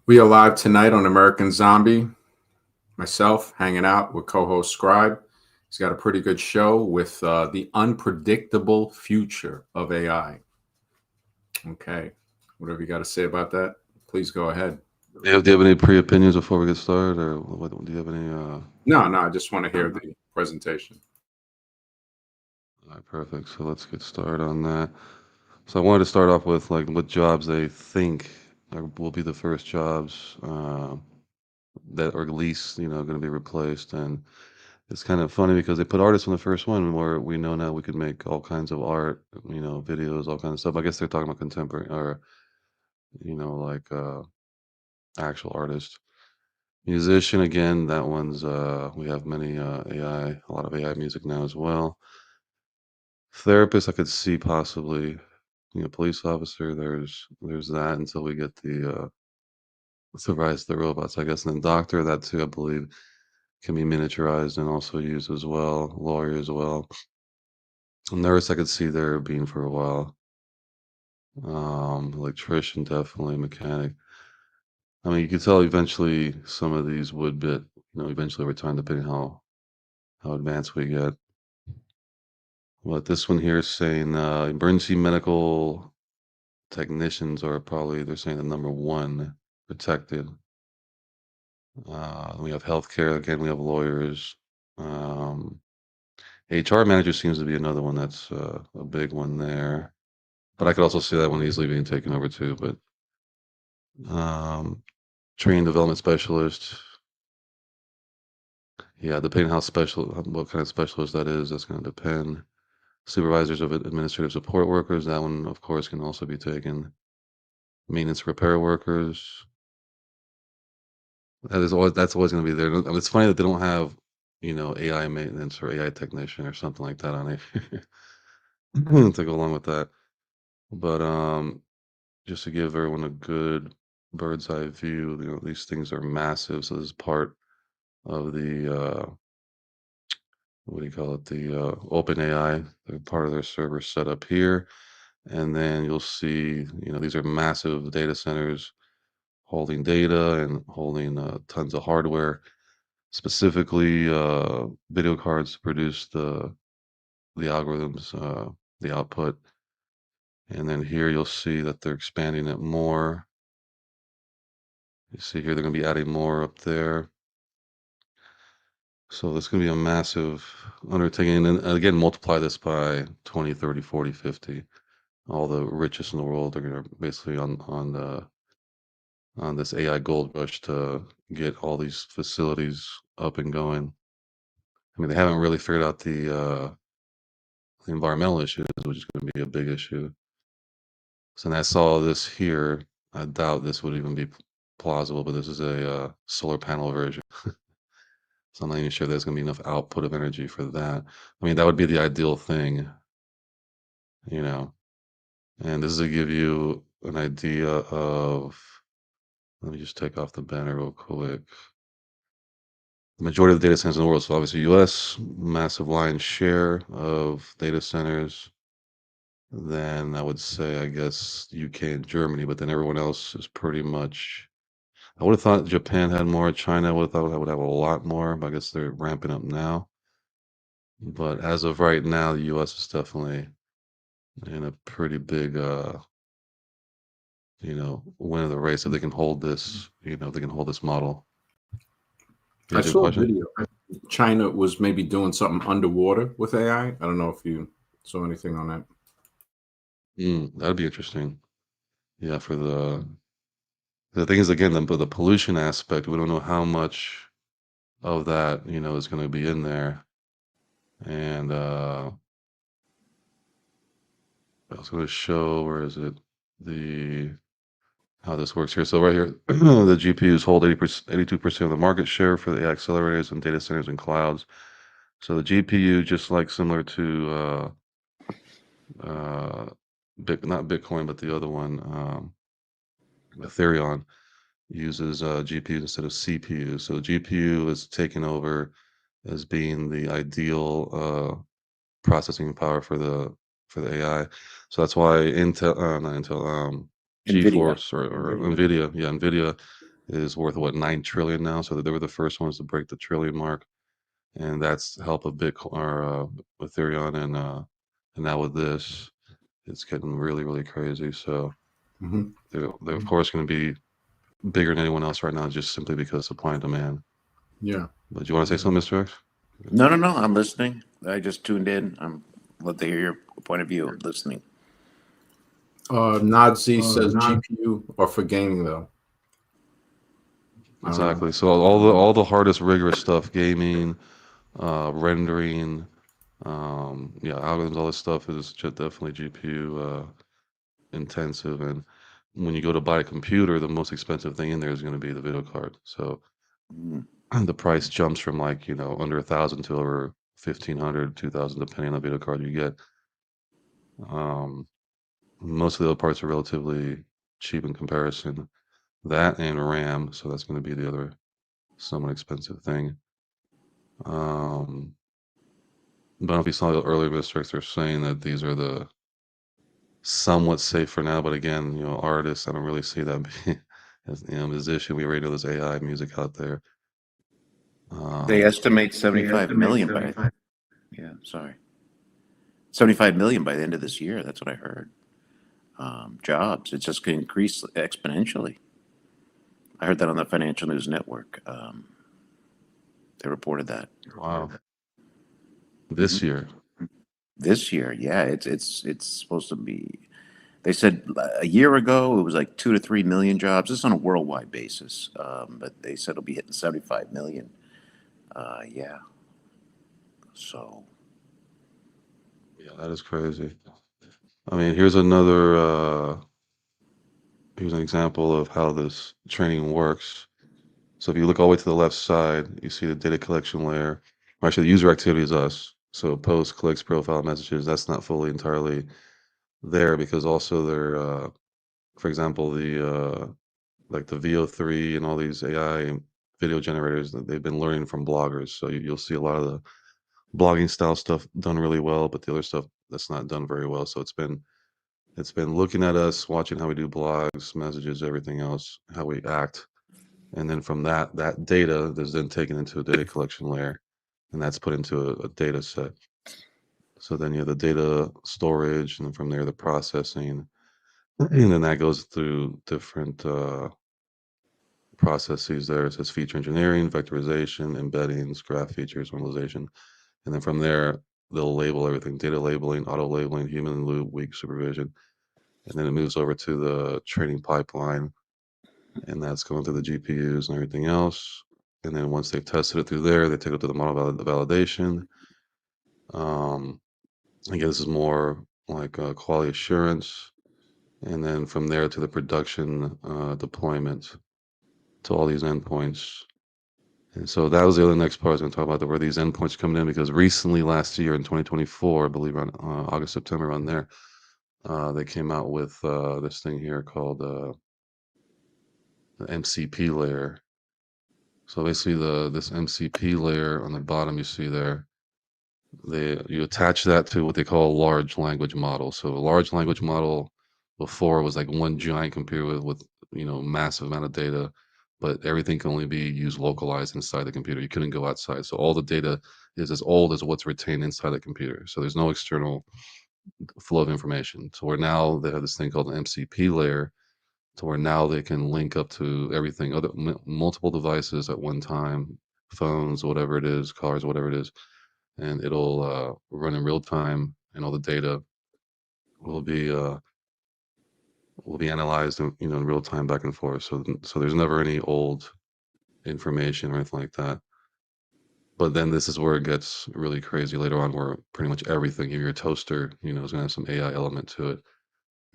We are live tonight on American Zombie. Myself hanging out with co-host Scribe. He's got a pretty good show with the unpredictable future of AI. Okay, whatever you got to say about that, please go ahead. Do you have any pre-opinions before we get started, or do you have any? No, I just want to hear the presentation. All right, perfect. So let's get started on that. So I wanted to start off with like what jobs they think will be the first jobs that are at least going to be replaced, and it's kind of funny because they put artists on the first one, where we know now we could make all kinds of art, videos, all kinds of stuff. I guess they're talking about contemporary or like actual artists. Musician again, that one's we have many AI, a lot of AI music now as well. Therapist, I could see possibly, police officer. There's that until we get the rise of the robots, I guess. And then doctor, that too, I believe, can be miniaturized and also used as well. Lawyer as well. Nurse, I could see there being for a while. Electrician, definitely. Mechanic. I mean, you could tell eventually some of these would bit, eventually over time, depending how advanced we get. But this one here is saying emergency medical technicians are probably, they're saying, the number one protected. We have healthcare again. We have lawyers. Um, HR manager seems to be another one that's a big one there. But I could also see that one easily being taken over too. But training development specialist, yeah, depending how special, what kind of specialist that is, that's going to depend. Supervisors of administrative support workers, that one, of course, can also be taken. Maintenance repair workers, that's always going to be there. I mean, it's funny that they don't have, AI maintenance or AI technician or something like that on it to go along with that. But just to give everyone a good bird's eye view, these things are massive. So this is part of the what do you call it? The Open AI. They're part of their server set up here, and then you'll see, these are massive data centers holding data and holding tons of hardware, specifically video cards to produce the algorithms, the output. And then here you'll see that they're expanding it more. You see here they're going to be adding more up there. So it's going to be a massive undertaking. And again, multiply this by 20, 30, 40, 50. All the richest in the world are going to basically on this AI gold rush to get all these facilities up and going. I mean, they haven't really figured out the environmental issues, which is going to be a big issue. So when I saw this here, I doubt this would even be plausible, but this is a solar panel version. So I'm not even sure there's going to be enough output of energy for that. I mean, that would be the ideal thing, you know. And this is to give you an idea of, let me just take off the banner real quick. The majority of the data centers in the world, so obviously US, massive lion's share of data centers. Then I would say, I guess, UK and Germany, but then everyone else is pretty much. I would have thought Japan had more. China, I would have thought I would have a lot more, but I guess they're ramping up now. But as of right now, the US is definitely in a pretty big, win of the race if they can hold this, if they can hold this model. You I had a saw a question? video. China was maybe doing something underwater with AI. I don't know if you saw anything on that. That'd be interesting. Yeah, for the thing is again the pollution aspect. We don't know how much of that is going to be in there, and I was going to show, where is it, the how this works here. So right here, the GPUs hold 82% of the market share for the AI accelerators and data centers and clouds. So the GPU, just like similar to uh, not Bitcoin, but the other one, Ethereum, uses GPUs instead of CPUs. So the GPU is taken over as being the ideal processing power for the AI. So that's why Intel, not Intel, NVIDIA. GeForce or NVIDIA, yeah, NVIDIA is worth what, 9 trillion now. So they were the first ones to break the trillion mark, and that's help of Bitcoin or Ethereum, and now with this, it's getting really really crazy. So Hmm. they're of course going to be bigger than anyone else right now, just simply because supply and demand. Yeah. But do you want to say something, Mr. X? No, no, no. I'm listening. I just tuned in. I'm love to hear your point of view. I'm listening. Nazi says GPU are for gaming though. I don't know. Exactly. So all the hardest rigorous stuff, gaming, rendering, yeah, algorithms, all this stuff is just definitely GPU intensive. And when you go to buy a computer, the most expensive thing in there is going to be the video card. So Mm. the price jumps from like, under 1,000 to over 1,500, 2,000, depending on the video card you get. Um, Most of the other parts are relatively cheap in comparison. That and RAM, so that's going to be the other somewhat expensive thing. But I don't know if you saw the earlier districts are saying that these are the somewhat safe for now. But again, artists, I don't really see that being, as musician. We already know there's AI music out there. They Um, estimate 75 million by, yeah, sorry, 75 million by the end of this year. That's what I heard. Jobs. It's just going to increase exponentially. I heard that on the Financial News Network. They reported that. wow, Hmm. this year, This year, yeah, it's supposed to be. They said a year ago it was like 2 to 3 million jobs. This is on a worldwide basis, but they said it'll be hitting 75 million. Yeah, so yeah, that is crazy. I mean, here's an example of how this training works. So if you look all the way to the left side, you see the data collection layer. Actually, the user activity is us. So posts, clicks, profile messages, that's not fully entirely there because also they're, for example, the like the VO3 and all these AI video generators that they've been learning from bloggers. So you'll see a lot of the blogging style stuff done really well, but the other stuff that's not done very well. So it's been looking at us, watching how we do blogs, messages, everything else, how we act, and then from that data is then taken into a data collection layer, and that's put into a data set. So then you have the data storage, and then from there the processing, and then that goes through different processes there. It says feature engineering, vectorization, embeddings, graph features, normalization, and then from there they'll label everything: data labeling, auto labeling, human in loop, weak supervision, and then it moves over to the training pipeline, and that's going through the GPUs and everything else. And then once they've tested it through there, they take it to the model validation. Um, Again, this is more like quality assurance, and then from there to the production deployment to all these endpoints. And so that was the other next part I was going to talk about, where these endpoints coming in, because recently last year in 2024, I believe around August, September, around there, they came out with this thing here called the MCP layer. So basically, this MCP layer on the bottom you see there, you attach that to what they call a large language model. So a large language model before was like one giant computer with massive amount of data, but everything can only be used localized inside the computer. You couldn't go outside. So all the data is as old as what's retained inside the computer. So there's no external flow of information. So where now they have this thing called an MCP layer, to where now they can link up to everything, other multiple devices at one time, phones, whatever it is, cars, whatever it is, and it'll run in real time, and all the data will be uh, will be analyzed in real time back and forth. So there's never any old information or anything like that. But then this is where it gets really crazy later on, where pretty much everything, if your toaster, is going to have some AI element to it.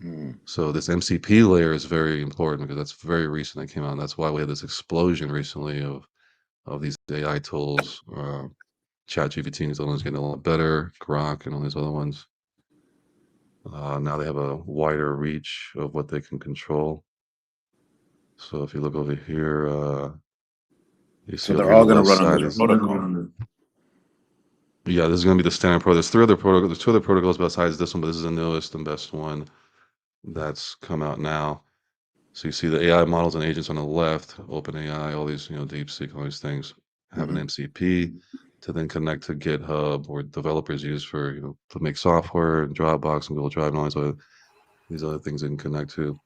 mm. So this MCP layer is very important because that's very recent that came out. And that's why we had this explosion recently of these AI tools. ChatGPT is the one that's getting a lot better, Grok and all these other ones. Now they have a wider reach of what they can control. So if you look over here, you So see over they're here all on the going to left run on side this is, protocol. yeah, this is going to be the standard protocol. There's three other protocols. There's two other protocols besides this one, but this is the newest and best one that's come out now. So you see the AI models and agents on the left, OpenAI, all these, DeepSeek, all these things have an MCP to then connect to GitHub or developers use for, to make software and Dropbox and Google Drive and all these other things they can connect to.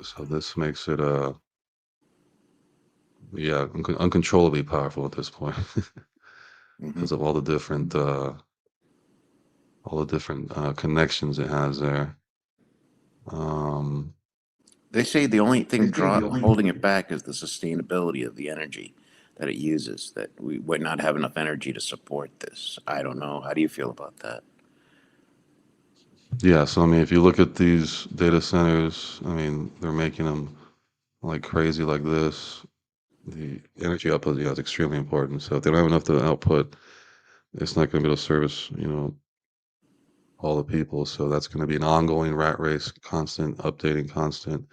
So this makes it, uncontrollably powerful at this point because of all the different connections it has there. They say the only thing holding it back is the sustainability of the energy that it uses, that we would not have enough energy to support this. I don't know. How do you feel about that? Yeah, so I mean, if you look at these data centers, I mean, they're making them like crazy like this. The energy output, is extremely important. So if they don't have enough to output, it's not going to be able to service, all the people. So that's going to be an ongoing rat race, constant updating, constant.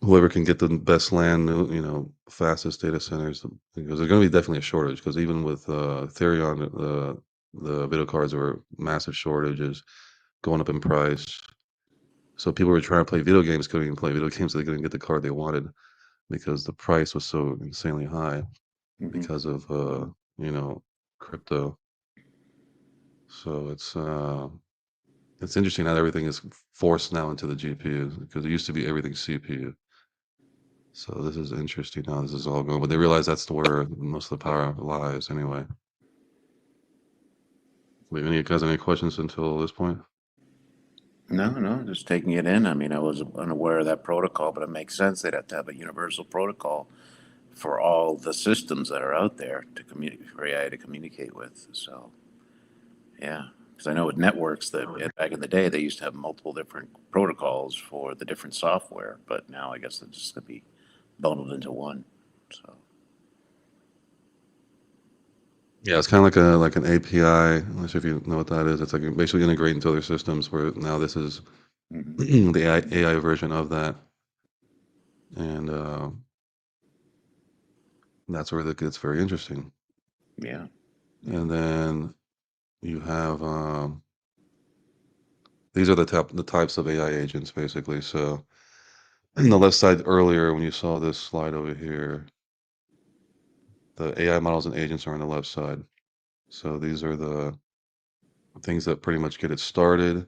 Whoever can get the best land, fastest data centers, because there's going to be definitely a shortage. Because even with Ethereum, the video cards were massive shortages, going up in price. So people were trying to play video games, couldn't even play video games. They couldn't get the card they wanted because the price was so insanely high because of crypto. So it's interesting how everything is forced now into the GPU because it used to be everything CPU. So this is interesting how this is all going, but they realize that's where most of the power lies anyway. Wait, any guys have any questions until this point? No, just taking it in. I mean, I was unaware of that protocol, but it makes sense. They'd have to have a universal protocol for all the systems that are out there to communicate, for AI to communicate with. So, yeah, because I know with networks that back in the day they used to have multiple different protocols for the different software, but now I guess they're just going to be bundled into one. So, Yeah, it's kind of like an API. I'm not sure if you know what that is. It's like you basically integrate into other systems where now this is the AI version of that, and that's where it gets very interesting. yeah. And then you have these are the types of AI agents basically. So on the left side earlier, when you saw this slide over here, the AI models and agents are on the left side. So these are the things that pretty much get it started.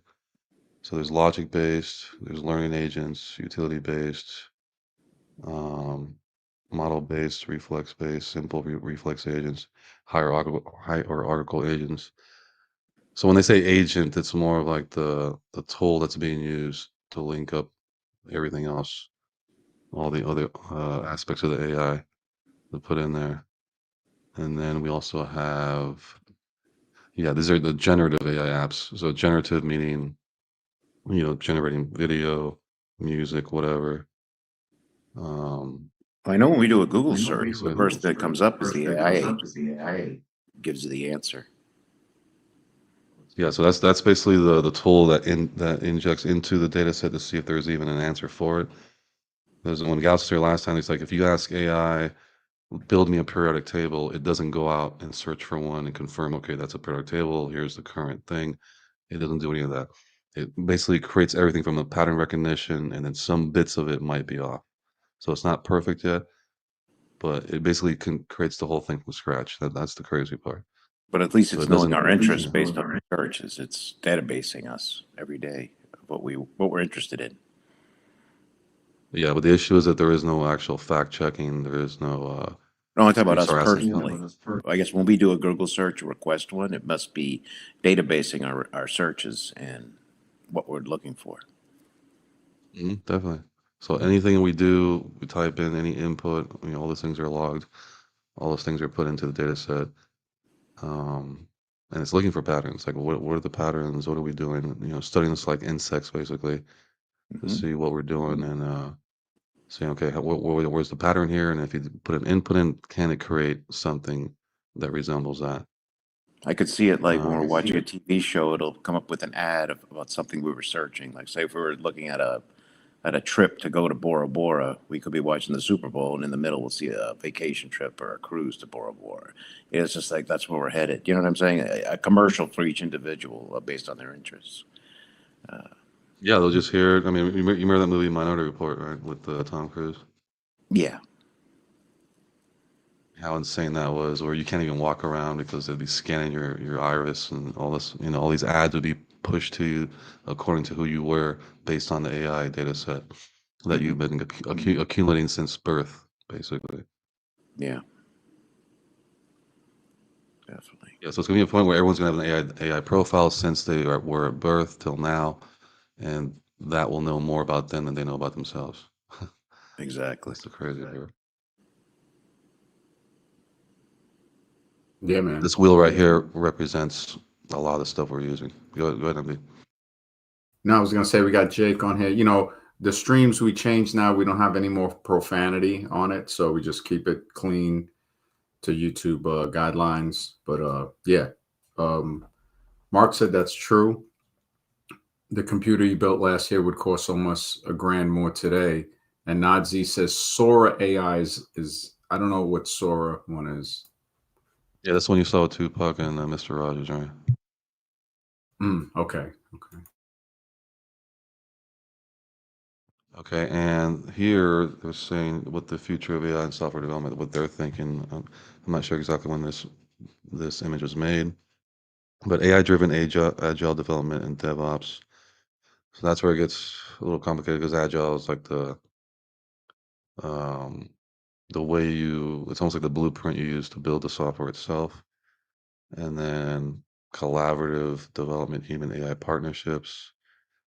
So there's logic based, there's learning agents, utility based, um, model based, reflex based, simple reflex agents, hierarchical agents. So when they say agent, it's more of like the tool that's being used to link up everything else, all the other aspects of the AI to put in there. And then we also have, yeah, these are the generative AI apps. So generative meaning, generating video, music, whatever. I know when we do a Google So search, the first thing that comes up is the AI agent, gives you the answer. yeah, so that's basically the tool that injects into the data set to see if there's even an answer for it. Because when Gauss was here last time, he's like, if you ask AI, build me a periodic table, it doesn't go out and search for one and confirm, okay, that's a periodic table, here's the current thing. It doesn't do any of that. It basically creates everything from a pattern recognition, and then some bits of it might be off. So it's not perfect yet, but it basically creates the whole thing from scratch. That's the crazy part. But at least So it's it knowing doesn't. our interests based on our searches. It's databasing us every day of what we're interested in. Yeah, but the issue is that there is no actual fact checking. There is no. No, I'm talking about You us start asking. personally. I guess when we do a Google search or request one, it must be databasing our searches and what we're looking for. Definitely. So anything we do, we type in any input. All those things are logged. All those things are put into the data set, and it's looking for patterns. Like what are the patterns? What are we doing? Studying this like insects basically to see what we're doing and saying, okay, where's the pattern here? And if you put an input in, can it create something that resembles that? I could see it like when we're watching a TV show, it'll come up with an ad about something we were searching. Like say if we were looking at a trip to go to Bora Bora, we could be watching the Super Bowl, and in the middle we'll see a vacation trip or a cruise to Bora Bora. It's just like that's where we're headed. You know what I'm saying? A commercial for each individual based on their interests. Yeah, they'll just hear it. I mean, you remember that movie Minority Report, right, with Tom Cruise? Yeah. How insane that was, or you can't even walk around because they'd be scanning your iris and all this, all these ads would be pushed to you according to who you were based on the AI data set that you've been accumulating since birth, basically. Yeah. Definitely. Yeah, so it's gonna be a point where everyone's gonna have an AI profile since were at birth till now, and that will know more about them than they know about themselves. Exactly. That's the crazy part. Yeah, man. This wheel right here represents a lot of the stuff we're using. Go ahead, MB. No, I was gonna say we got Jake on here. You know, the streams we changed now. We don't have any more profanity on it, so we just keep it clean to YouTube guidelines. But yeah, um, Mark said that's true. The computer you built last year would cost almost $1,000 more today. And Nadzi says Sora AI is I don't know what Sora one is. Yeah, that's when you saw Tupac and Mr. Rogers, right? Okay. Okay, and here they're saying what the future of AI and software development, what they're thinking. I'm not sure exactly when this image was made, but AI-driven agile development and DevOps. So that's where it gets a little complicated because agile is like um, the way it's almost like the blueprint you use to build the software itself, and then collaborative development, human AI partnerships.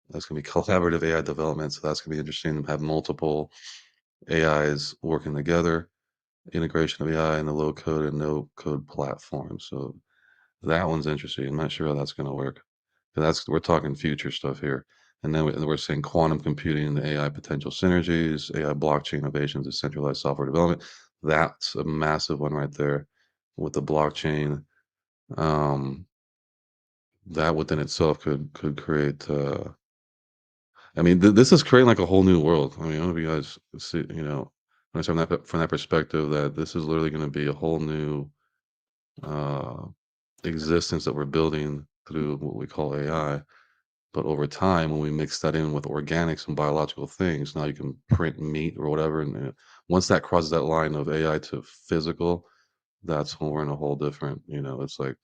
That's going to be collaborative AI development, so that's going to be interesting to have multiple AIs working together, integration of AI in the low code and no code platform. So that one's interesting. I'm not sure how that's going to work. We're talking future stuff here. And then we're saying quantum computing and the AI potential synergies, AI blockchain innovations, decentralized software development. That's a massive one right there with the blockchain. Um, that within itself could create. I mean, this is creating like a whole new world. I mean, I don't know if you guys see, understand from that perspective that this is literally going to be a whole new uh, existence that we're building through what we call AI. But over time, when we mix that in with organics and biological things, now you can print meat or whatever. And once that crosses that line of AI to physical, that's when we're in a whole different, it's like,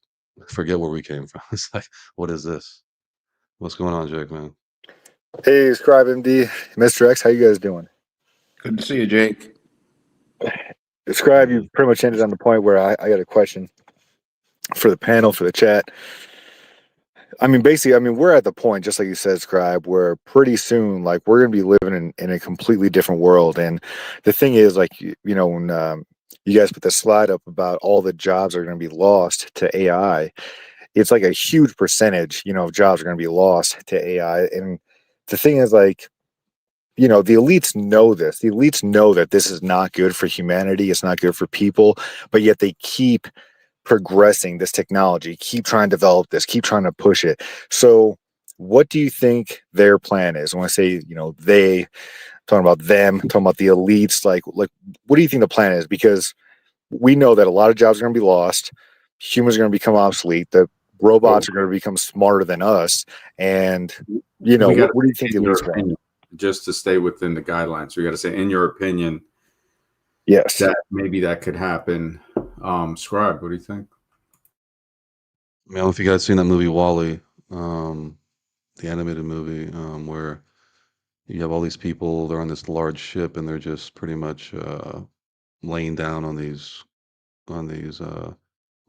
forget where we came from. It's like, what is this? What's going on, Jake, man? Hey, Scribe MD, Mr. X, how you guys doing? Good to see you, Jake. Scribe, you pretty much ended on the point where I got a question for the panel, for the chat. I mean, basically, we're at the point, just like you said, Scribe, where pretty soon, like, we're going to be living in a completely different world. And the thing is, like, when you guys put the slide up about all the jobs are going to be lost to AI, it's like a huge percentage, of jobs are going to be lost to AI. And the thing is, like, the elites know this. The elites know that this is not good for humanity. It's not good for people, but yet they keep progressing this technology, keep trying to develop this, keep trying to push it. So what do you think their plan is? When I say, they, I'm talking about them, I'm talking about the elites, like what do you think the plan is? Because we know that a lot of jobs are going to be lost. Humans are going to become obsolete. The robots are going to become smarter than us. And, what do you think the In your elites want? opinion, just to stay within the guidelines, we got to say, in your opinion, Yes. that maybe that could happen. Scribe, what do you think? I don't know if you guys seen that movie Wall-E, the animated movie, where you have all these people, they're on this large ship and they're just pretty much laying down on these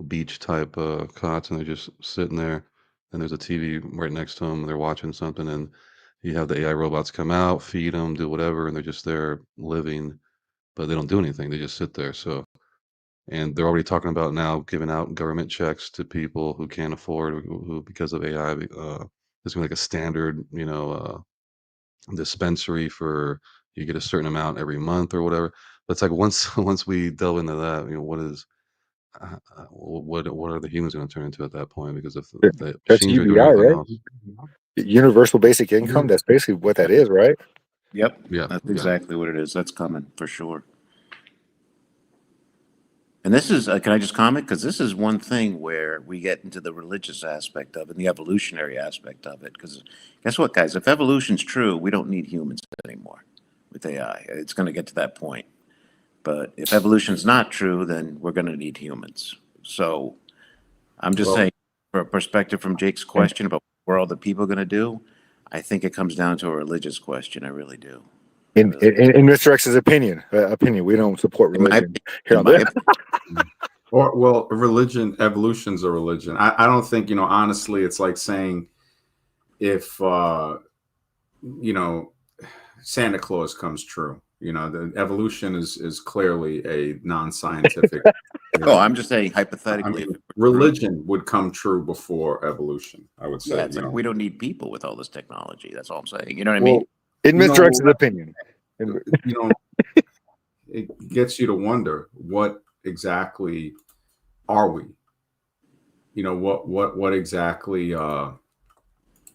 beach type cots and they're just sitting there and there's a TV right next to them and they're watching something and you have the AI robots come out, feed them, do whatever, and they're just there living, but they don't do anything. They just sit there. So, and they're already talking about now giving out government checks to people who can't afford, who because of AI, there's gonna be like a standard, dispensary for you get a certain amount every month or whatever. But it's like once once we delve into that, what are the humans going to turn into at that point? Because if the That's machines are doing UBI, everything right? else, Universal basic income. That's basically what that is, right? Yep. yeah, That's exactly what it is. That's coming for sure. And this is, can I just comment? Because this is one thing where we get into the religious aspect of it and the evolutionary aspect of it. Because guess what, guys? If evolution's true, we don't need humans anymore with AI. It's going to get to that point. But if evolution's not true, then we're going to need humans. So I'm just Well, saying, for a perspective from Jake's question about what are all the people going to do, I think it comes down to a religious question. I really do. In Mr. X's opinion, we don't support In my, religion here in on my this. or well, religion, evolution's a religion. I don't think, honestly, it's like saying if Santa Claus comes true. The evolution is clearly a non-scientific. Oh, I'm just saying I hypothetically. mean, religion would come true before evolution, I would say. Yeah, it's like we don't need people with all this technology. That's all I'm saying. You know what I Well, mean? In Mr. X's opinion. It gets you to wonder, what exactly are we? What exactly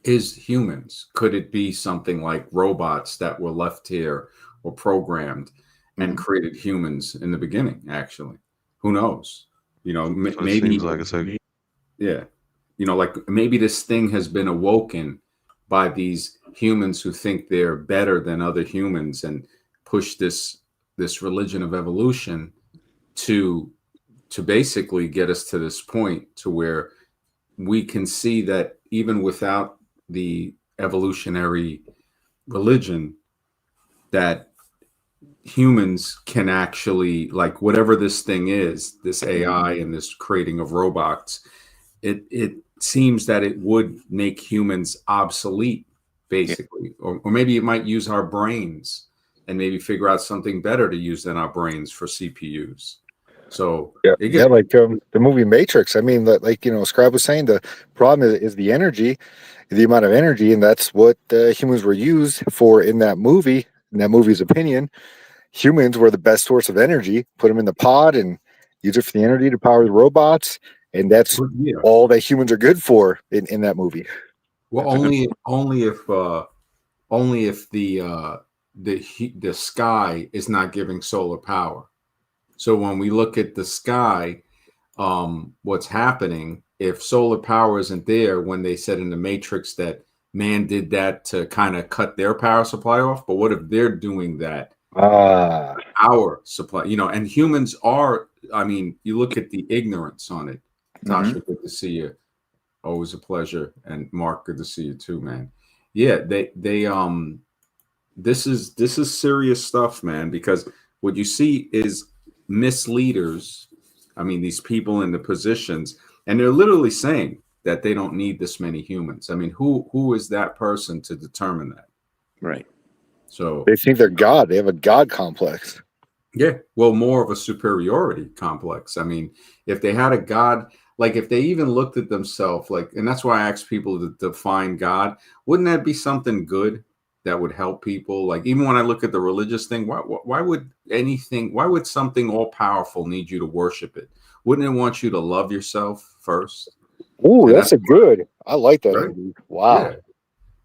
is humans? Could it be something like robots that were left here or programmed and created humans in the beginning? Actually, who knows? That's what it Maybe. seems like. It's like, Yeah. Like maybe this thing has been awoken by these humans who think they're better than other humans and push this religion of evolution to basically get us to this point to where we can see that even without the evolutionary religion, that humans can actually, like, whatever this thing is, this AI and this creating of robots, it seems that it would make humans obsolete, basically. Or maybe it might use our brains and maybe figure out something better to use than our brains for CPUs. So like the movie Matrix. I mean, Scribe was saying, the problem is the energy, the amount of energy, and that's what humans were used for in that movie. In that movie's opinion, humans were the best source of energy. Put them in the pod and use it for the energy to power the robots, and that's all that humans are good for in that movie. Well, only if the sky is not giving solar power. So when we look at the sky, what's happening if solar power isn't there? When they said in the Matrix that man did that to kind of cut their power supply off, but what if they're doing that? Power supply, and humans are. I mean, you look at the ignorance on it. Tasha, good to see you. Always a pleasure. And Mark, good to see you too, man. Yeah, they this is serious stuff, man, because what you see is misleaders. I mean, these people in the positions, and they're literally saying that they don't need this many humans. I mean, who is that person to determine that? Right. So they think they're God. They have a God complex. Yeah, well, more of a superiority complex. I mean, if they had a God, like if they even looked at themselves, like, and that's why I ask people to define God, wouldn't that be something good that would help people? Like, even when I look at the religious thing, why would something all powerful need you to worship it? Wouldn't it want you to love yourself first? Oh, that's a good. I like that. Right? Wow. Yeah.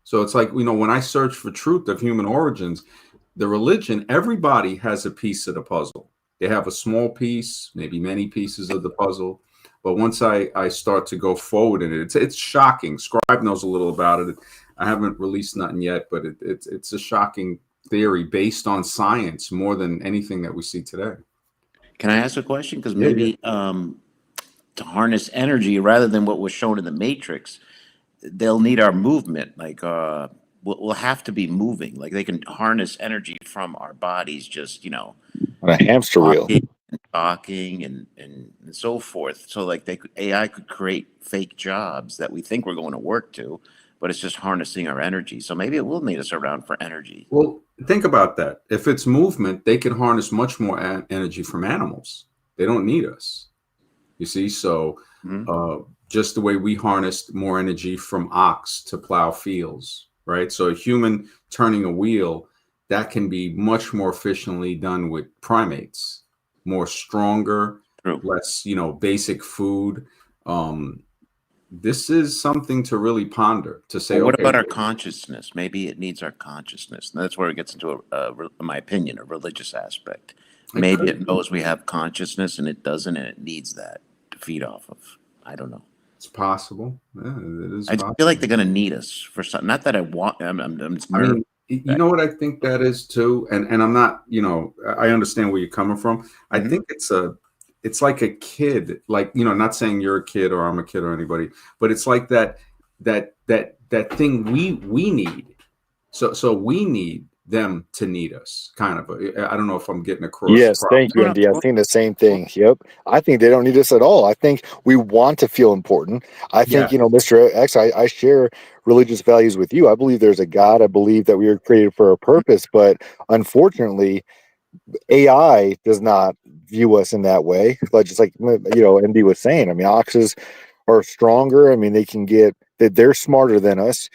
So it's like, when I search for truth of human origins, the religion, everybody has a piece of the puzzle. They have a small piece, maybe many pieces of the puzzle. But once I start to go forward in it, it's shocking. Scribe knows a little about it. I haven't released nothing yet, but it's a shocking theory based on science more than anything that we see today. Can I ask a question? Because maybe to harness energy rather than what was shown in the Matrix, they'll need our movement. Like we'll have to be moving. Like they can harness energy from our bodies, just on a hamster wheel, talking and so forth. So like AI could create fake jobs that we think we're going to work to, but it's just harnessing our energy. So maybe it will need us around for energy. Well, think about that. If it's movement, they can harness much more energy from animals. They don't need us. You see, so just the way we harnessed more energy from ox to plow fields, right? So a human turning a wheel, that can be much more efficiently done with primates, more stronger, less, basic food. This is something to really ponder, to say, what about our consciousness? Maybe it needs our consciousness. And that's where it gets into, in my opinion, a religious aspect. Maybe it knows we have consciousness and it doesn't, and it needs that to feed off of. I don't know. It's possible. Yeah, it is I just possible. feel like they're going to need us for something. Not that I want. I'm I mean, you know what I think that is too, and I'm not, I understand where you're coming from. I Mhm. think it's like a kid, like, not saying you're a kid or I'm a kid or anybody, but it's like that thing we need. So we need them to need us, kind of. I don't know if I'm getting across. Yes, thank you, No, no, MD. I think the same thing. Yep. I think they don't need us at all. I think we want to feel important. I think, Yeah. Mr. X, I share religious values with you. I believe there's a God. I believe that we were created for a purpose. But unfortunately, AI does not view us in that way. But just like, MD was saying, I mean, oxes are stronger. I mean, they're smarter than us.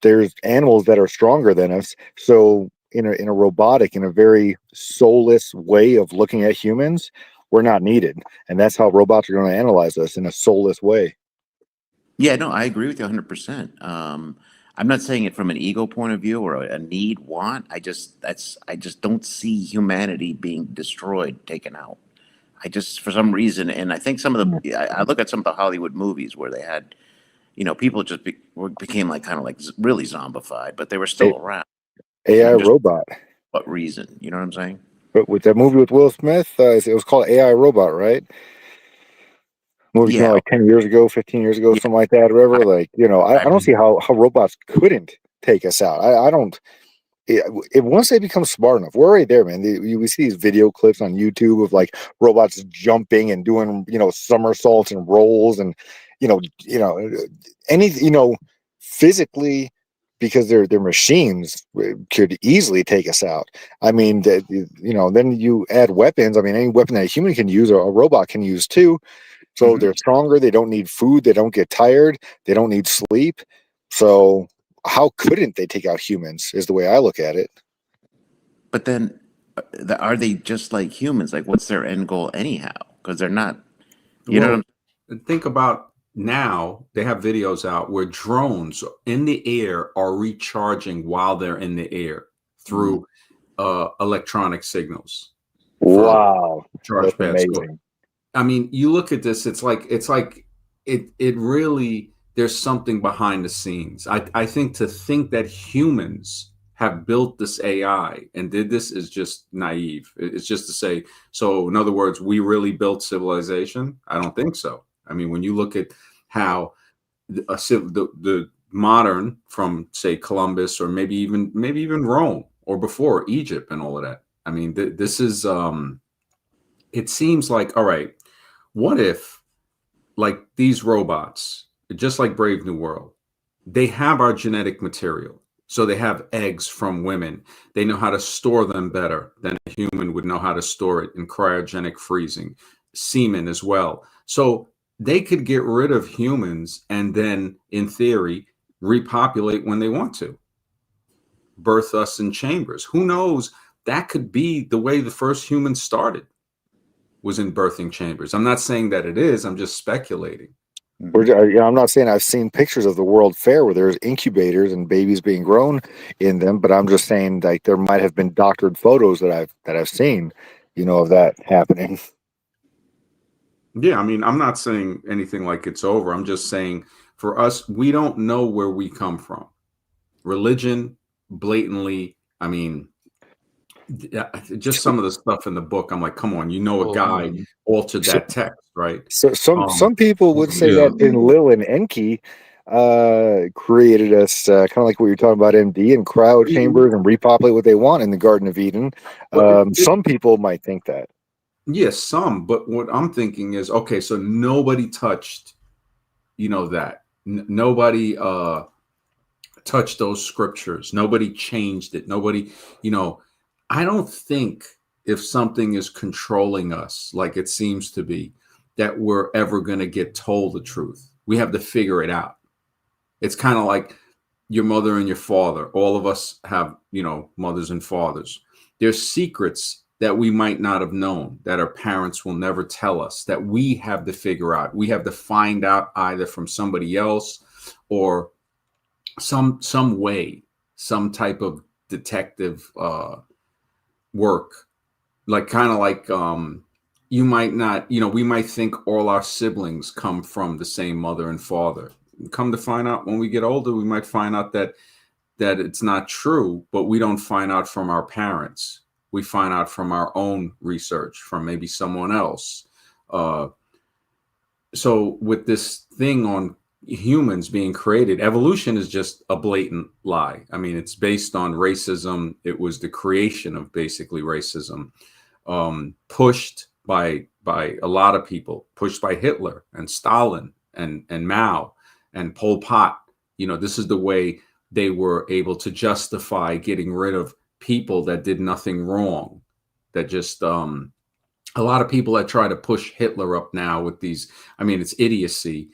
There's animals that are stronger than us. So in a robotic, in a very soulless way of looking at humans, we're not needed. And that's how robots are going to analyze us, in a soulless way. Yeah, no, I agree with you 100%. I'm not saying it from an ego point of view or a need, want. I just don't see humanity being destroyed, taken out. I just, for some reason, and I think some of the, I look at some of the Hollywood movies where they had, people just became like kind of like really zombified, but they were still around. AI Just robot. what reason? You know what I'm saying? But with that movie with Will Smith, it was called AI Robot, right? Movie came out Yeah, like 10 years ago, 15 years ago, yeah. something like that, or whatever. I, Like, I I don't see how robots couldn't take us out. I don't. Once they become smart enough, we're right there, man. We see these video clips on YouTube of like robots jumping and doing, somersaults and rolls and, any, physically, because they're machines, could easily take us out. I mean, then you add weapons. I mean, any weapon that a human can use or a robot can use too. So Mhm. they're stronger. They don't need food. They don't get tired. They don't need sleep. So how couldn't they take out humans? Is the way I look at it. But then, are they just like humans? Like, what's their end goal anyhow? Because they're not. You know what Well, I'm think about now, they have videos out where drones in the air are recharging while they're in the air saying? through electronic signals for Wow, charge that's pads. So, amazing. I mean, you look at this, it's like it really, there's something behind the scenes. I think to think that humans have built this AI and did this is just naive. It's just to say, so in other words, we really built civilization? I don't think so. I mean, when you look at how the modern, from say Columbus, or maybe even Rome, or before Egypt and all of that. I mean, this is it seems like, all right, what if, like, these robots, just like Brave New World, they have our genetic material. So they have eggs from women. They know how to store them better than a human would know how to store it in cryogenic freezing, semen as well. So they could get rid of humans and then, in theory, repopulate when they want to, birth us in chambers. Who knows? That could be the way the first humans started, was in birthing chambers. I'm not saying that it is. I'm just speculating. I'm not saying I've seen pictures of the World Fair where there's incubators and babies being grown in them, but I'm just saying like there might have been doctored photos that I've seen, of that happening. Yeah, I mean, I'm not saying anything like it's over. I'm just saying, for us, we don't know where we come from. Religion, blatantly, I mean, just some of the stuff in the book, I'm like, come on, a Well, guy altered So, that text, right? so some Um, some people would say yeah. that Enlil and Enki created us, kind of like what you're talking about, MD, and cryo chambers and repopulate what they want in the Garden of Eden. but Some people might think that. yes, some, but what I'm thinking is, okay, so nobody touched, that. Nobody touched those scriptures. Nobody changed it. Nobody, I don't think, if something is controlling us like it seems to be, that we're ever going to get told the truth. We have to figure it out. It's kind of like your mother and your father. All of us have, mothers and fathers. There's secrets that we might not have known, that our parents will never tell us, that we have to figure out. We have to find out either from somebody else, or some way, some type of detective work like kind of like you might not, we might think all our siblings come from the same mother and father. Come to find out, when we get older, we might find out that it's not true, but we don't find out from our parents. We find out from our own research, from maybe someone else. So with this thing on humans being created, evolution is just a blatant lie. I mean, it's based on racism. It was the creation of basically racism, pushed by a lot of people, pushed by Hitler and Stalin and Mao and Pol Pot. This is the way they were able to justify getting rid of people that did nothing wrong, that just a lot of people that try to push Hitler up now with these, I mean, it's idiocy,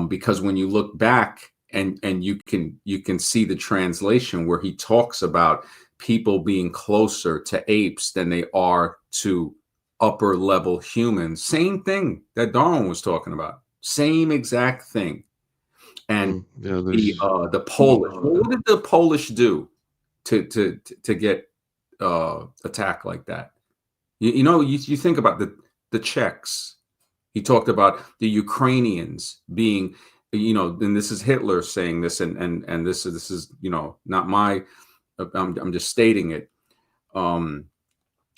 because when you look back and you can see the translation where he talks about people being closer to apes than they are to upper level humans. Same thing that Darwin was talking about. Same exact thing. And Yeah, the Polish. What did the Polish do to get attacked like that? You think about the Czechs. He talked about the Ukrainians being, and this is Hitler saying this, and this is not my. I'm just stating it.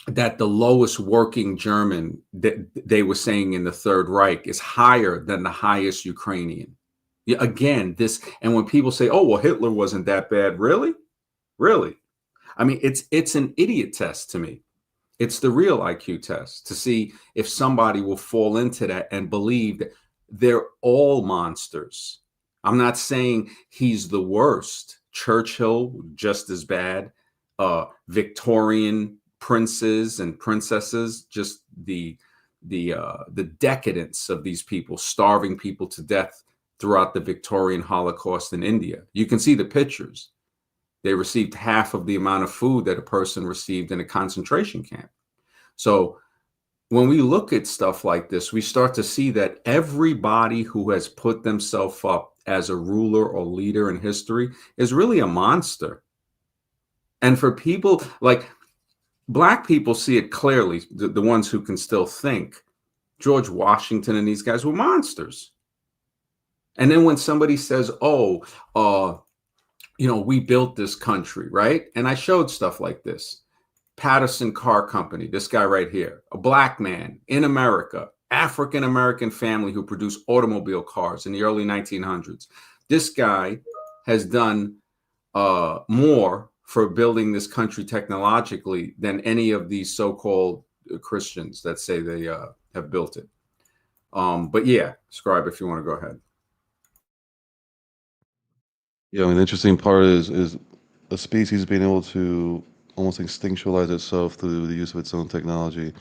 That the lowest working German that they were saying in the Third Reich is higher than the highest Ukrainian. Yeah, again, and when people say, "Oh, well, Hitler wasn't that bad," really, really. I mean, it's an idiot test to me. It's the real IQ test to see if somebody will fall into that and believe that they're all monsters. I'm not saying he's the worst. Churchill, just as bad. Victorian princes and princesses, just the decadence of these people, starving people to death throughout the Victorian Holocaust in India. You can see the pictures. They received half of the amount of food that a person received in a concentration camp. So when we look at stuff like this, we start to see that everybody who has put themselves up as a ruler or leader in history is really a monster. And for people like Black people see it clearly, the ones who can still think. George Washington and these guys were monsters. And then when somebody says, "Oh, we built this country," right? And I showed stuff like this. Patterson Car Company, this guy right here, a Black man in America, African-American family who produced automobile cars in the early 1900s. This guy has done more for building this country technologically than any of these so-called Christians that say they have built it. But yeah, Scribe, if you want to go ahead. Yeah, I mean, the interesting part is a species being able to almost instinctualize itself through the use of its own technology.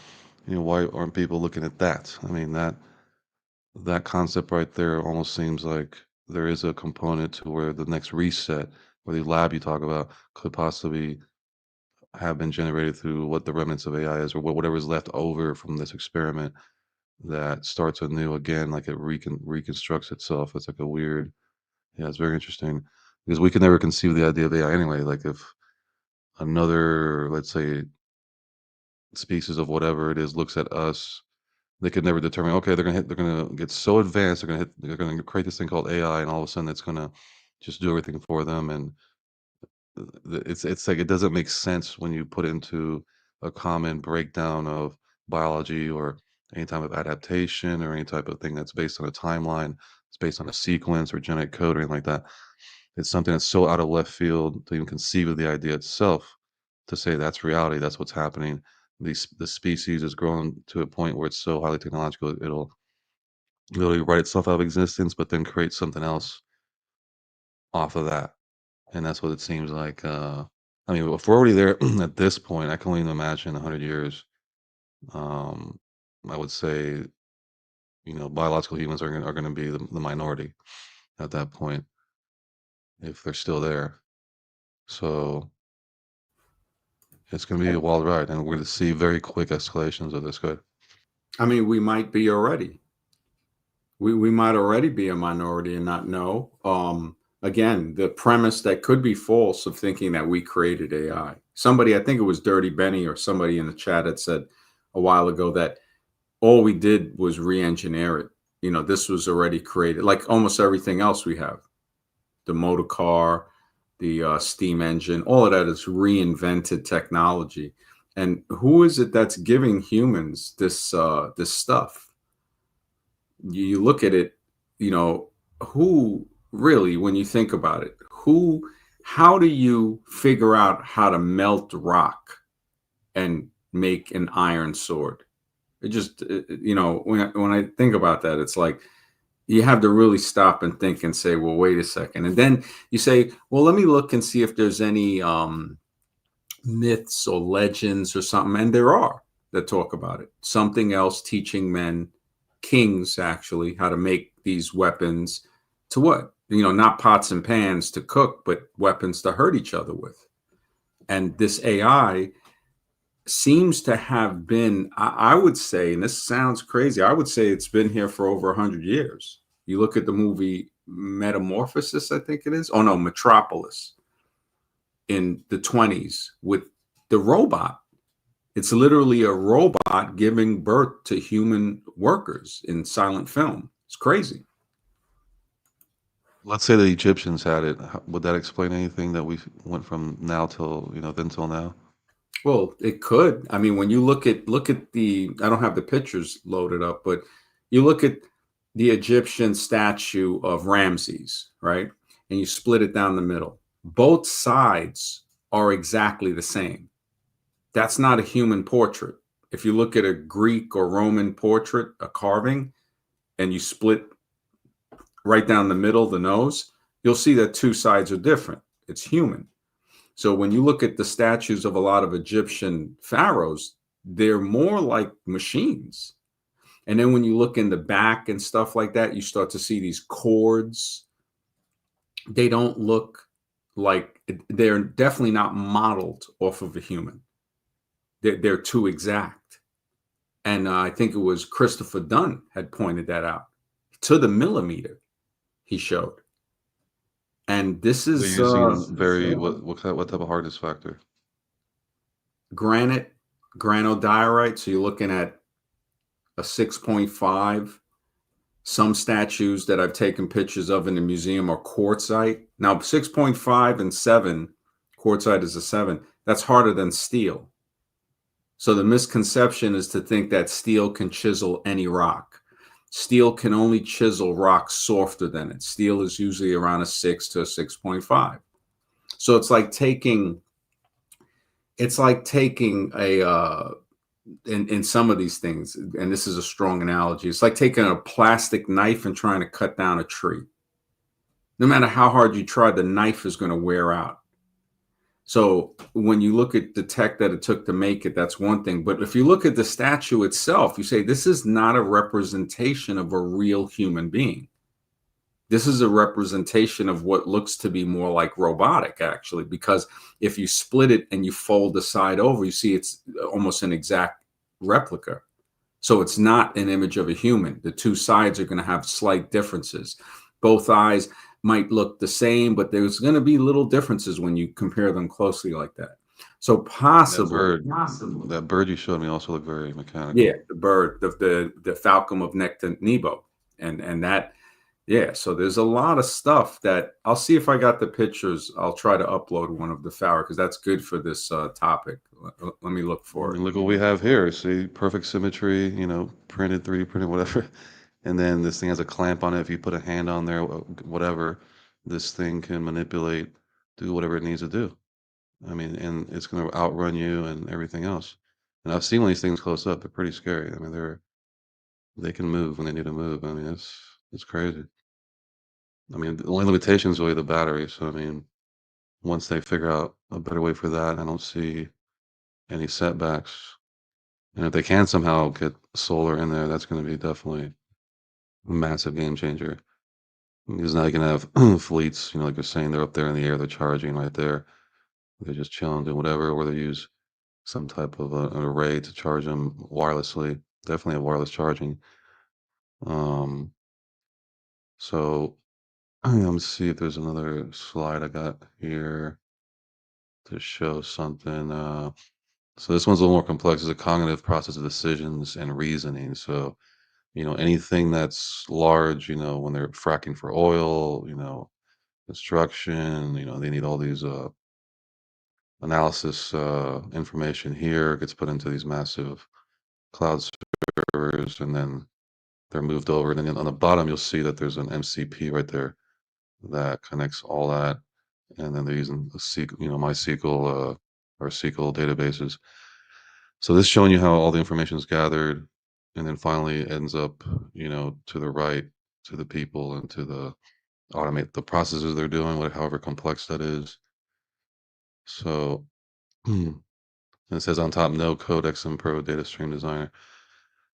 Why aren't people looking at that? I mean, that concept right there almost seems like there is a component to where the next reset, or the lab you talk about, could possibly have been generated through what the remnants of AI is, or whatever's left over from this experiment that starts anew again, like it reconstructs itself. It's like a weird, yeah, it's very interesting because we could never conceive the idea of AI anyway. Like if another, let's say, species of whatever it is looks at us, they could never determine, okay, they're gonna get so advanced, they're gonna create this thing called AI, and all of a sudden it's gonna just do everything for them. And it's like it doesn't make sense when you put it into a common breakdown of biology or any type of adaptation or any type of thing that's based on a timeline, it's based on a sequence or genetic code or anything like that. It's something that's so out of left field to even conceive of the idea itself, to say that's reality, that's what's happening. The species is grown to a point where it's so highly technological, it'll literally write itself out of existence, but then create something else off of that. And that's what it seems like. I mean, if we're already there at this point, I can only imagine 100 years. Um, I would say, biological humans are going to be the minority at that point, if they're still there. So it's going to be a wild ride, and we're going to see very quick escalations of this. Good. I mean, we might be already. We might already be a minority and not know. again, the premise that could be false of thinking that we created AI. Somebody, I think it was Dirty Benny or somebody in the chat had said a while ago that all we did was re-engineer it. This was already created, like almost everything else we have. The motor car, the steam engine, all of that is reinvented technology. And who is it that's giving humans this stuff? You look at it, who really, when you think about it, how do you figure out how to melt rock and make an iron sword? It just, when I think about that, it's like you have to really stop and think and say, well, wait a second. And then you say, well, let me look and see if there's any myths or legends or something. And there are that talk about it. Something else teaching men, kings actually, how to make these weapons to what? Not pots and pans to cook, but weapons to hurt each other with. And this AI seems to have been, I would say, and this sounds crazy, I would say it's been here for over 100 years. You look at the movie Metamorphosis, I think it is. Oh, no, Metropolis in the 20s with the robot. It's literally a robot giving birth to human workers in silent film. It's crazy. Let's say the Egyptians had it. Would that explain anything that we went from now till, then till now? Well, it could. I mean, when you look at the, I don't have the pictures loaded up, but you look at the Egyptian statue of Ramses, right? And you split it down the middle. Both sides are exactly the same. That's not a human portrait. If you look at a Greek or Roman portrait, a carving, and you split right down the middle, the nose, you'll see that two sides are different. It's human. So when you look at the statues of a lot of Egyptian pharaohs, they're more like machines. And then when you look in the back and stuff like that, you start to see these cords. They don't look like, they're definitely not modeled off of a human. They're too exact. And I think it was Christopher Dunn had pointed that out to the millimeter he showed. And this They're is using what type of hardness factor? granite, granodiorite. So you're looking at a 6.5. Some statues that I've taken pictures of in the museum are quartzite. Now 6.5 and 7, quartzite is a 7. That's harder than steel. So the misconception is to think that steel can chisel any rock. Steel can only chisel rock softer than it. Steel is usually around a 6 to a 6.5. So it's like taking a in some of these things, and this is a strong analogy, it's like taking a plastic knife and trying to cut down a tree. No matter how hard you try, the knife is going to wear out. So when you look at the tech that it took to make it, that's one thing. But if you look at the statue itself, you say this is not a representation of a real human being. This is a representation of what looks to be more like robotic, actually, because if you split it and you fold the side over, you see it's almost an exact replica. So it's not an image of a human. The two sides are going to have slight differences. Both eyes might look the same, but there's going to be little differences when you compare them closely like that. So possibly that bird you showed me also looked very mechanical. Yeah, the bird, the falcon of Nectar Nebo, and that. Yeah, so there's a lot of stuff that I'll see if I got the pictures. I'll try to upload one of the pharaoh because that's good for this topic. Let me look for it. Look what we have here. See, perfect symmetry, printed, 3D printed, whatever. And then this thing has a clamp on it. If you put a hand on there, whatever, this thing can manipulate, do whatever it needs to do. I mean, and it's going to outrun you and everything else. And I've seen one of these things close up. They're pretty scary. I mean, they can move when they need to move. I mean, it's crazy. I mean, the only limitation is really the battery. So, I mean, once they figure out a better way for that, I don't see any setbacks. And if they can somehow get solar in there, that's going to be definitely a massive game changer. Because now you can have fleets, like you're saying, they're up there in the air, they're charging right there. They're just chilling, doing whatever, or they use some type of an array to charge them wirelessly. Definitely have wireless charging. So Let me see if there's another slide I got here to show something. So this one's a little more complex. It's a cognitive process of decisions and reasoning. So, anything that's large, when they're fracking for oil, construction, they need all these analysis information here, gets put into these massive cloud servers, and then they're moved over. And then on the bottom, you'll see that there's an MCP right there that connects all that. And then they're using the MySQL or SQL databases. So this is showing you how all the information is gathered, and then finally ends up, to the right, to the people, and to the automate the processes they're doing, however complex that is. So and it says on top, no code XM Pro Data Stream Designer.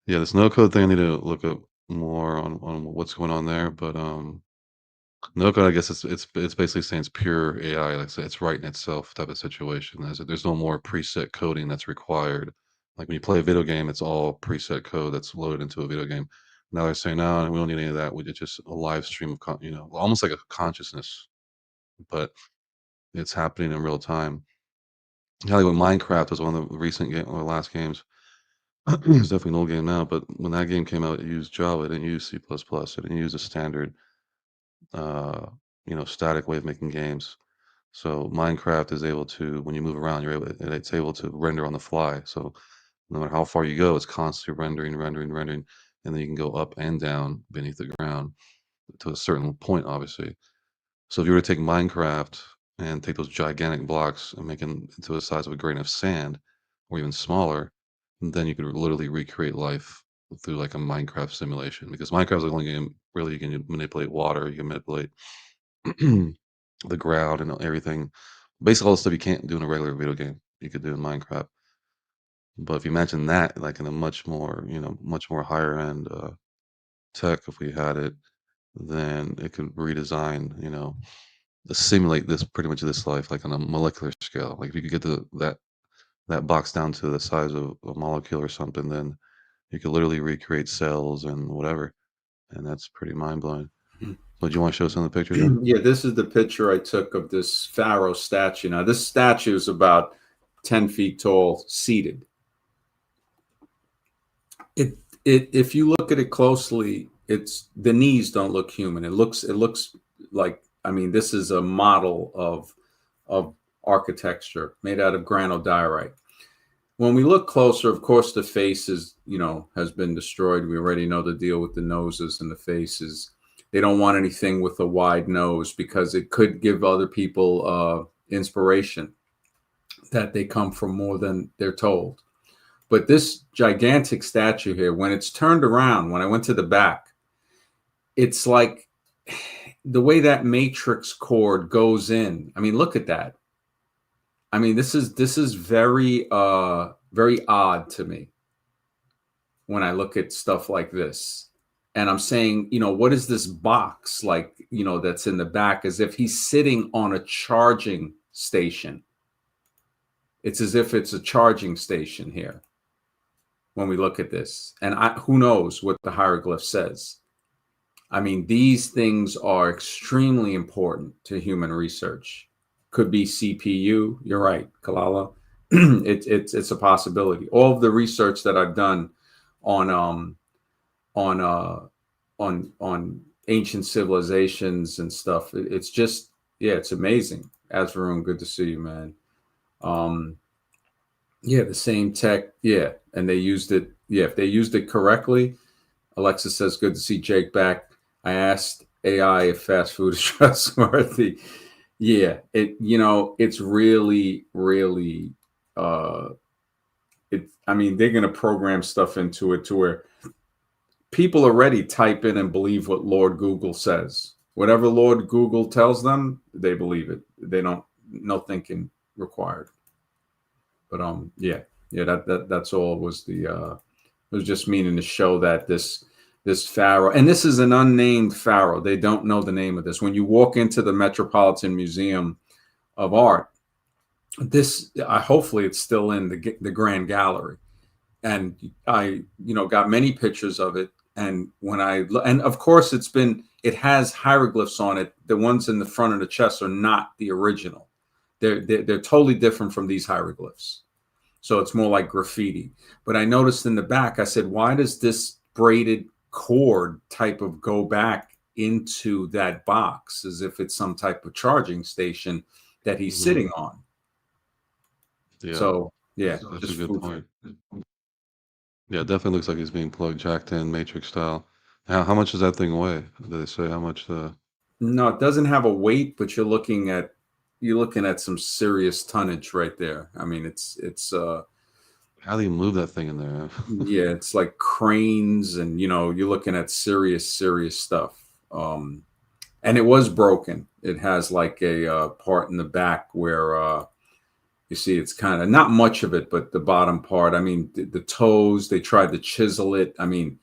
Yeah, this no code thing, I need to look up more on what's going on there. But no code, I guess it's basically saying it's pure AI, like it's writing itself type of situation. There's no more preset coding that's required. Like when you play a video game, it's all preset code that's loaded into a video game. Now they're saying, no, we don't need any of that. It's just a live stream of, almost like a consciousness, but it's happening in real time. Like when Minecraft was one of the recent game or last games. It's definitely an old game now, but when that game came out, it used Java. It didn't use C++. It didn't use a standard, uh, static way of making games. So Minecraft is able to, when you move around, it's able to render on the fly. So no matter how far you go, it's constantly rendering, and then you can go up and down beneath the ground to a certain point, obviously. So if you were to take Minecraft and take those gigantic blocks and make them into the size of a grain of sand, or even smaller, then you could literally recreate life through like a Minecraft simulation. Because Minecraft's the only game really you can manipulate water, you can manipulate the ground and everything. Basically, all the stuff you can't do in a regular video game, you could do in Minecraft. But if you imagine that, like in a much more, much more higher end tech, if we had it, then it could redesign, simulate this pretty much this life, like on a molecular scale. Like if you could get that box down to the size of a molecule or something, then you could literally recreate cells and whatever, and that's pretty mind blowing. So do you want to show some of the pictures? Yeah, this is the picture I took of this pharaoh statue. Now, this statue is about 10 feet tall, seated. If you look at it closely, it's the knees don't look human. It looks like, I mean, this is a model of architecture made out of granodiorite. When we look closer, of course, the face is, has been destroyed. We already know the deal with the noses and the faces. They don't want anything with a wide nose because it could give other people inspiration that they come from more than they're told. But this gigantic statue here, when it's turned around, when I went to the back, it's like the way that matrix cord goes in. I mean, look at that. I mean, this is very very odd to me when I look at stuff like this. And I'm saying, what is this box like, that's in the back, as if he's sitting on a charging station. It's as if it's a charging station here when we look at this. And who knows what the hieroglyph says. I mean, these things are extremely important to human research. Could be CPU. You're right, Kalala. It's a possibility. All of the research that I've done on ancient civilizations and stuff, it's just, yeah, it's amazing. Azvaroon, good to see you, man. Yeah, the same tech. Yeah, and they used it. Yeah, if they used it correctly. Alexa says, good to see Jake back. I asked AI if fast food is trustworthy. Yeah, it's really, really, I mean, they're going to program stuff into it to where people already type in and believe what Lord Google says. Whatever Lord Google tells them, they believe it. They don't, no thinking required. But that's all it was. It was just meaning to show that this pharaoh, and this is an unnamed pharaoh. They don't know the name of this. When you walk into the Metropolitan Museum of Art, hopefully it's still in the Grand Gallery, and I got many pictures of it. And and of course it's been it has hieroglyphs on it. The ones in the front of the chest are not the original. They're totally different from these hieroglyphs. So it's more like graffiti. But I noticed in the back, I said, why does this braided cord type of go back into that box as if it's some type of charging station that he's sitting on? Yeah. So yeah, that's a good point. Yeah, it definitely looks like he's being plugged, jacked in, Matrix style. How much does that thing weigh? Did they say how much? No, it doesn't have a weight, but you're looking at some serious tonnage right there. I mean, it's how do you move that thing in there? yeah, it's like cranes, and you're looking at serious stuff. And it was broken. It has like a part in the back where you see it's kind of not much of it, but the bottom part. I mean, the toes, they tried to chisel it. I mean,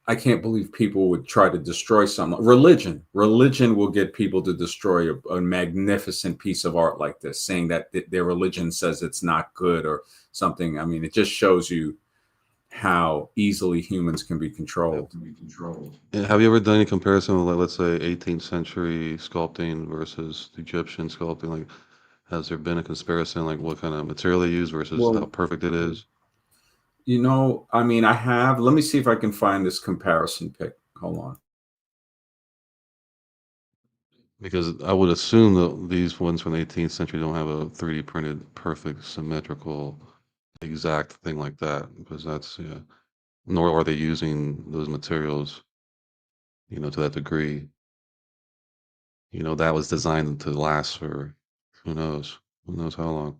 I can't believe people would try to destroy something. Religion will get people to destroy a magnificent piece of art like this, saying that their religion says it's not good or something. I mean, it just shows you how easily humans can be controlled. Have you ever done any comparison with, like, let's say, 18th century sculpting versus Egyptian sculpting? Like, has there been a comparison, like what kind of material they use versus how perfect it is? I mean, I have. Let me see if I can find this comparison pic. Hold on. Because I would assume that these ones from the 18th century don't have a 3D printed, perfect, symmetrical, exact thing like that. Because that's, yeah. Nor are they using those materials, to that degree. That was designed to last for who knows how long.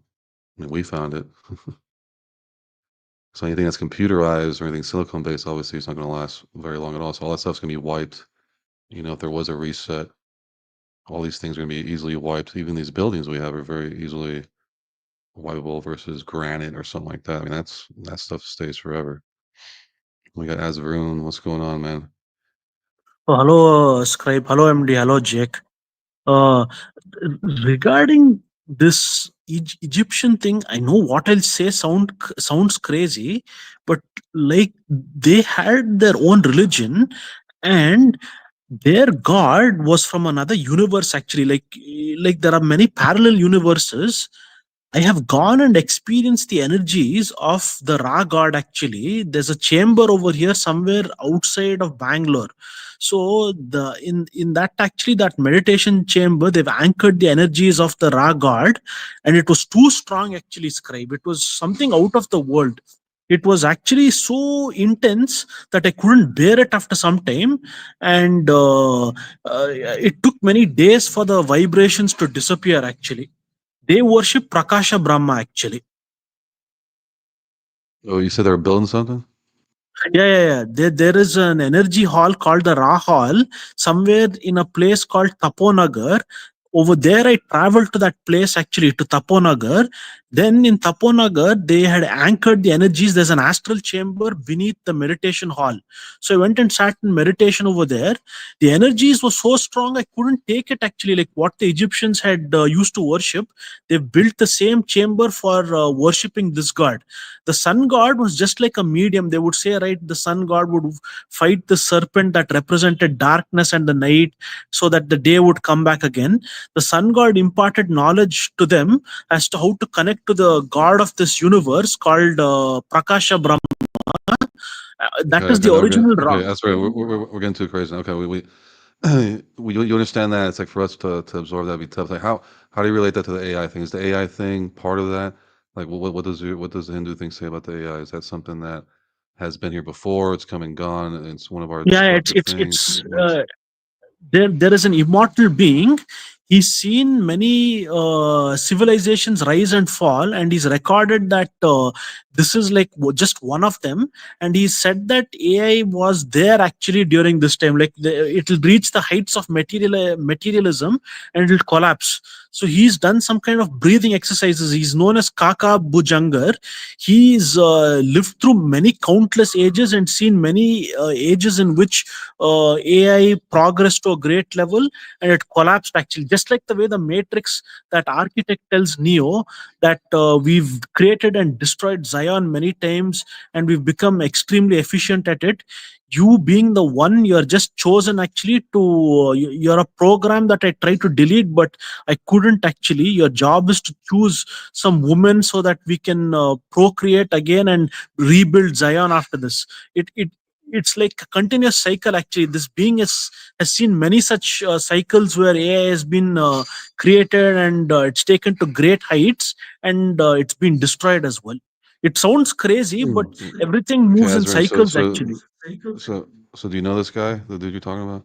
I mean, we found it. So anything that's computerized or anything silicone based, obviously, it's not going to last very long at all. So all that stuff's going to be wiped. If there was a reset, all these things are going to be easily wiped. Even these buildings we have are very easily wipeable versus granite or something like that. I mean, that stuff stays forever. We got Azvaroon. What's going on, man? Oh, hello, Scribe. Hello, MD. Hello, Jake. Uh, regarding this Egyptian thing, I know what I'll say sounds crazy, but like they had their own religion, and their god was from another universe. Actually, like there are many parallel universes. I have gone and experienced the energies of the Ra god. Actually, there's a chamber over here somewhere outside of Bangalore. So in that, actually, that meditation chamber, they've anchored the energies of the Ra god, and it was too strong. Actually, Scribe, it was something out of the world. It was actually so intense that I couldn't bear it after some time, and it took many days for the vibrations to disappear. Actually, they worship Prakasha Brahma, actually. Oh, you said they were building something? Yeah. There is an energy hall called the Ra Hall somewhere in a place called Taponagar. Over there, I traveled to that place, actually, to Taponagar. Then in Taponagar, they had anchored the energies. There's an astral chamber beneath the meditation hall. So I went and sat in meditation over there. The energies were so strong, I couldn't take it, actually, like what the Egyptians had used to worship. They built the same chamber for worshipping this god. The sun god was just like a medium. They would say, right, the sun god would fight the serpent that represented darkness and the night so that the day would come back again. The sun god imparted knowledge to them as to how to connect to the god of this universe called Prakasha Brahma. That is the original Ra. Okay, that's right. We're getting too crazy. Okay, you understand that it's like for us to absorb that'd be tough. Like how do you relate that to the AI thing? Is the AI thing part of that? Like what does the Hindu thing say about the AI? Is that something that has been here before? It's come and gone, and it's one of our destructive things. There is an immortal being. He's seen many civilizations rise and fall, and he's recorded that this is like just one of them. And he said that AI was there actually during this time. Like it will reach the heights of materialism and it will collapse. So he's done some kind of breathing exercises. He's known as Kaka Bhujangar. He's lived through many countless ages and seen many ages in which AI progressed to a great level and it collapsed, actually. just like the way the Matrix, that architect tells Neo that we've created and destroyed Zion many times and we've become extremely efficient at it. You being the one, you're just chosen actually to, you're a program that I tried to delete, but I couldn't actually. Your job is to choose some woman so that we can procreate again and rebuild Zion after this. It's like a continuous cycle actually. This being has seen many such cycles where AI has been created and it's taken to great heights, and it's been destroyed as well. It sounds crazy, but everything Okay, moves in Azrin, cycles actually. so do you know this guy, the dude you're talking about?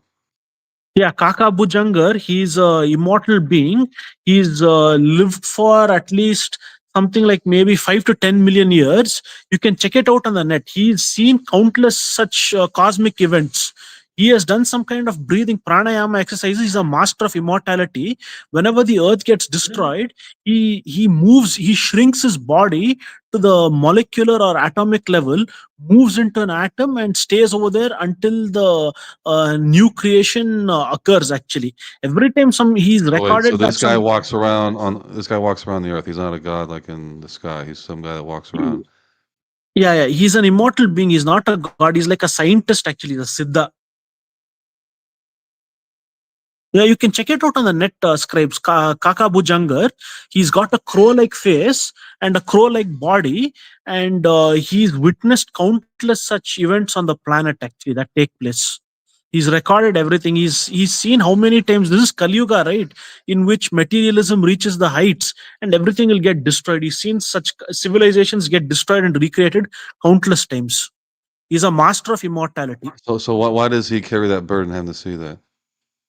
Yeah, Kaka Bhujangar, he's a immortal being. He's lived for at least something like maybe 5 to 10 million years. You can check it out on the net. He's seen countless such cosmic events. He has done some kind of breathing pranayama exercises. He's a master of immortality. Whenever the earth gets destroyed, he moves, he shrinks his body to the molecular or atomic level, moves into an atom and stays over there until the new creation occurs actually. Every time he's So wait, so recorded that this guy some. walks around the earth. He's not a god like in the sky. He's some guy that walks around. Yeah, he's an immortal being. He's not a god. He's like a scientist actually, the Siddha. Yeah, you can check it out on the net, scribes. Kaka Bhujangar. He's got a crow-like face and a crow-like body, and he's witnessed countless such events on the planet actually that take place. He's recorded everything. He's seen how many times this is Kali Yuga, right? In which materialism reaches the heights and everything will get destroyed. He's seen such civilizations get destroyed and recreated countless times. He's a master of immortality. So why does he carry that burden, having to see that?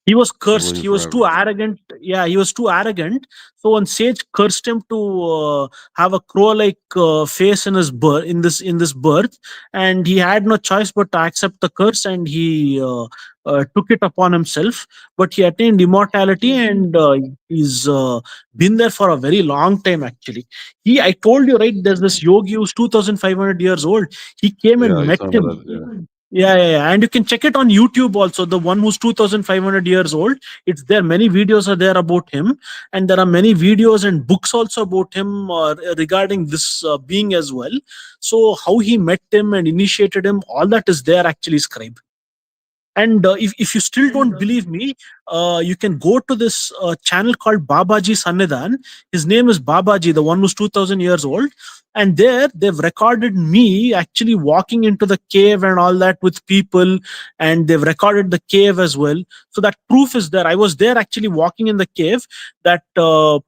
He was Like cursed. living He was too forever. arrogant. Yeah, he was too arrogant. So one sage cursed him to have a crow-like face in his birth, in this birth, and he had no choice but to accept the curse, and he took it upon himself. But he attained immortality, and he's been there for a very long time. Actually, I told you right. There's this yogi who's 2,500 years old. He came Yeah, and he's met talking him. about that. Yeah. Yeah, and you can check it on YouTube also. The one who's 2,500 years old, it's there. Many videos are there about him, and there are many videos and books also about him regarding this being as well. So, how he met him and initiated him, all that is there actually, scribe. And if you still don't believe me, you can go to this channel called Babaji Sannidhan. His name is Babaji, the one who's 2,000 years old. And there they've recorded me actually walking into the cave and all that with people. And they've recorded the cave as well. So that proof is there. I was there actually walking in the cave. That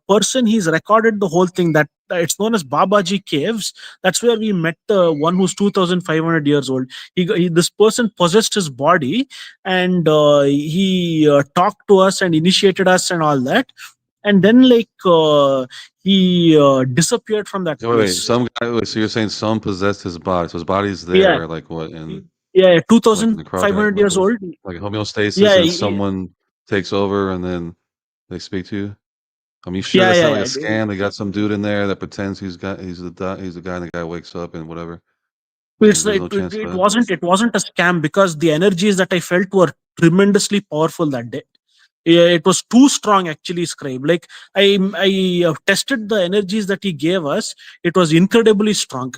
person, he's recorded the whole thing. That it's known as Babaji Caves. That's where we met the one who's 2,500 years old. This person possessed his body, and he talked to us and initiated us and all that, and then he disappeared from that Wait, place. some guy. Wait, so you're saying some possessed his body? So his body's Yeah, there, like what in yeah, like necrotic, 2,500 years old. like homeostasis, Yeah, and someone takes over, and then they speak to you. You sure yeah, that's yeah, not like a yeah. scam? They got some dude in there that pretends he's the guy, and the guy wakes up and whatever. It's There's it, no it, chance of it that. wasn't a scam because the energies that I felt were tremendously powerful that day. Yeah, it was too strong actually, scribe. Like I tested the energies that he gave us. It was incredibly strong.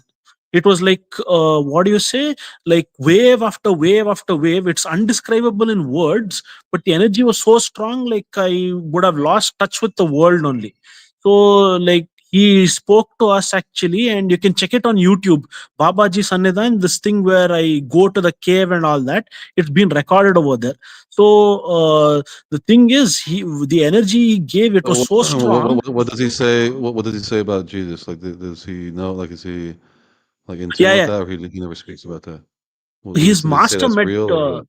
It was like what do you say, like wave after wave after wave. It's undescribable in words, but the energy was so strong, like I would have lost touch with the world only. So like he spoke to us actually, and you can check it on YouTube, Babaji Sannidhan, this thing where I go to the cave and all that. It's been recorded over there. So the thing is, the energy he gave, it So was so strong. what does he say? What does he say about Jesus? Like, does he know? Like, is he like in tune Yeah, with yeah. that, or he never speaks about that? His Does he say master that's met. real or what?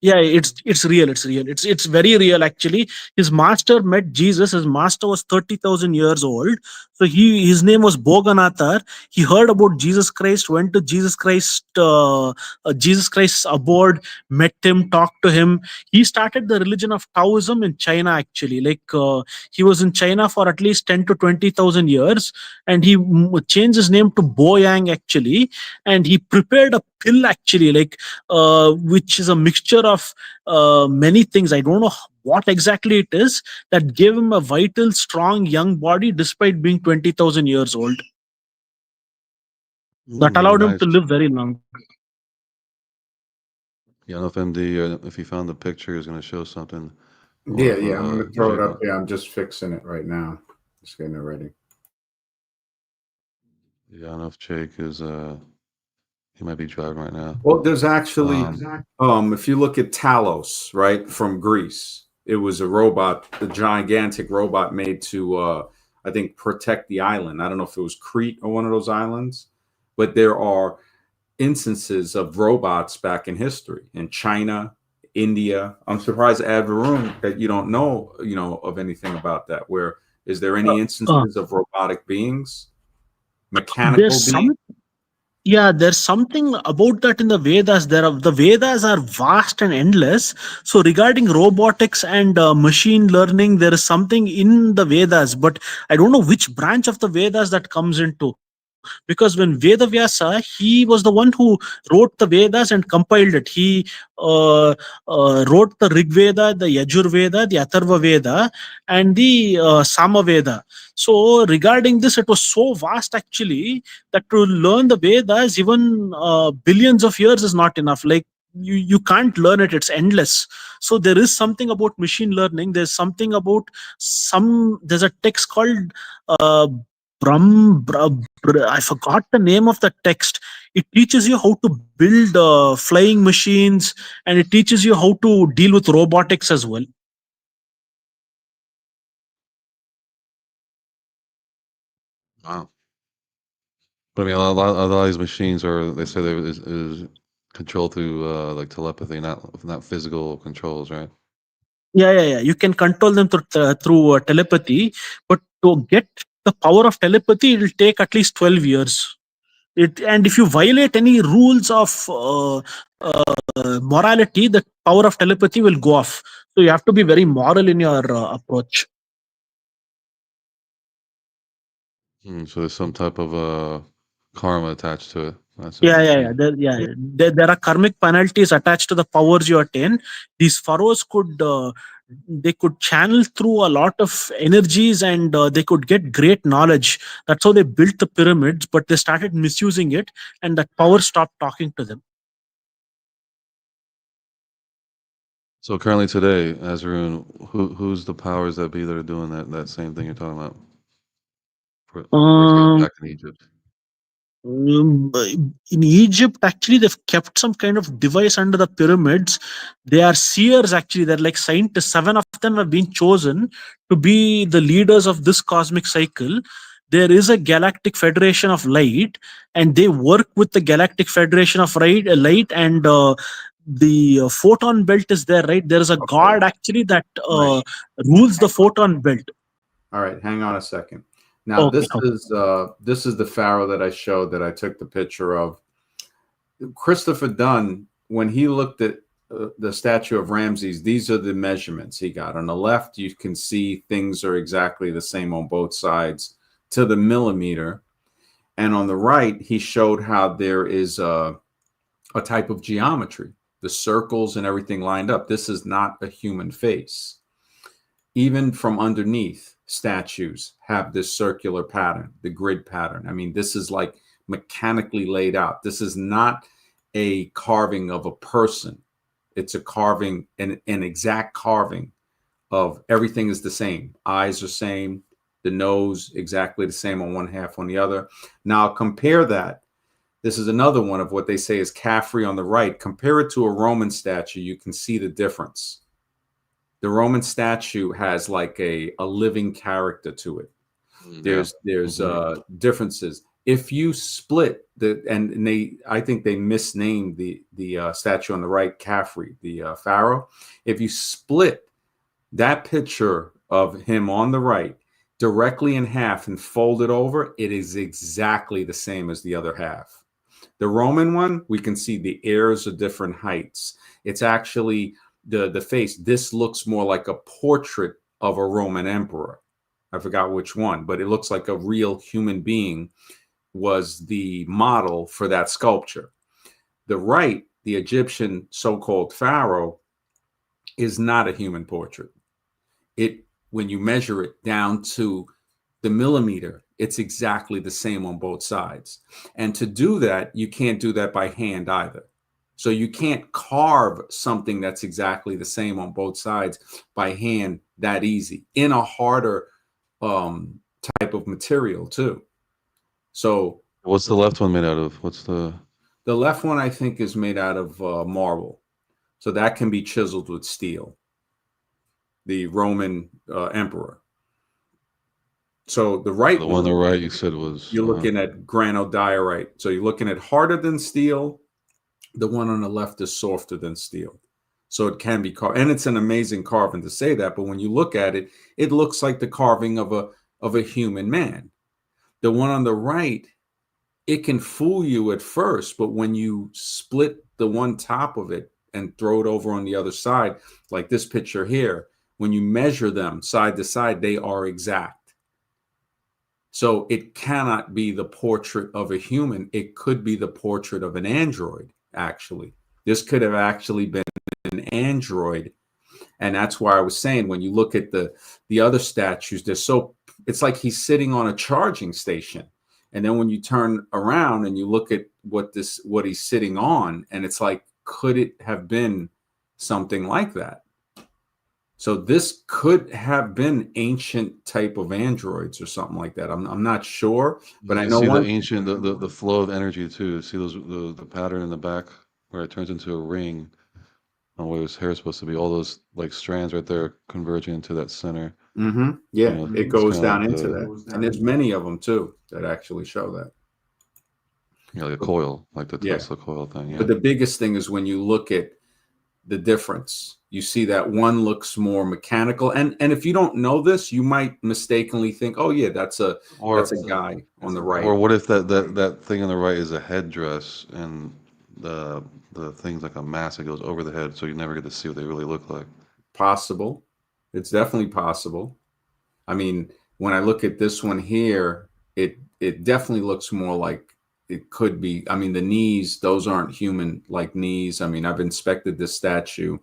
Yeah, it's real. It's real. It's very real actually. His master met Jesus. His master was 30,000 years old. So his name was Boganathar. He heard about Jesus Christ, went to Jesus Christ's abode, met him, talked to him. He started the religion of Taoism in China actually. He was in China for at least 10 to 20,000 years, and he changed his name to Bo Yang actually, and he prepared a pill actually, like which is a mixture of many things. I don't know what exactly it is that gave him a vital, strong, young body despite being 20,000 years old. That Very allowed him to nice. live very long. Yeah, I don't know if MD, if he found the picture, is going to show something. Or Yeah, if yeah. I'm going to throw it Jake up. Yeah, I'm just fixing it right now. Just getting it ready. Yeah, I don't know if Jake is, he might be driving right now. Well, there's actually, Um, if you look at Talos, right, from Greece, it was a robot, a gigantic robot made to, I think, protect the island. I don't know if it was Crete or one of those islands, but there are instances of robots back in history in China, India. I'm surprised, Varun, that you don't know, of anything about that. Where is there Uh, any uh, instances of robotic beings, mechanical there's beings? some Yeah, there's something about that in the Vedas. The Vedas are vast and endless. So regarding robotics and machine learning, there is something in the Vedas, but I don't know which branch of the Vedas that comes into. Because when Vedavyasa, he was the one who wrote the Vedas and compiled it. He uh, wrote the Rig Veda, the Yajur Veda, the Atharva Veda, and the Sama Veda. So regarding this, it was so vast actually that to learn the Vedas, even billions of years is not enough. Like you can't learn it; it's endless. So there is something about machine learning. There's something about some. There's a text called. I forgot the name of the text. It teaches you how to build flying machines, and it teaches you how to deal with robotics as well. wow. But I mean, a lot of these machines are, they say there is controlled through like telepathy, not physical controls, right? Yeah. You can control them through telepathy, but to get the power of telepathy, it will take at least 12 years. And if you violate any rules of morality, the power of telepathy will go off. So you have to be very moral in your approach. So there's some type of karma attached to it. That's Yeah, yeah, yeah. interesting. There are karmic penalties attached to the powers you attain. These pharaohs could they could channel through a lot of energies, and they could get great knowledge. That's how they built the pyramids, but they started misusing it, and that power stopped talking to them. So currently today, Azarun, who's the powers that be that are doing that same thing you're talking about? For example, Um, back in Egypt. Um, in Egypt, actually, they've kept some kind of device under the pyramids. They are seers, actually. They're like scientists. 7 of them have been chosen to be the leaders of this cosmic cycle. There is a Galactic Federation of Light, and they work with the Galactic Federation of Light, and the photon belt is there, right? There is a Okay. god, actually, that Right. rules the photon belt. All right, hang on a second. Now Okay. this is the pharaoh that I showed, that I took the picture of. Christopher Dunn, when he looked at the statue of Ramses, these are the measurements he got. On the left, you can see things are exactly the same on both sides to the millimeter. And on the right, he showed how there is a type of geometry, the circles and everything lined up. This is not a human face. Even from underneath, statues have this circular pattern, the grid pattern. I mean, this is like mechanically laid out. This is not a carving of a person. It's a carving, an exact carving of everything is the same. Eyes are same, the nose exactly the same on one half, on the other. Now compare that. This is another one of what they say is Caffrey on the right. Compare it to a Roman statue. You can see the difference. The Roman statue has like a living character to it. There's differences. If you split and they, I think they misnamed the statue on the right, Caffrey, the pharaoh. If you split that picture of him on the right directly in half and fold it over, it is exactly the same as the other half. The Roman one, we can see the ears are different heights. It's actually the face. This looks more like a portrait of a Roman emperor. I forgot which one, but it looks like a real human being was the model for that sculpture. The right, the Egyptian so-called pharaoh, is not a human portrait. When you measure it down to the millimeter, it's exactly the same on both sides. And to do that, you can't do that by hand either. So you can't carve something that's exactly the same on both sides by hand that easy in a harder type of material too. So What's the left one made out of? What's the left one, I think, is made out of marble. So that can be chiseled with steel. The Roman emperor. So the right one on the right you said was you're looking at granodiorite. So you're looking at harder than steel. The one on the left is softer than steel. So it can be carved, and it's an amazing carving to say that. But when you look at it, it looks like the carving of a human man. The one on the right, it can fool you at first, but when you split the one top of it and throw it over on the other side, like this picture here, when you measure them side to side, they are exact. So it cannot be the portrait of a human. It could be the portrait of an android, actually. This could have actually been an android. And that's why I was saying, when you look at the other statues, it's like he's sitting on a charging station. And then when you turn around and you look at what he's sitting on, and it's like, could it have been something like that? So this could have been ancient type of androids or something like that. I'm not sure, but I know see the ancient the flow of energy too. See the pattern in the back where it turns into a ring, and where his hair is supposed to be. All those like strands right there converging into that center. Mm-hmm. Yeah, You know, it goes down like into that, and there's many of them too that actually show that. Yeah, like a coil, like the Tesla coil thing. Yeah. But the biggest thing is when you look at the difference, you see that one looks more mechanical, and if you don't know this, you might mistakenly think, oh yeah, that's a guy on the right. Or what if that thing on the right is a headdress, and the thing's like a mask that goes over the head, so you never get to see what they really look like. Possible. It's definitely possible. I mean, when I look at this one here, it definitely looks more like it could be. I mean, the knees, those aren't human like knees. I mean, I've inspected this statue,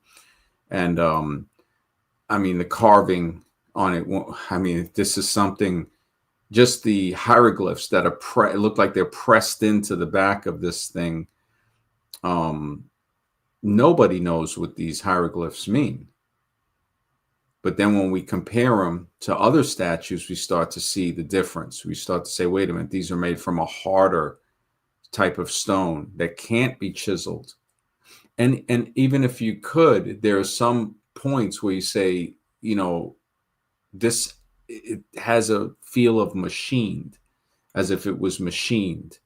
and I mean, the carving on it, I mean, this is something, just the hieroglyphs that are look like they're pressed into the back of this thing. Nobody knows what these hieroglyphs mean. But then when we compare them to other statues, we start to see the difference. We start to say, wait a minute, these are made from a harder type of stone that can't be chiseled. And even if you could, there are some points where you say, you know, it has a feel of machined, as if it was machined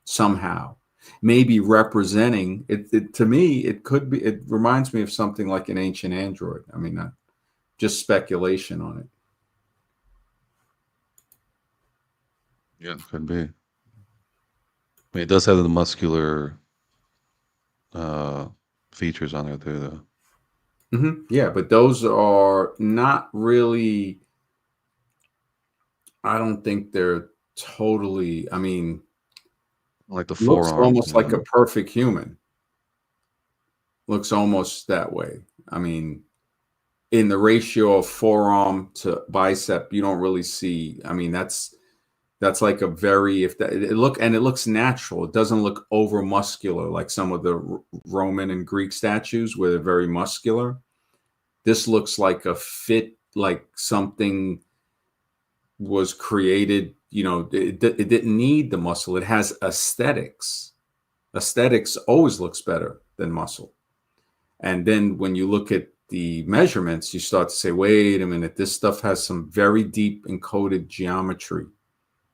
somehow. Maybe representing it. To me, it could be, it reminds me of something like an ancient android. I mean, just speculation on it. Yeah, could be. I mean, it does have the muscular features on there too, though. Mm-hmm. Yeah, but those are not really. I don't think they're totally. I mean, like the looks forearm, almost like a perfect human. Looks almost that way. I mean, in the ratio of forearm to bicep, you don't really see. I mean, that's like a very, it looks natural. It doesn't look over muscular like some of the Roman and Greek statues where they're very muscular. This looks like a fit, like something was created. You know, it didn't need the muscle. It has aesthetics. Aesthetics always looks better than muscle. And then when you look at the measurements, you start to say, wait a minute, this stuff has some very deep encoded geometry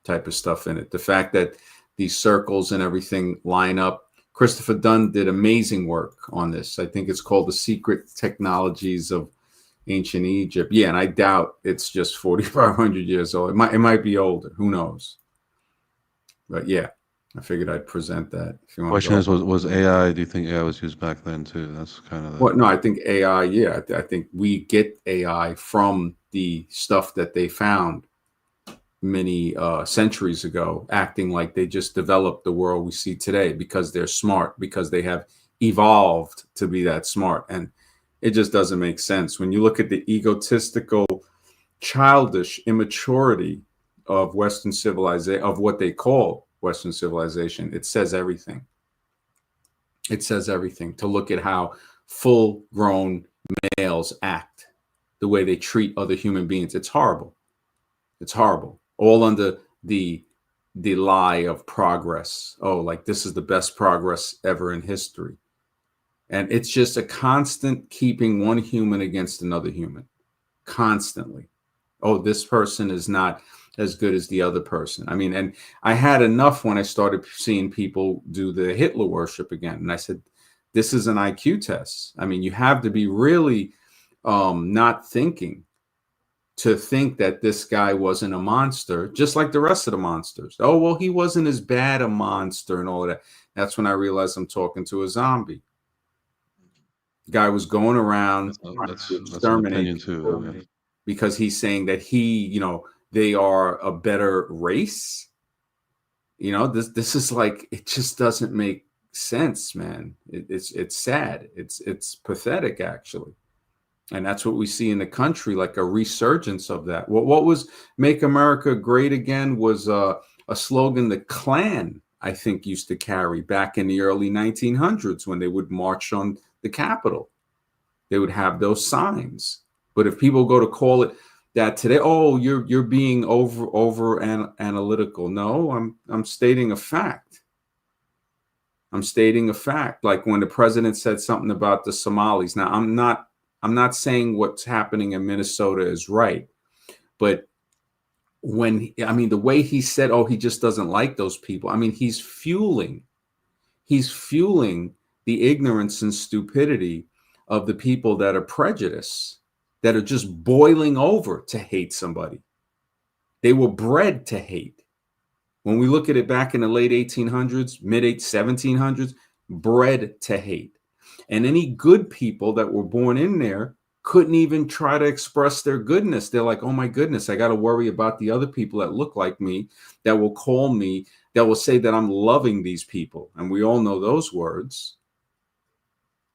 type of stuff in it. The fact that these circles and everything line up. Christopher Dunn did amazing work on this. I think it's called The Secret Technologies of Ancient Egypt. Yeah, and I doubt it's just 4,500 years old. It might be older. Who knows? But yeah, I figured I'd present that. If you want question is, was AI? Do you think AI was used back then too? That's kind of well, no, I think AI. Yeah, I think we get AI from the stuff that they found. many centuries ago, acting like they just developed the world we see today because they're smart, because they have evolved to be that smart. And it just doesn't make sense. When you look at the egotistical, childish immaturity of Western civilization, of what they call Western civilization, it says everything. It says everything to look at how full grown males act, the way they treat other human beings. It's horrible. It's horrible. All under the lie of progress. Oh, like this is the best progress ever in history. And it's just a constant keeping one human against another human, constantly. Oh, this person is not as good as the other person. I mean, and I had enough when I started seeing people do the Hitler worship again. And I said, this is an IQ test. I mean, you have to be really not thinking to think that this guy wasn't a monster, just like the rest of the monsters. Oh, well, he wasn't as bad a monster and all of that. That's when I realized I'm talking to a zombie. Guy was going around That's an exterminate opinion too. Yeah. because he's saying that they are a better race. This is like, it just doesn't make sense, man. It's sad. It's pathetic, actually. And that's what we see in the country, like a resurgence of that. What was Make America Great Again was a slogan the Klan, I think, used to carry back in the early 1900s when they would march on the Capitol. They would have those signs. But if people go to call it that today, oh, you're being over analytical. No, I'm stating a fact. I'm stating a fact. Like when the president said something about the Somalis. Now, I'm not saying what's happening in Minnesota is right, but the way he said, oh, he just doesn't like those people. I mean, he's fueling the ignorance and stupidity of the people that are prejudiced, that are just boiling over to hate somebody. They were bred to hate. When we look at it back in the late 1800s, mid 1700s, bred to hate. And any good people that were born in there couldn't even try to express their goodness. They're like, oh my goodness, I got to worry about the other people that look like me, that will call me, that will say that I'm loving these people. And we all know those words.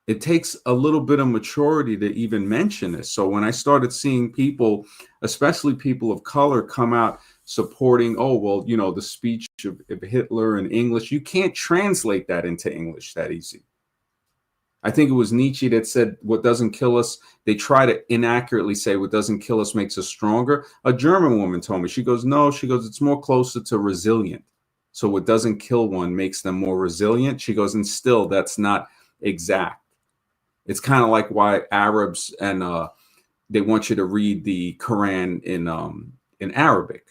It takes a little bit of maturity to even mention this. So when I started seeing people, especially people of color, come out supporting, oh, well, the speech of Hitler in English, you can't translate that into English that easy. I think it was Nietzsche that said, what doesn't kill us, they try to inaccurately say what doesn't kill us makes us stronger. A German woman told me, she goes, it's more closer to resilient. So what doesn't kill one makes them more resilient. She goes, and still, that's not exact. It's kind of like why Arabs and they want you to read the Quran in Arabic,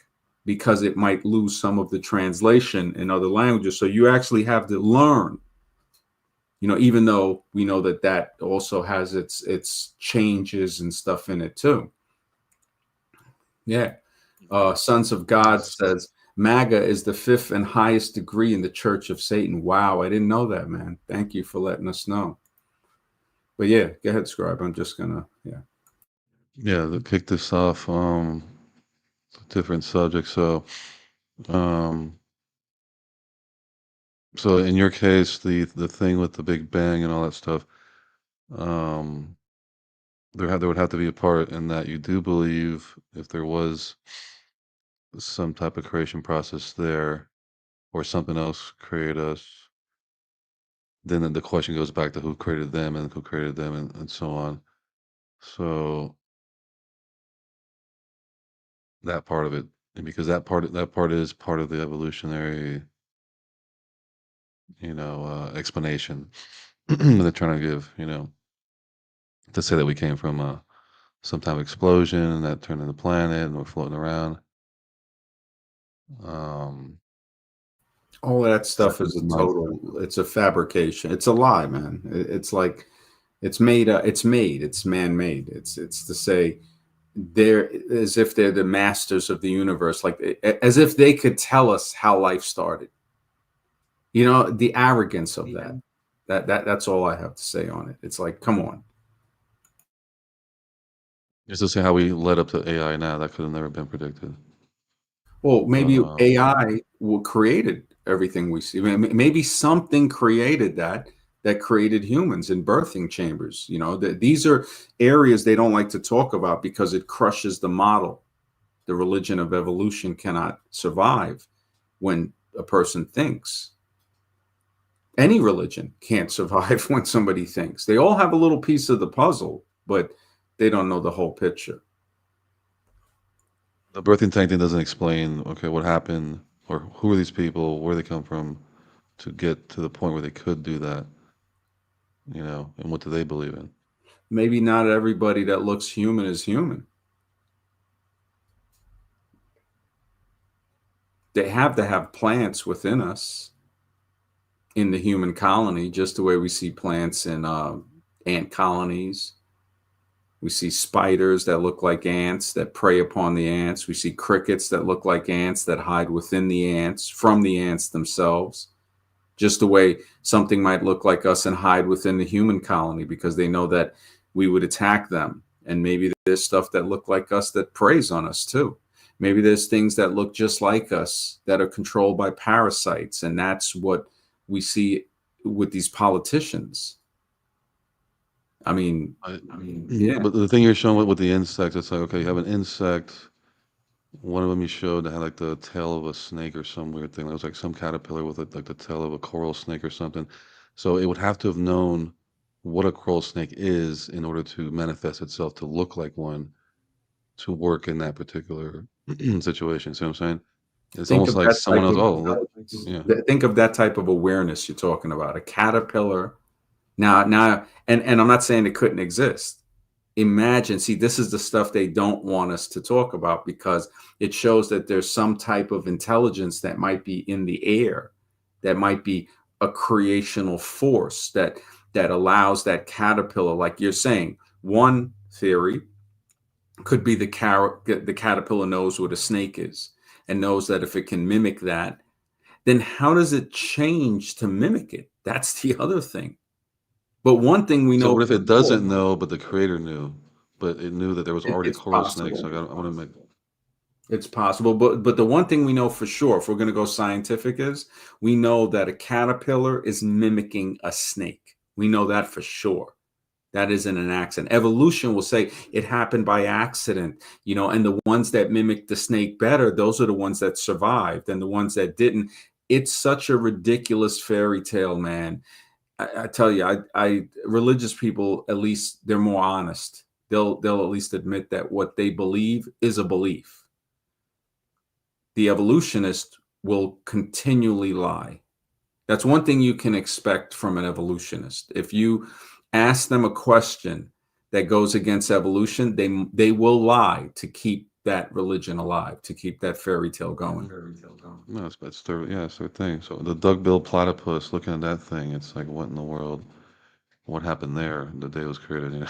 because it might lose some of the translation in other languages. So you actually have to learn. Even though we know that also has its changes and stuff in it too. Yeah. Sons of God says MAGA is the 5th and highest degree in the Church of Satan. Wow, I didn't know that, man. Thank you for letting us know. But yeah, go ahead, Scribe. I'm just gonna To kick this off, different subject. So in your case, the thing with the Big Bang and all that stuff, there would have to be a part in that you do believe if there was some type of creation process there, or something else created us, then the question goes back to who created them and who created them, and so on. So that part of it, and because that part is part of the evolutionary, explanation they're trying to give, to say that we came from some type of explosion that turned into a planet and we're floating around. all of that stuff is it's a fabrication. It's a lie, man. It's like it's man-made. It's to say they're as if they're the masters of the universe, like as if they could tell us how life started. The arrogance of that's all I have to say on it. It's like, come on. Just to say how we led up to AI now, that could have never been predicted. Well, maybe Um, AI created everything we see. Maybe something created that created humans in birthing chambers. You know, these are areas they don't like to talk about because it crushes the model. The religion of evolution cannot survive when a person thinks. Any religion can't survive when somebody thinks. They all have a little piece of the puzzle, but they don't know the whole picture. the birthing tank thing doesn't explain, okay, what happened or who are these people, where they come from to get to the point where they could do that, and what do they believe in? Maybe not everybody that looks human is human. They have to have plants within us in the human colony, just the way we see plants in ant colonies. We see spiders that look like ants that prey upon the ants. We see crickets that look like ants that hide within the ants, from the ants themselves. Just the way something might look like us and hide within the human colony because they know that we would attack them. And maybe there's stuff that look like us that preys on us too. Maybe there's things that look just like us that are controlled by parasites. And that's what we see with these politicians. I mean, yeah. But the thing you're showing with the insects, it's like, okay, you have an insect. One of them you showed that had like the tail of a snake or some weird thing. It was like some caterpillar with like the tail of a coral snake or something. So it would have to have known what a coral snake is in order to manifest itself to look like one to work in that particular situation. See what I'm saying? It's Think almost of like that someone type else. of Oh, yeah. think of that type of awareness you're talking about. A caterpillar. Now, and I'm not saying it couldn't exist. Imagine, see, this is the stuff they don't want us to talk about because it shows that there's some type of intelligence that might be in the air, that might be a creational force that allows that caterpillar, like you're saying. One theory could be the caterpillar knows what a snake is and knows that if it can mimic that, then how does it change to mimic it? That's the other thing. But one thing we So know what if for it sure, doesn't know, but the creator knew, but it knew that there was already it's coral snakes? possible. So I want to make. It's possible, but the one thing we know for sure, if we're going to go scientific, is we know that a caterpillar is mimicking a snake. We know that for sure. That isn't an accident. Evolution will say it happened by accident, and the ones that mimicked the snake better, those are the ones that survived, and the ones that didn't. It's such a ridiculous fairy tale, man. I tell you, I religious people, at least they're more honest. They'll at least admit that what they believe is a belief. The evolutionist will continually lie. That's one thing you can expect from an evolutionist. If you ask them a question that goes against evolution, they will lie to keep that religion alive, to keep that fairy tale going. No, it's their thing. So the duck-billed platypus, looking at that thing, it's like, what in the world? What happened there the day it was created?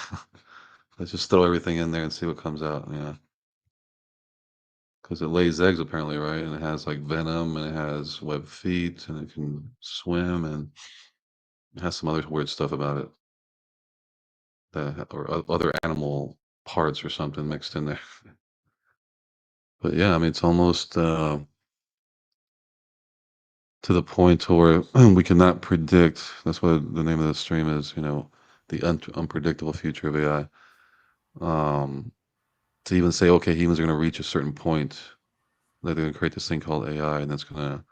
Let's just throw everything in there and see what comes out. Because it lays eggs apparently, right? And it has like venom and it has webbed feet and it can swim and it has some other weird stuff about it that or other animal parts or something mixed in there. But yeah, I mean, it's almost to the point where we cannot predict. That's what the name of the stream is. The unpredictable future of AI. To even say, okay, humans are going to reach a certain point, that they're going to create this thing called AI, and that's going to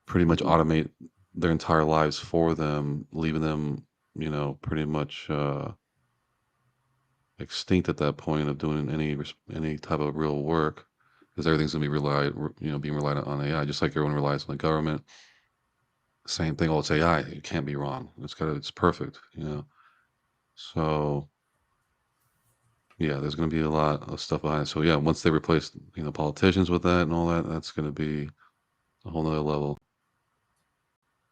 pretty much automate their entire lives for them, leaving them, pretty much extinct at that point of doing any type of real work, because everything's going to being relied on AI, just like everyone relies on the government. Same thing. Oh, it's AI. It can't be wrong. It's perfect. So yeah, there's going to be a lot of stuff behind it. So yeah, once they replace politicians with that and all that, that's going to be a whole nother level.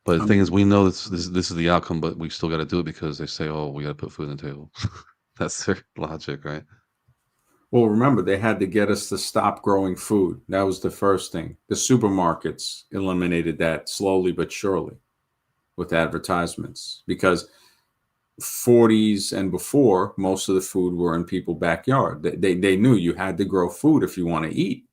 But the thing is, we know this is the outcome, but we still got to do it because they say, "Oh, we got to put food on the table." That's their logic, right? Well, remember, they had to get us to stop growing food. That was the first thing. The supermarkets eliminated that slowly but surely with advertisements because 40s and before, most of the food were in people's backyard. They knew you had to grow food if you want to eat.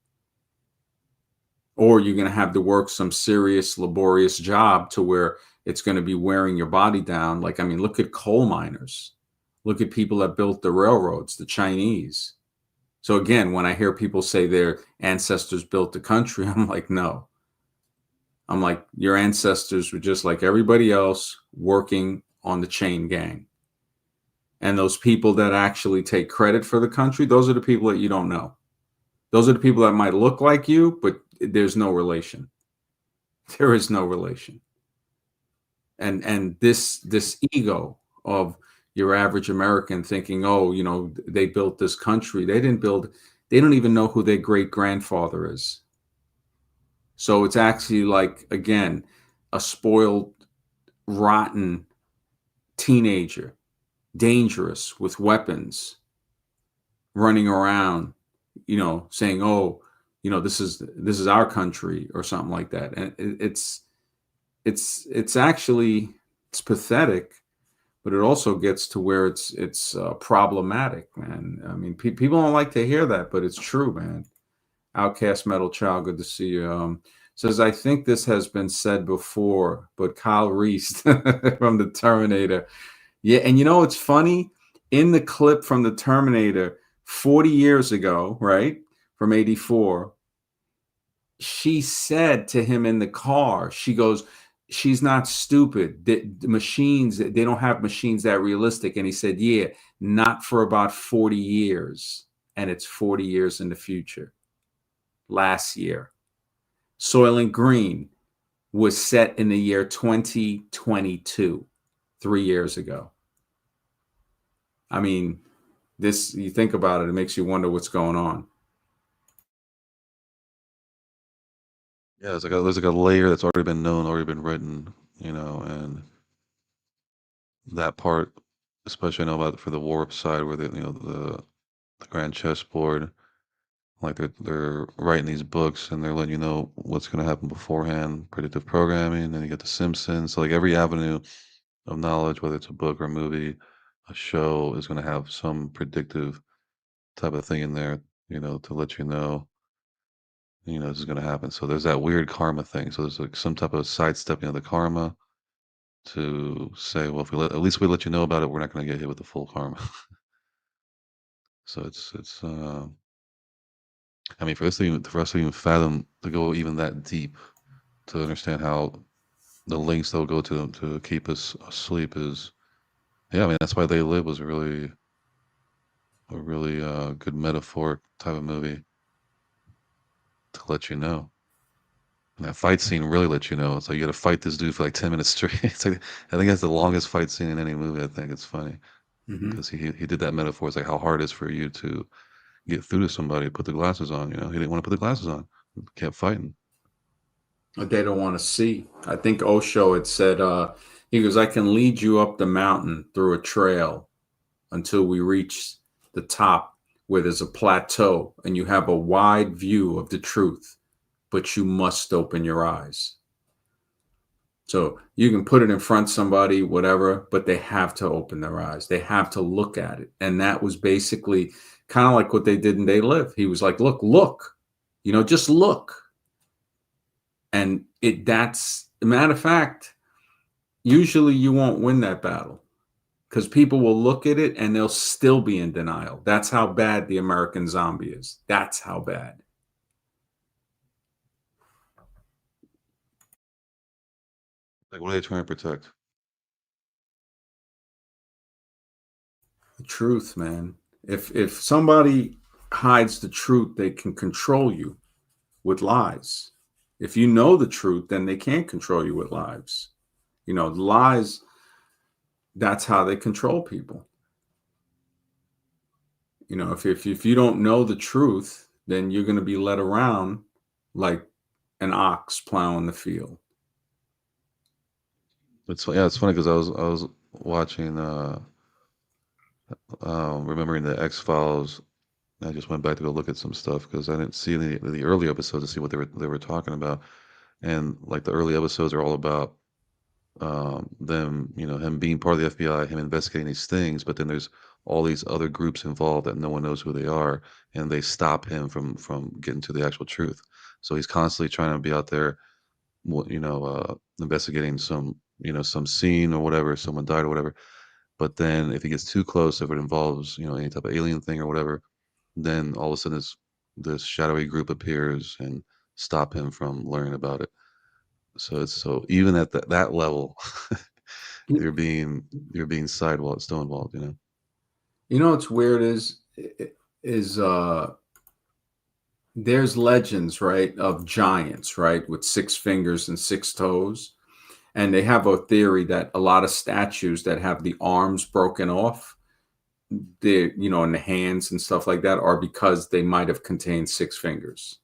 or you're going to have to work some serious, laborious job to where it's going to be wearing your body down. Like, I mean, look at coal miners. Look at people that built the railroads, the Chinese. So again, when I hear people say their ancestors built the country, I'm like, no. I'm like, your ancestors were just like everybody else working on the chain gang. And those people that actually take credit for the country, those are the people that you don't know. Those are the people that might look like you, but there's no relation. There is no relation. And this ego of your average American thinking, oh, you know, they built this country. They don't even know who their great grandfather is. So it's actually like, again, a spoiled, rotten teenager, dangerous with weapons, running around, you know, saying, oh, you know, this is our country or something like that. And it's actually, it's pathetic, but it also gets to where it's problematic, man. I mean, people don't like to hear that, but it's true, man. Outcast Metal Child, good to see you. Says, I think this has been said before, but Kyle Reese from the Terminator. Yeah, and you know it's funny? In the clip from the Terminator 40 years ago, right? From 84, she said to him in the car, she goes, she's not stupid. The machines, they don't have machines that realistic. And he said, yeah, not for about 40 years. And it's 40 years in the future. Last year. Soylent Green was set in the year 2022, 3 years ago. I mean, this, you think about it, it makes you wonder what's going on. Yeah, there's like a layer that's already been known, already been written, you know, and that part, especially I know about for the warp side where the grand chessboard, like they're writing these books and they're letting you know what's going to happen beforehand, predictive programming. Then you get the Simpsons. So like every avenue of knowledge, whether it's a book or a movie, a show, is going to have some predictive type of thing in there, you know, to let you know, this is going to happen. So there's that weird karma thing. So there's like some type of sidestepping of the karma to say, well, if at least we let you know about it, we're not going to get hit with the full karma. So it's I mean, for us to even fathom to go even that deep to understand how the lengths they'll go to keep us asleep is, yeah. I mean, that's why They Live was really a really good metaphoric type of movie to let you know. And that fight scene really lets you know. It's like you got to fight this dude for like 10 minutes straight. It's like I think that's the longest fight scene in any movie. I think it's funny because he did that metaphor. It's like how hard it is for you to get through to somebody. Put the glasses on. You know, he didn't want to put the glasses on. Kept fighting. They don't want to see. I think Osho had said, he goes, I can lead you up the mountain through a trail until we reach the top where there's a plateau and you have a wide view of the truth, but you must open your eyes. So you can put it in front of somebody, whatever, but they have to open their eyes. They have to look at it. And that was basically kind of like what they did in They Live. He was like, look, you know, just look. And that's a matter of fact, usually you won't win that battle because people will look at it and they'll still be in denial. That's how bad the American zombie is. That's how bad. Like, what are they trying to protect? The truth, man. If somebody hides the truth, they can control you with lies. If you know the truth, then they can't control you with lies. You know, lies, that's how they control people. You know, if you don't know the truth, then you're going to be led around like an ox plowing the field. It's funny because I was watching remembering the X Files. I just went back to go look at some stuff because I didn't see the early episodes to see what they were talking about. And like the early episodes are all about them, him being part of the FBI, him investigating these things, but then there's all these other groups involved that no one knows who they are, and they stop him from getting to the actual truth. So he's constantly trying to be out there, investigating some scene or whatever, someone died or whatever. But then if he gets too close, if it involves, any type of alien thing or whatever, then all of a sudden this shadowy group appears and stop him from learning about it. So even at that level, you're being sidewalled, still involved, You know what's weird is there's legends, right, of giants, right, with 6 fingers and 6 toes. And they have a theory that a lot of statues that have the arms broken off, and the hands and stuff like that are because they might have contained 6 fingers.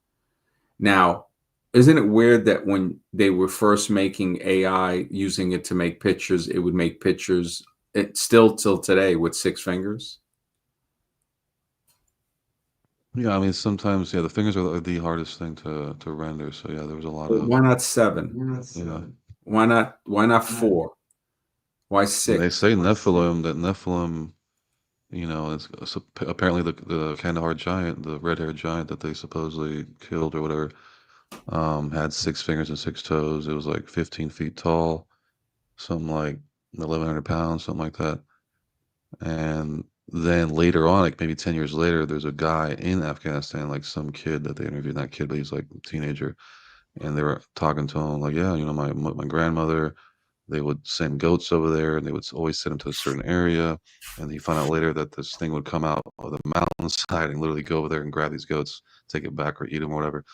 Now, isn't it weird that when they were first making AI, using it to make pictures, it would make pictures, it still till today, with 6 fingers? Yeah, I mean, sometimes, the fingers are the hardest thing to render. So yeah, there was a lot But of, why not 7? Why not 4? Why and they 6? say Nephilim, is apparently the Kandahar giant, the red-haired giant that they supposedly killed or whatever, had 6 fingers and 6 toes. It was like 15 feet tall, something like 1,100 pounds, something like that. And then later on, like maybe 10 years later, there's a guy in Afghanistan, like some kid that they interviewed, not kid, but he's like a teenager. And they were talking to him like, yeah, my grandmother, they would send goats over there and they would always send him to a certain area. And he found out later that this thing would come out of the mountainside and literally go over there and grab these goats, take it back or eat them or whatever.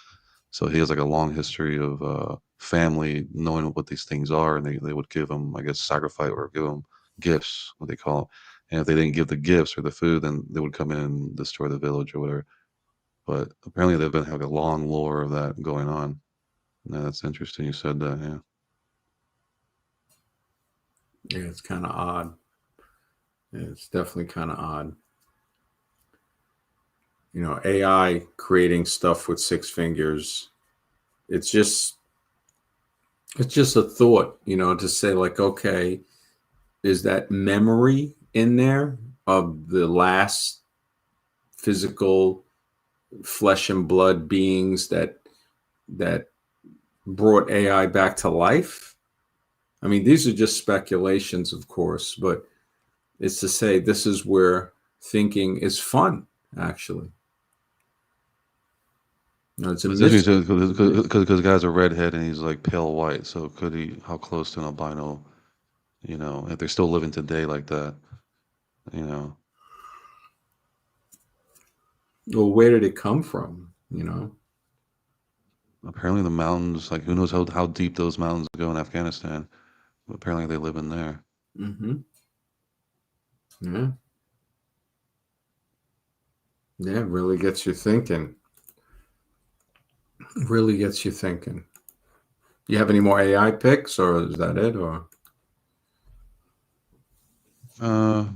So he has like a long history of family knowing what these things are, and they would give him, I guess, sacrifice or give him gifts, what they call them. And if they didn't give the gifts or the food, then they would come in and destroy the village or whatever. But apparently, they've been having a long lore of that going on. Yeah, that's interesting. You said that, yeah. Yeah, it's kind of odd. Yeah, it's definitely kind of odd. AI creating stuff with 6 fingers. It's just a thought, to say like, okay, is that memory in there of the last physical flesh and blood beings that brought AI back to life? I mean, these are just speculations, of course, but it's to say this is where thinking is fun, actually. It's a mystery. Because the guy's a redhead and he's like pale white. So how close to an albino, if they're still living today like that, Well, where did it come from? Apparently the mountains, like who knows how deep those mountains go in Afghanistan. But apparently they live in there. Mm-hmm. Yeah. Yeah, it really gets you thinking. Really gets you thinking. You have any more AI picks, or is that it? Or I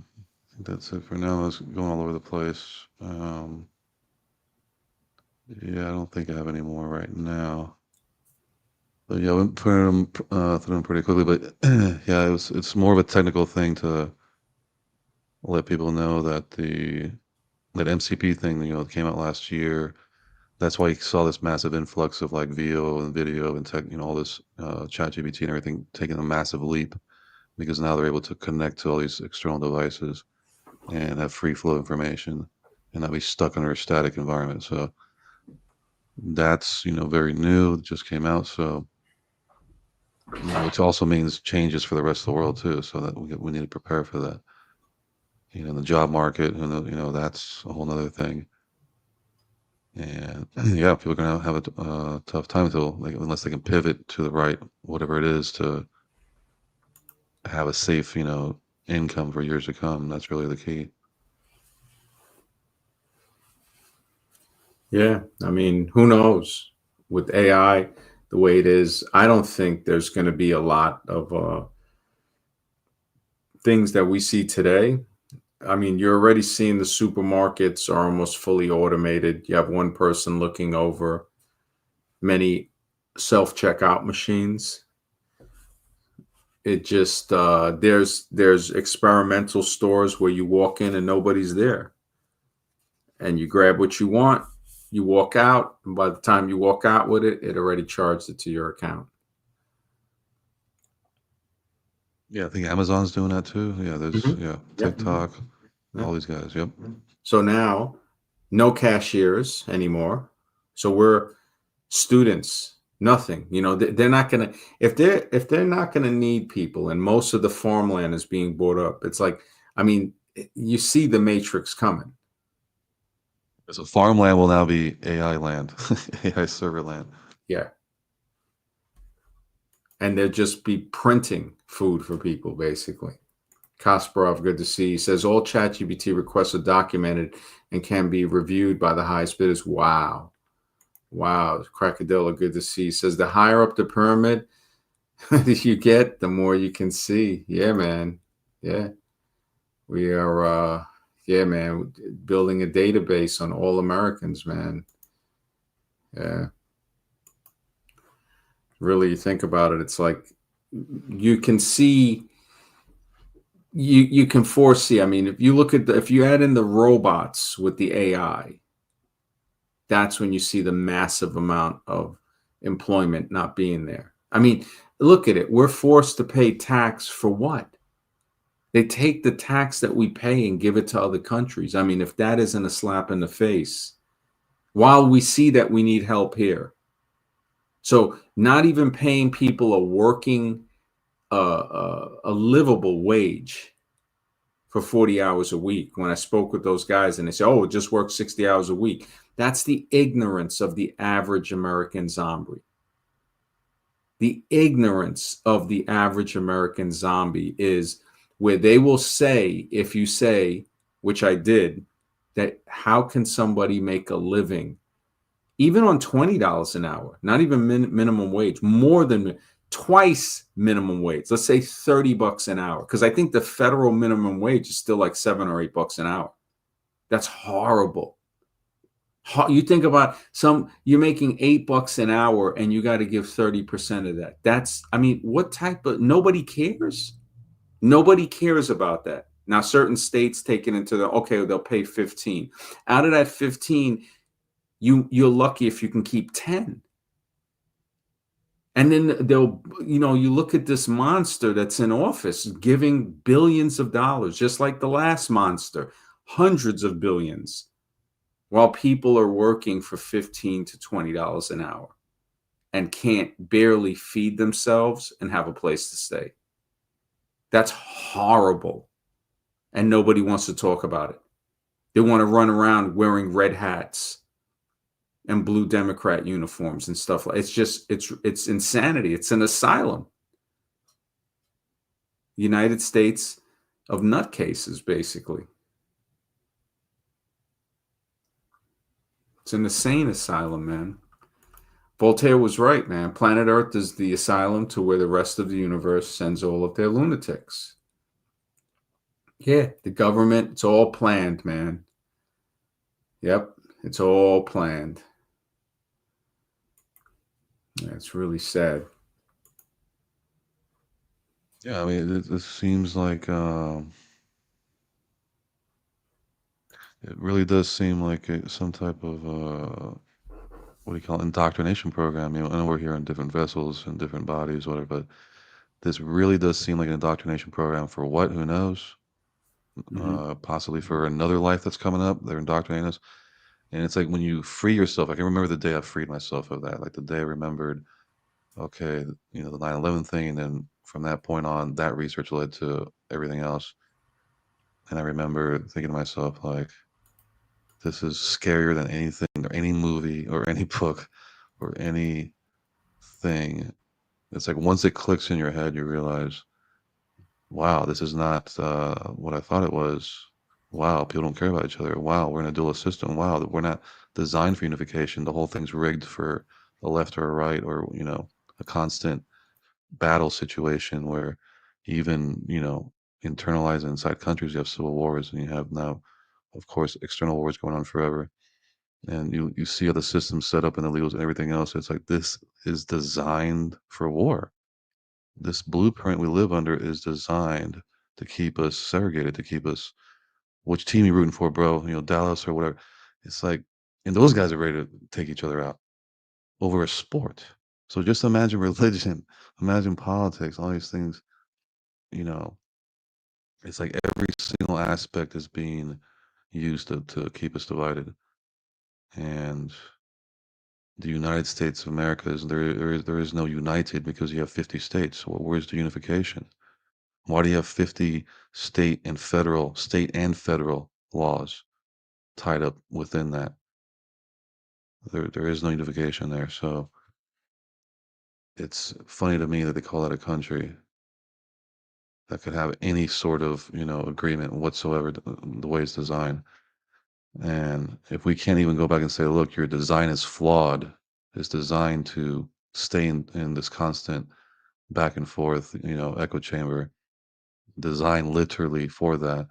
think that's it for now. It's going all over the place. Yeah, I don't think I have any more right now. But yeah, we put them through them pretty quickly. But yeah, it's more of a technical thing to let people know that that MCP thing, came out last year. That's why you saw this massive influx of like VO and video and tech, all this chat GPT and everything taking a massive leap because now they're able to connect to all these external devices and have free flow information and not be stuck under a static environment. So that's, very new. It just came out. So, which also means changes for the rest of the world too. So that we need to prepare for that. The job market and that's a whole nother thing. And yeah, people are going to have a tough time unless they can pivot to the right, whatever it is, to have a safe, income for years to come. That's really the key. yeah, I mean, who knows? With AI the way it is, I don't think there's going to be a lot of things that we see today. I mean, you're already seeing the supermarkets are almost fully automated. You have one person looking over many self-checkout machines. it just there's experimental stores where you walk in and nobody's there, and you grab what you want, you walk out, and by the time you walk out with it, it already charged it to your account. Yeah, I think Amazon's doing that too. Yeah, there's Mhm. yeah, Yep. TikTok, Yep. all these guys. Yep. So now, no cashiers anymore. So we're students. Nothing. You know, they're not gonna if they're not gonna need people, and most of the farmland is being bought up. It's like, I mean, you see the matrix coming. So farmland will now be AI land, AI server land. Yeah. And they'll just be printing food for people, basically. Kasparov, good to see. He says all ChatGPT requests are documented and can be reviewed by the highest bidders. Wow. Wow. Crocodilla, good to see. He says the higher up the pyramid you get, the more you can see. Yeah, man. Yeah. We are yeah, man, building a database on all Americans, man. Yeah. Really think about it. It's like you can see you can foresee. I mean, if you look at if you add in the robots with the AI, that's when you see the massive amount of employment not being there. I mean, look at it. We're forced to pay tax for what? They take the tax that we pay and give it to other countries. I mean, if that isn't a slap in the face, while we see that we need help here. So not even paying people a working, a livable wage for 40 hours a week. When I spoke with those guys and they say, oh, just work 60 hours a week. That's the ignorance of the average American zombie. The ignorance of the average American zombie is where they will say, if you say, which I did, that how can somebody make a living even on $20 an hour, not even minimum wage, more than twice minimum wage. Let's say $30 an hour, because I think the federal minimum wage is still like $7 or $8 an hour. That's horrible. You think about you're making $8 an hour and you got to give 30% of that. That's, I mean, what type of, nobody cares. Nobody cares about that. Now, certain states take it into okay, they'll pay 15. Out of that 15, you're lucky if you can keep 10. And then you look at this monster that's in office giving billions of dollars, just like the last monster, hundreds of billions, while people are working for $15 to $20 an hour and can't barely feed themselves and have a place to stay. That's horrible. And nobody wants to talk about it. They want to run around wearing red hats and blue Democrat uniforms and stuff. It's just, it's insanity. It's an asylum. United States of nutcases, basically. It's an insane asylum, man. Voltaire was right, man. Planet Earth is the asylum to where the rest of the universe sends all of their lunatics. Yeah, the government, it's all planned, man. Yep, it's all planned. That's really sad. Yeah, I mean, it seems like it really does seem like some type of what do you call it, indoctrination program. You know, I know we're here in different vessels and different bodies, whatever, but this really does seem like an indoctrination program for what? Who knows? Possibly for another life that's coming up. They're indoctrinating us. And it's like when you free yourself, I can remember the day I freed myself of that. Like the day I remembered, okay, you know, the 9/11 thing. And then from that point on, that research led to everything else. And I remember thinking to myself, like, this is scarier than anything or any movie or any book or anything. It's like once it clicks in your head, you realize, wow, this is not what I thought it was. Wow, people don't care about each other. Wow, we're in a dualist system. Wow, that we're not designed for unification. The whole thing's rigged for a left or a right, or you know, a constant battle situation where even internalized inside countries, you have civil wars, and you have now, of course, external wars going on forever. And you see how the system's set up and the legals and everything else. It's like this is designed for war. this blueprint we live under is designed to keep us segregated, to keep us, which team you rooting for, bro? You know, Dallas or whatever. It's like, and those guys are ready to take each other out over a sport. So just imagine religion, imagine politics, all these things, you know, it's like every single aspect is being used to keep us divided. And the United States of America is there is no united because you have 50 states. Well, where's the unification? Why do you have 50 state and federal laws tied up within that? There is no unification there. So it's funny to me that they call that a country that could have any sort of, you know, agreement whatsoever the way it's designed. And if we can't even go back and say, look, your design is flawed, it's designed to stay in this constant back and forth, you know, echo chamber, designed literally for that.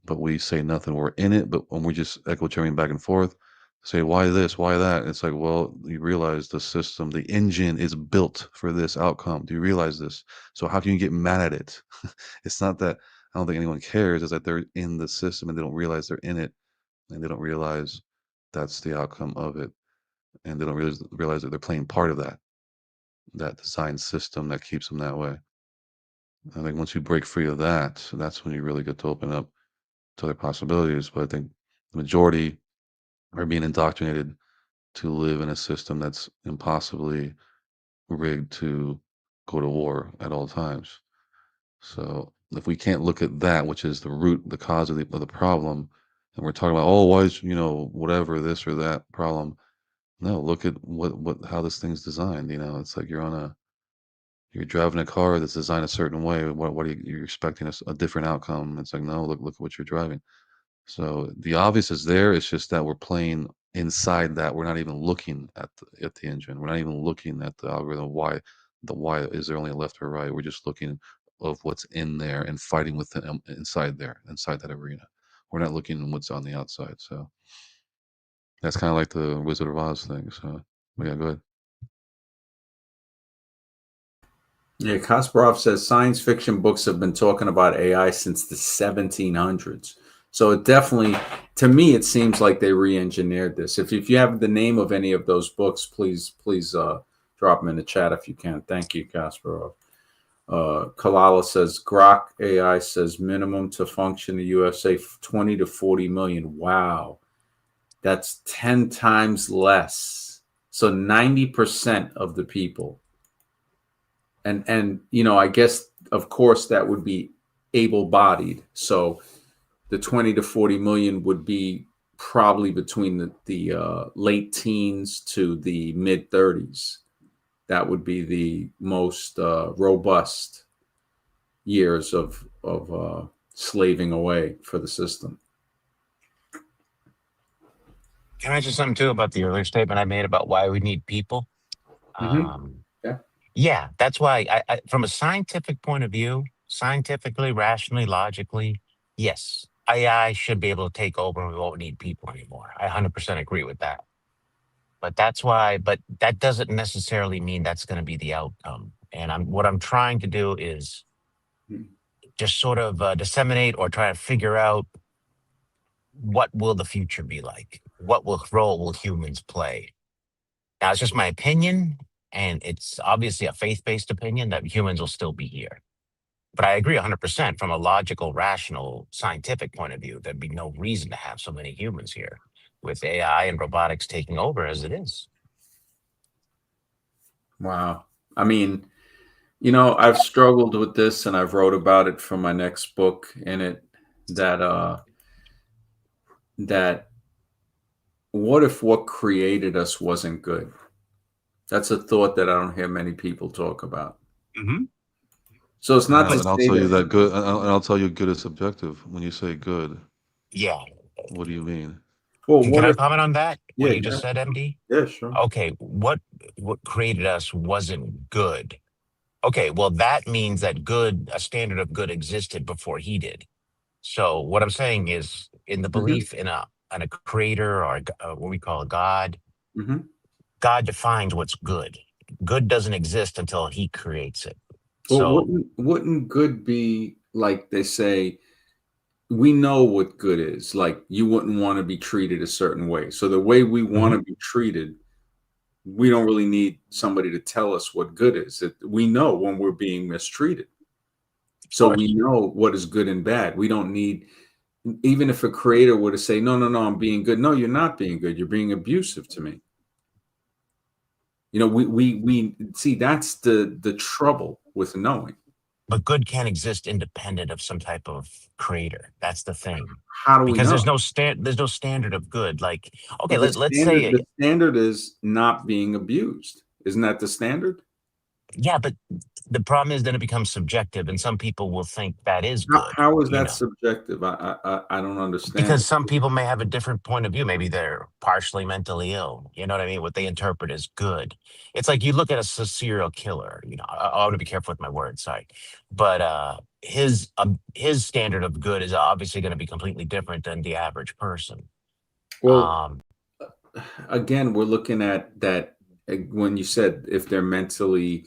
But we say nothing. We're in it, but when we're just echo chambering back and forth, say, why this, why that? It's like, well, you realize the system, the engine is built for this outcome. Do you realize this? So how can you get mad at it? It's not that I don't think anyone cares, it's that they're in the system and they don't realize they're in it, and they don't realize that's the outcome of it. And they don't realize that they're playing part of that design system that keeps them that way. I think once you break free of that, that's when you really get to open up to other possibilities. But I think the majority are being indoctrinated to live in a system that's impossibly rigged to go to war at all times. So if we can't look at that, which is the root, the cause of the problem, and we're talking about, oh, why is, you know, whatever this or that problem? No, look at what how this thing's designed. You know, it's like you're driving a car that's designed a certain way. What are you're expecting a different outcome? It's like, no, look at what you're driving. So the obvious is there. It's just that we're playing inside that. We're not even looking at the engine. We're not even looking at the algorithm. Why is there only a left or right? We're just looking of what's in there and fighting with them inside there, inside that arena. We're not looking at what's on the outside. So that's kind of like the Wizard of Oz thing. So yeah, go ahead. Yeah, Kasparov says science fiction books have been talking about AI since the 1700s. So it definitely, to me, it seems like they re-engineered this. If you have the name of any of those books, please drop them in the chat if you can. Thank you, Kasparov. Kalala says Grok AI says minimum to function in the USA 20 to 40 million. Wow, that's 10 times less. So 90% of the people. And you know, I guess of course that would be able-bodied. So the 20 to 40 million would be probably between the late teens to the mid 30s. That would be the most robust years of slaving away for the system. Can I mention something too about the earlier statement I made about why we need people? Yeah. Yeah, that's why I, from a scientific point of view, scientifically, rationally, logically, yes, AI should be able to take over and we won't need people anymore. I 100% agree with that. But that's why, but that doesn't necessarily mean that's going to be the outcome. And what I'm trying to do is just sort of disseminate or try to figure out what will the future be like? What role will humans play? Now, it's just my opinion, and it's obviously a faith-based opinion that humans will still be here. But I agree 100% from a logical, rational, scientific point of view, there'd be no reason to have so many humans here with AI and robotics taking over as it is. Wow. I mean, you know, I've struggled with this and I've wrote about it for my next book in it that what if what created us wasn't good? That's a thought that I don't hear many people talk about. Mm-hmm. So it's not to And I'll say tell you that that good. And I'll tell you good is subjective. When you say good, Yeah. what do you mean? well, Can what I if comment on that? yeah, What you just said, MD? yeah, sure. Okay, what created us wasn't good. Okay, well that means that a standard of good existed before he did. So what I'm saying is, in the belief in a creator or what we call a God, Mm-hmm. God defines what's good. Good doesn't exist until he creates it. Well, So wouldn't good be like they say? We know what good is. Like you wouldn't want to be treated a certain way. So the way we want to be treated, we don't really need somebody to tell us what good is. We know when we're being mistreated. So we know what is good and bad. We don't need, even if a creator were to say, no, no, no, I'm being good. No, you're not being good. You're being abusive to me. You know, we see that's the trouble with knowing. but good can't exist independent of some type of creator. That's the thing. How do we Because know? there's no standard of good. Like, okay, But let's say, the standard is not being abused. Isn't that the standard? yeah, but the problem is then it becomes subjective, and some people will think that is good, How is you that know. subjective? I don't understand Because it. some people may have a different point of view. Maybe they're partially mentally ill. You know what I mean? What they interpret as good. It's like you look at a serial killer. You know, I want to be careful with my words. Sorry, but his standard of good is obviously going to be completely different than the average person. Well, Um, again, we're looking at that when you said if they're mentally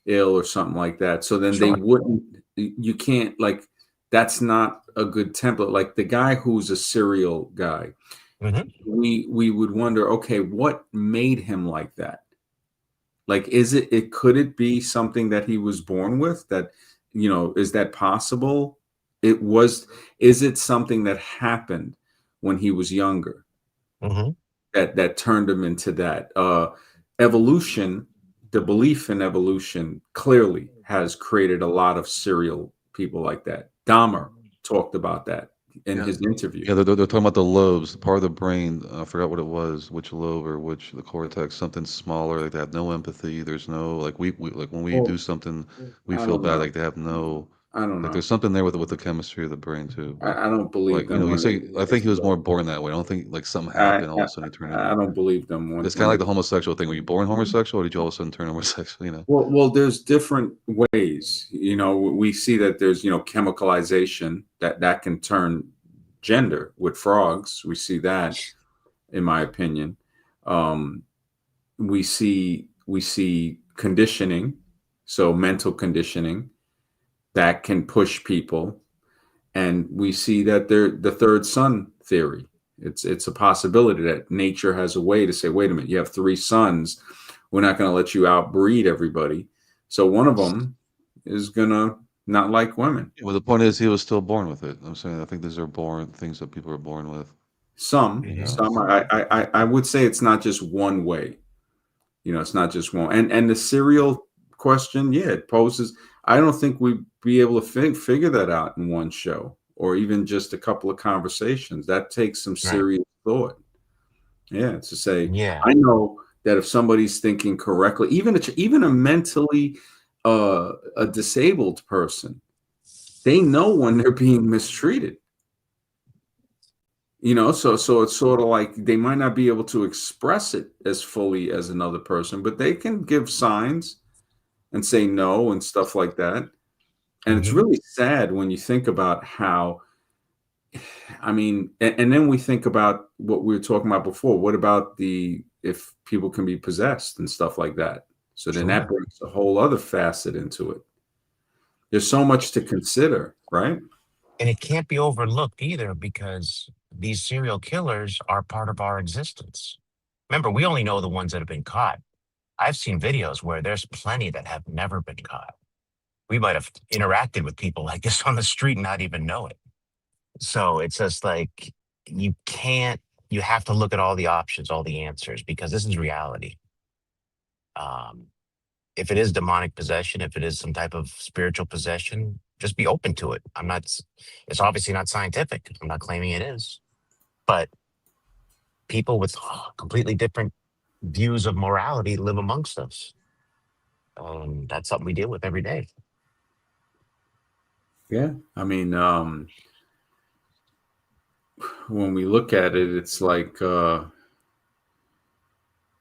ill or something like that. So then they sure. wouldn't, you can't, like, that's not a good template. Like the guy who's a serial guy, Hmm. we would wonder, okay, what made him like that? Like, could it be something that he was born with that, is that possible? It was, is it something that happened when he was younger? Hmm. That turned him into that. Evolution, the belief in evolution clearly has created a lot of serial people like that. Dahmer talked about that in Yeah. his interview. Yeah, they're talking about the lobes, part of the brain. I forgot what it was, which lobe or which the cortex, something smaller. Like they have no empathy. There's no like we like when we do Well, something, we I feel don't bad. know. Like they have no I don't like know. there's something there with the chemistry of the brain too. But I don't believe like them you when say, I they think he was more born that way. I don't think like something I, happened all of a sudden he turned I into. don't believe them It's kind when of like they the homosexual thing. Were you born homosexual, or did you all of a sudden turn homosexual? well, there's different ways. We see that there's, chemicalization that can turn gender with frogs. We see that, in my opinion. Um, we see conditioning, so mental conditioning that can push people, and we see that the third son theory. It's a possibility that nature has a way to say, wait a minute, you have three sons, we're not going to let you outbreed everybody, so one of them is going to not like women. Well, the point is, he was still born with it. I'm saying I think these are born things that people are born with. Some, You Hmm. know, some, I would say it's not just one way. It's not just one. And the serial question, yeah, it poses. I don't think we'd be able to figure that out in one show or even just a couple of conversations. That takes some Right. serious thought. Yeah, to say, Yeah. I know that if somebody's thinking correctly, even a mentally a disabled person, they know when they're being mistreated. So it's sort of like they might not be able to express it as fully as another person, but they can give signs and say no and stuff like that. And it's Hmm. really sad when you think about how, I mean, and then we think about what we were talking about before. What about if people can be possessed and stuff like that? So then that Sure. brings a whole other facet into it. There's so much to consider, right? And it can't be overlooked either because these serial killers are part of our existence. Remember, we only know the ones that have been caught. I've seen videos where there's plenty that have never been caught. We might have interacted with people like this on the street and not even know it. So it's just like you can't, you have to look at all the options, all the answers, because this is reality. Um, if it is demonic possession, if it is some type of spiritual possession, just be open to it. It's obviously not scientific. I'm not claiming it is, but people with completely different views of morality live amongst us. That's something we deal with every day. Yeah. I mean, when we look at it, it's like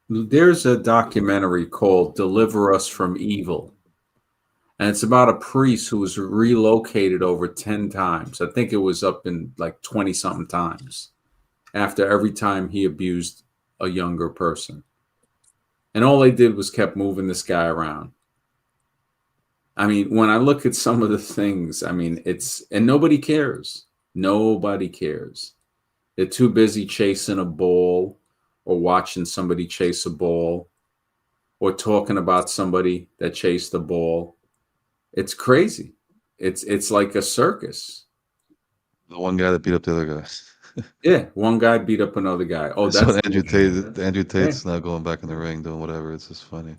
there's a documentary called Deliver Us from Evil. And it's about a priest who was relocated over 10 times. I think it was up in like 20 something times after every time he abused a younger person. And all they did was kept moving this guy around. I mean, when I look at some of the things, I mean, and nobody cares. Nobody cares. They're too busy chasing a ball or watching somebody chase a ball or talking about somebody that chased the ball. It's crazy. It's like a circus. The one guy that beat up the other guy. Yeah, one guy beat up another guy. Oh, So that's Andrew Tate's now going back in the ring doing whatever. It's just funny.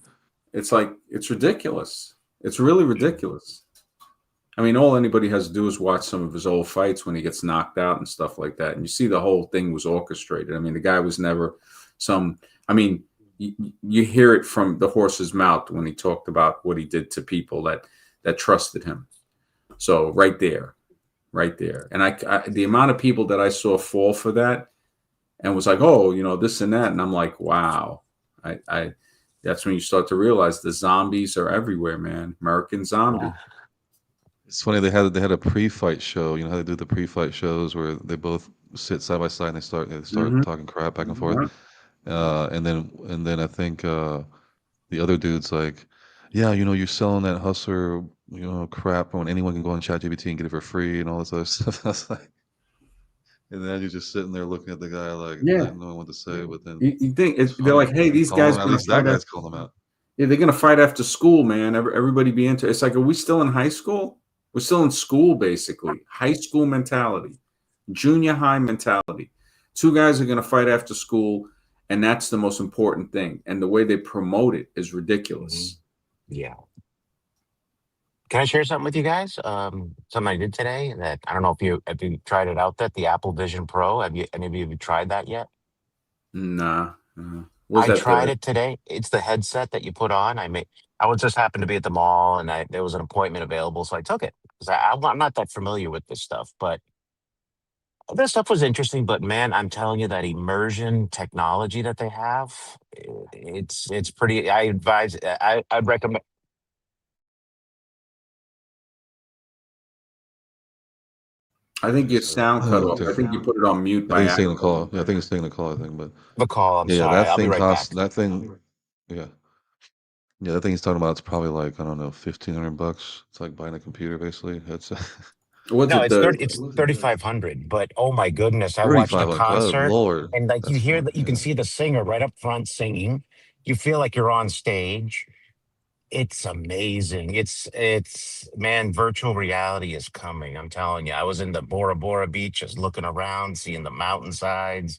it's like it's ridiculous. It's really ridiculous. I mean, all anybody has to do is watch some of his old fights when he gets knocked out and stuff like that, and you see the whole thing was orchestrated. I mean, the guy was never some. I mean, you hear it from the horse's mouth when he talked about what he did to people that trusted him. So right there, and the amount of people that I saw fall for that and was like, oh, this and that, and I'm like, wow, I that's when you start to realize the zombies are everywhere, man. American Zombie. Yeah. It's funny they had a pre-fight show. You know how they do the pre-fight shows where they both sit side by side and they start Mhm. talking crap back and forth. And then I think the other dude's like, yeah, you're selling that hustler, crap when anyone can go on ChatGPT and get it for free and all this other stuff. I was like, and then you're just sitting there looking at the guy like Yeah. didn't know what to say, but then You think it's they're funny. like, hey, these Calling guys him, at gonna least that fight guy's calling them out. yeah, they're gonna fight after school, man. Everybody be into it's like, are we still in high school? We're still in school, basically. High school mentality, junior high mentality. Two guys are gonna fight after school, and that's the most important thing. And the way they promote it is ridiculous. Yeah. Can I share something with you guys? Something I did today that I don't know if you tried it out yet. The Apple Vision Pro. Have you any of you tried that yet? Nah. Was I that tried it today. It's the headset that you put on. I was just happened to be at the mall and there was an appointment available, so I took it because I'm not that familiar with this stuff, but this stuff was interesting. But man, I'm telling you that immersion technology that they have, it's pretty. I'd recommend. I think your sound cut off. I think Different. you put it on mute I by think he's taking accident. the call. Yeah, I think he's taking the call. I think, but The call. I'm yeah, sorry. that I'll be thing right costs back. that thing. Yeah, yeah, that thing he's talking about. It's probably like I don't know, $1,500. It's like buying a computer basically. It's Was No, it the it's 3,500. But oh my goodness, I watched a 3,500. Good concert lord, and like that's fun. you can Yeah, see the singer right up front singing. You feel like you're on stage. It's amazing. It's man, virtual reality is coming. I'm telling you. I was in the Bora Bora Beach just looking around, seeing the mountainsides.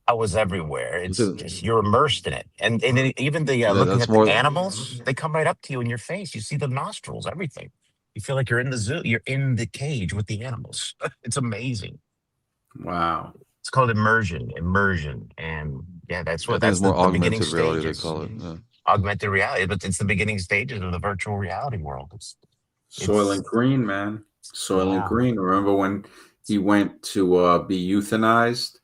I was everywhere. was It's it? just you're immersed in it, and then even the Yeah, looking that's at the more. animals, they come right up to you in your face. You see the nostrils, everything. You feel like you're in the zoo. You're in the cage with the animals. It's amazing. wow? It's called immersion, and yeah, I think it's that's more the beginning augmented reality they stages. call it. Yeah. Augmented reality, but it's the beginning stages of the virtual reality world. Soylent It's Green, man. Soylent yeah. Green. Remember when he went to be euthanized?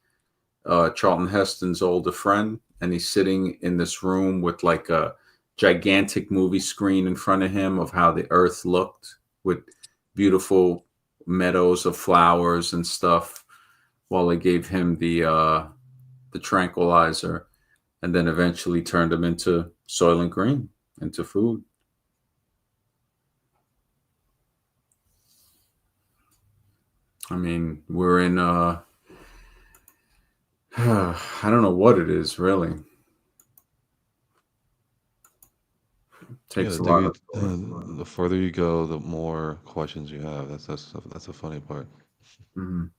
Charlton Heston's older friend, and he's sitting in this room with like a gigantic movie screen in front of him of how the earth looked with beautiful meadows of flowers and stuff while they gave him the tranquilizer and then eventually turned him into Soylent Green, into food. I mean, we're in I don't know what it is really. Yeah, Takes a lot of the further you go, the more questions you have. That's the funny part. Mhm.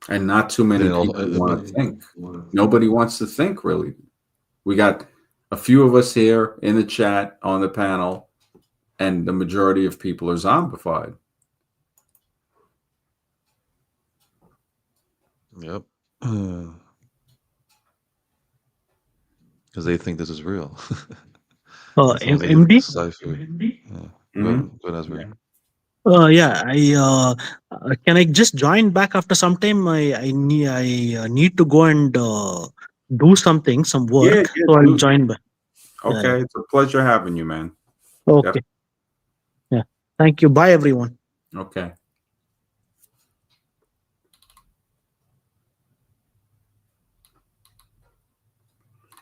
And not too many Then also, people want to think. Nobody wants to think really. We got a few of us here in the chat on the panel, and the majority of people are zombified. yep, because they think this is real. It's almost like it's MD. sci-fi. Yeah. Mhm. Go ahead, Asbury. Yeah, can I just join back after some time? I need to go and do something, some Yeah, work. yeah. So I'll join back. Yeah, Okay, it's a pleasure having you, man. yeah. Okay. Yeah. Thank you. Bye, everyone. Okay.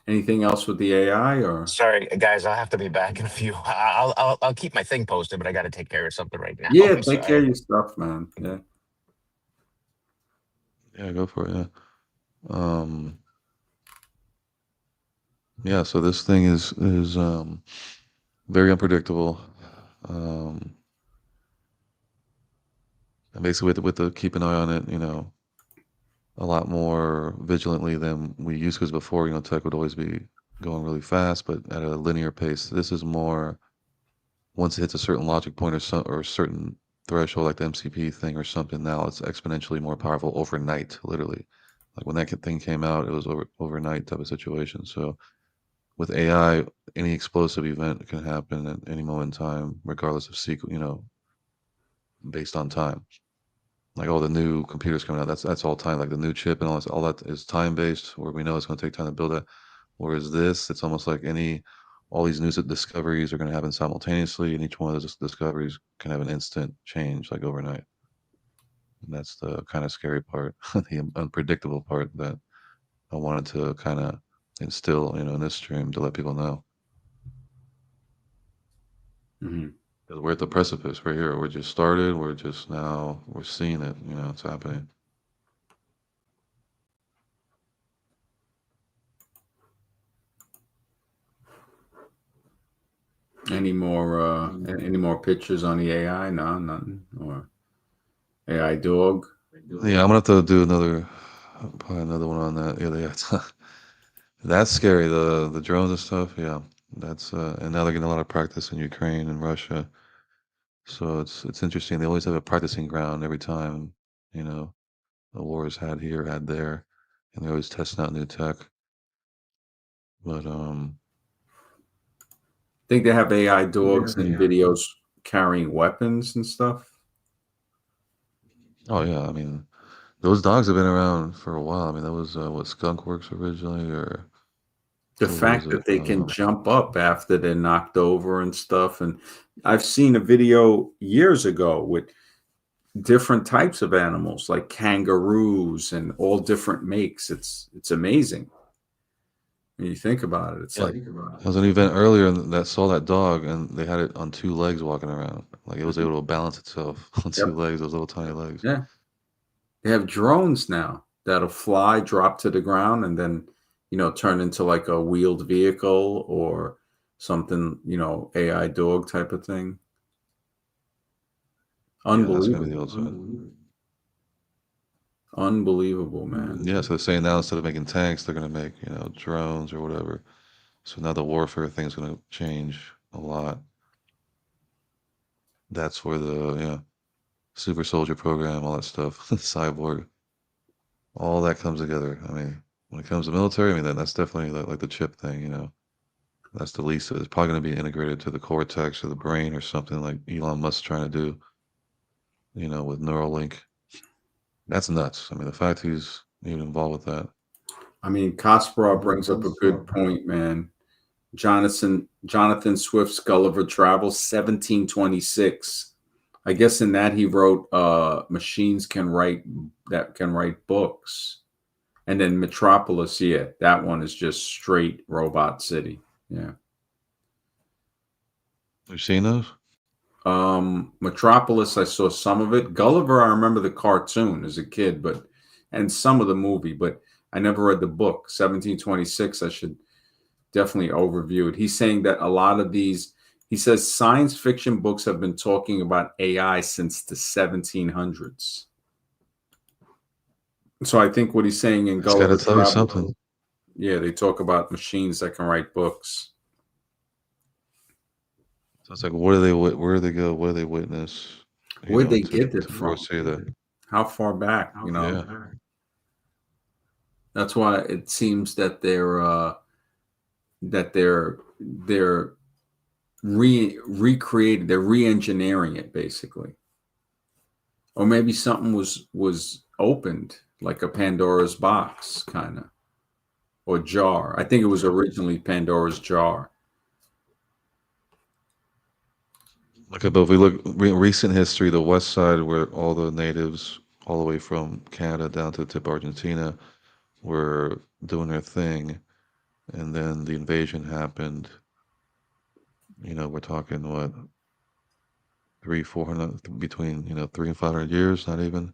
Anything else with the AI or? Sorry, guys, I'll have to be back in a few. I'll keep my thing posted, but I got to take care of something right now. Yeah, take Sorry. care of your stuff, man. Yeah. Yeah, go for it. Yeah. Yeah. So this thing is very unpredictable. And basically, with the keep an eye on it, a lot more vigilantly than we used, because before, tech would always be going really fast, but at a linear pace. This is more, once it hits a certain logic point or a certain threshold, like the MCP thing or something, now it's exponentially more powerful overnight, literally. Like when that thing came out, it was overnight type of situation. So with AI, any explosive event can happen at any moment in time, regardless of based on time. Like all the new computers coming out, that's all time. Like the new chip and all that is time based, where we know it's going to take time to build it. Whereas this, it's almost like all these new discoveries are going to happen simultaneously, and each one of those discoveries can have an instant change, like overnight. And that's the kind of scary part, the unpredictable part that I wanted to kind of instill, in this stream to let people know. Mm-hmm. Because we're at the precipice right here. We're just started. We're seeing it. It's happening. Any more pictures on the AI? No, nothing. Or AI dog? Yeah, I'm gonna have to do probably another one on that. Yeah. That's scary. The drones and stuff. Yeah, that's and now they're getting a lot of practice in Ukraine and Russia. So it's interesting. They always have a practicing ground every time, you know, the war is had here, had there, and they're always testing out new tech. But Think they have AI dogs in videos carrying weapons and stuff? oh yeah, I mean, those dogs have been around for a while. I mean, that was what Skunkworks originally, or The who was fact it? that they can jump up after they're knocked over and stuff. And I've seen a video years ago with different types of animals like kangaroos and all different makes. It's amazing when you think about it. It's Yeah, like, there was an event earlier that saw that dog, and they had it on two legs walking around. Like it was able to balance itself on yep, two legs, those little tiny legs. yeah. They have drones now that'll fly, drop to the ground, and then turn into like a wheeled vehicle or something, AI dog type of thing. Yeah, that's gonna be the Unbelievable. ultimate. Unbelievable, man. Yeah, so they're saying now instead of making tanks, they're gonna make, drones or whatever. So now the warfare thing's gonna change a lot. That's where the super soldier program, all that stuff, cyborg, all that comes together. I mean, when it comes to military, I mean that's definitely like the chip thing. That's the least. It's probably going to be integrated to the cortex or the brain or something like Elon Musk's trying to do, with Neuralink. That's nuts. I mean, the fact he's even involved with that. I mean, Kasparov brings up a good point, man. Jonathan Swift's Gulliver Travels, 1726. I guess in that he wrote machines can write books. And then Metropolis, yeah, that one is just straight robot city. Yeah. You've seen those? Metropolis, I saw some of it. Gulliver, I remember the cartoon as a kid, and some of the movie, but I never read the book. 1726, I should definitely overview it. He's saying that a lot of these, he says science fiction books have been talking about AI since the 1700s. So I think what he's saying in It's got Gulliver to tell you Travels, something. yeah, they talk about machines that can write books. So it's like, where do they go? What do they witness? Where'd they get it to from? foresee that? How far back? Yeah. That's why it seems that they're recreated, they're re-engineering it basically. Or maybe something was opened, like a Pandora's box kind of, or jar. I think it was originally Pandora's jar. Okay, but if we look recent history, the West Side, where all the natives, all the way from Canada down to the tip of Argentina, were doing their thing. and then the invasion happened. We're talking what, 400, between 300 and 500 years, not even.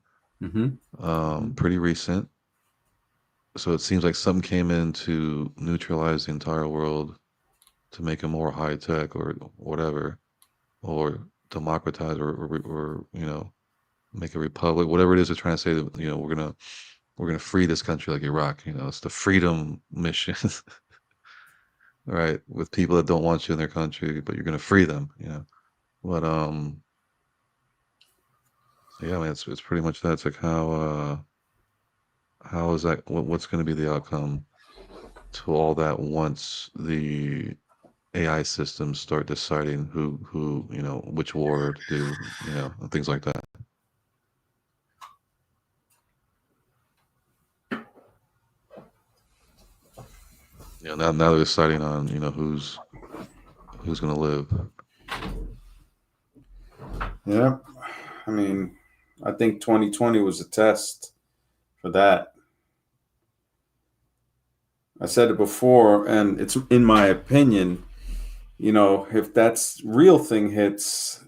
Pretty recent. So it seems like something came in to neutralize the entire world, to make it more high tech or whatever, or democratize, or make a republic, whatever it is they're trying to say, that we're gonna free this country like Iraq. It's the freedom mission, right? With people that don't want you in their country, but you're gonna free them. But yeah, man, it's pretty much that. It's like how is that? What's going to be the outcome to all that once the AI systems start deciding who which war to do, and things like that. Now they're deciding on who's going to live. Yeah. I mean, I think 2020 was a test for that. I said it before, and it's in my opinion, if that's real thing hits,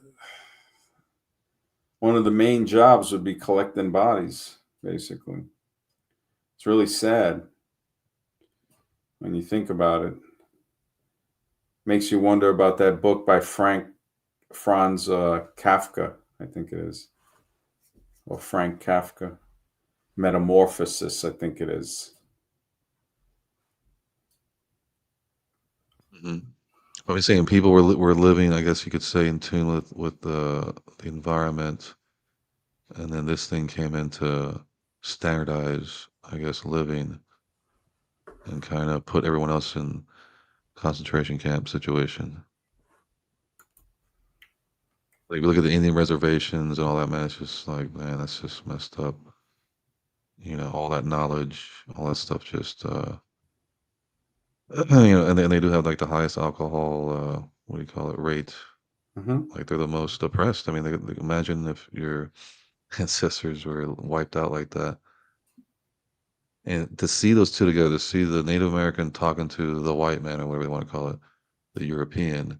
one of the main jobs would be collecting bodies, basically. It's really sad when you think about it. Makes you wonder about that book by Franz Kafka, I think it is. Or Frank Kafka. Metamorphosis, I think it is. Mm-hmm. I was saying people were living, I guess you could say, in tune with the environment, and then this thing came in to standardize, I guess, living, and kind of put everyone else in concentration camp situation. Like, you look at the Indian reservations and all that, man. It's just like, man, that's just messed up. All that knowledge, all that stuff, just and they do have like the highest alcohol, what do you call it, rate. Mm-hmm. Like, they're the most oppressed. I mean, imagine if your ancestors were wiped out like that. And to see those two together, to see the Native American talking to the white man, or whatever you want to call it, the European,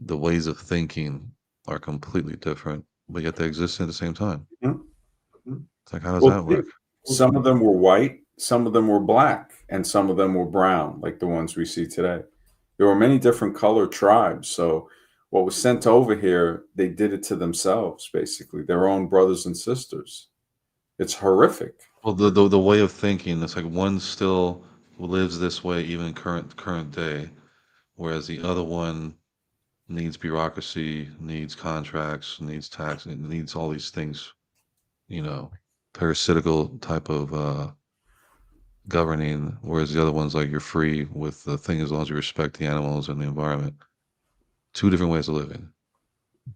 the ways of thinking are completely different, but yet they exist at the same time. Mm-hmm. It's like, how does Well, that work? some of them were white, some of them were black, and some of them were brown, like the ones we see today. There were many different color tribes. So what was sent over here, they did it to themselves, basically, their own brothers and sisters. It's horrific. Well, the way of thinking, it's like one still lives this way even current day, whereas the other one needs bureaucracy, needs contracts, needs tax, it needs all these things, you know, parasitical type of governing, whereas the other one's like, you're free with the thing as long as you respect the animals and the environment. Two different ways of living.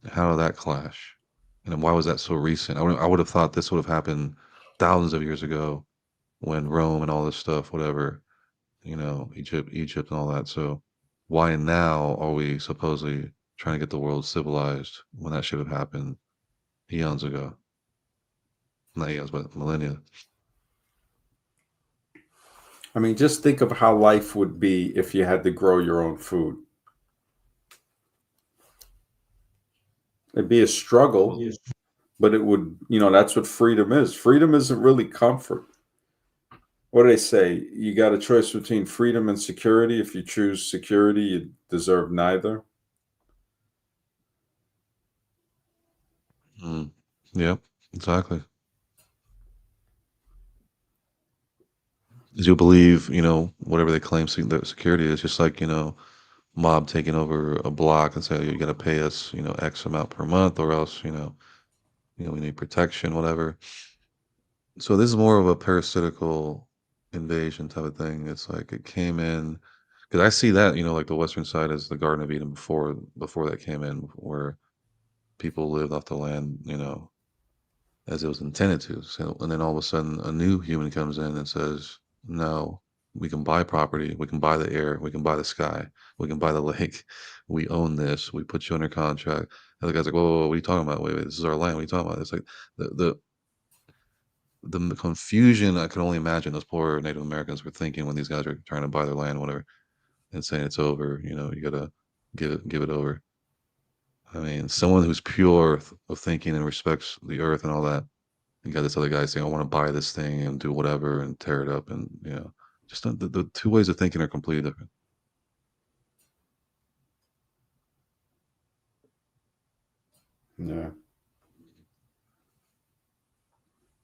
How did that clash? And then why was that so recent? I would have thought this would have happened thousands of years ago, when Rome and all this stuff, whatever, Egypt and all that. So why now are we supposedly trying to get the world civilized when that should have happened eons ago? Not eons, but millennia. I mean, just think of how life would be if you had to grow your own food. It'd be a struggle, but it would, that's what freedom is. Freedom isn't really comfort. What do they say? You got a choice between freedom and security. If you choose security, you deserve neither. Mm. Yep, exactly. As you believe, whatever they claim that security is, just like, mob taking over a block and say, "Oh, you got to pay us, X amount per month, or else, we need protection, whatever." So this is more of a parasitical invasion type of thing. It's like it came in, because I see that, like the western side as the Garden of Eden before that came in, where people lived off the land, as it was intended to. So, and then all of a sudden, a new human comes in and says, "No, we can buy property, we can buy the air, we can buy the sky, we can buy the lake. We own this. We put you under contract." And the guy's like, "Whoa, whoa, whoa, what are you talking about? Wait, this is our land. What are you talking about?" It's like the the confusion I can only imagine those poor Native Americans were thinking when these guys are trying to buy their land, whatever, and saying it's over. You gotta give it over. I mean, someone who's pure of thinking and respects the earth and all that. You got this other guy saying, "I want to buy this thing and do whatever and tear it up," and just the two ways of thinking are completely different. Yeah.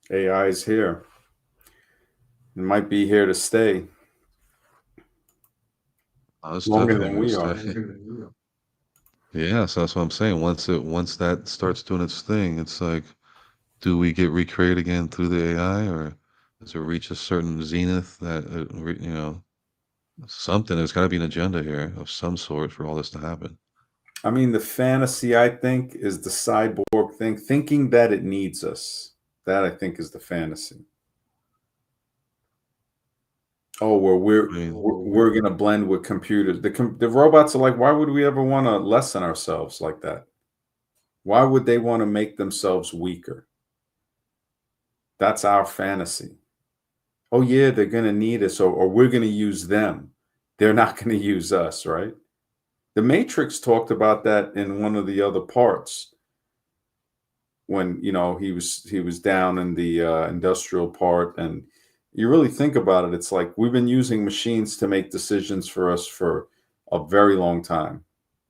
AI is here. It might be here to stay It's longer definitely than here to we are. stay. Yeah, so that's what I'm saying. Once that starts doing its thing, it's like, do we get recreated again through the AI, or does it reach a certain zenith that something? There's got to be an agenda here of some sort for all this to happen. I mean, the fantasy, I think, is the cyborg thing, thinking that it needs us. That, I think, is the fantasy. Oh, well, I mean, we're gonna blend with computers. The robots are like, why would we ever want to lessen ourselves like that? Why would they want to make themselves weaker? That's our fantasy. Oh yeah, they're gonna need us, or we're gonna use them. They're not gonna use us, right? The Matrix talked about that in one of the other parts when he was down in the industrial part, and you really think about it, it's like we've been using machines to make decisions for us for a very long time.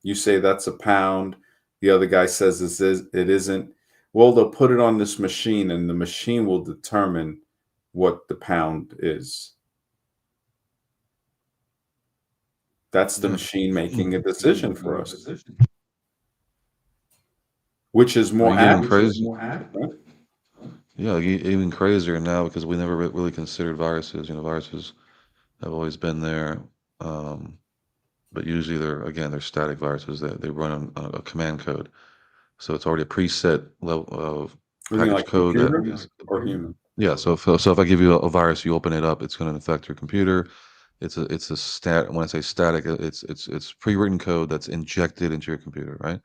You say that's a pound, the other guy says it isn't. Well, they'll put it on this machine, and the machine will determine what the pound is. That's the yeah. machine making a decision for us, which is Or more you get even accurate. crazy. Right? Yeah, even crazier now because we never really considered viruses. Viruses have always been there, um, but usually they're static viruses that they run on a command code. So it's already a preset level of You mean package like code that computer is. or human? Yeah. So if I give you a virus, you open it up, it's going to infect your computer. It's a stat. When I say static, it's pre-written code that's injected into your computer, right?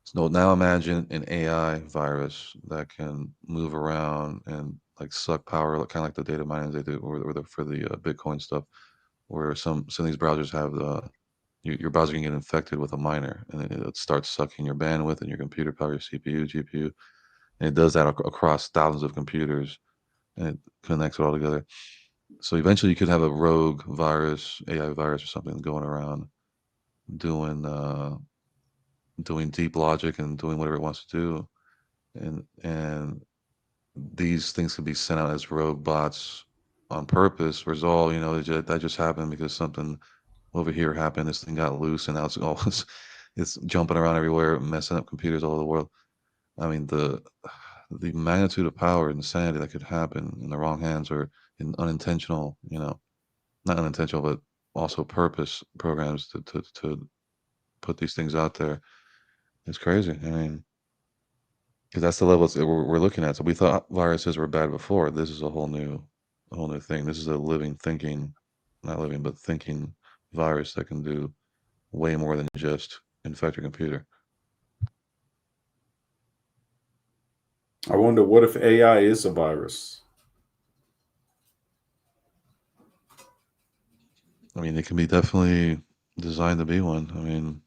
So now imagine an AI virus that can move around and like suck power, like, kind of like the data mining they do, for the Bitcoin stuff, where some of these browsers have your browser can get infected with a miner, and then it starts sucking your bandwidth and your computer power, your CPU, GPU, and it does that across thousands of computers, and it connects it all together. So eventually, you could have a rogue virus, AI virus, or something going around doing doing deep logic and doing whatever it wants to do, and these things could be sent out as rogue bots on purpose. Whereas all that just happened because something over here happened. This thing got loose, and now it's all it's jumping around everywhere, messing up computers all over the world. I mean, the magnitude of power and insanity that could happen in the wrong hands or in unintentional, not unintentional, but also purpose programs to put these things out there is crazy. I mean, because that's the levels that we're looking at. So we thought viruses were bad before. This is a whole new thing. This is a living, thinking, not living, but thinking virus that can do way more than just infect your computer. I wonder what if AI is a virus? I mean, it can be definitely designed to be one. I mean,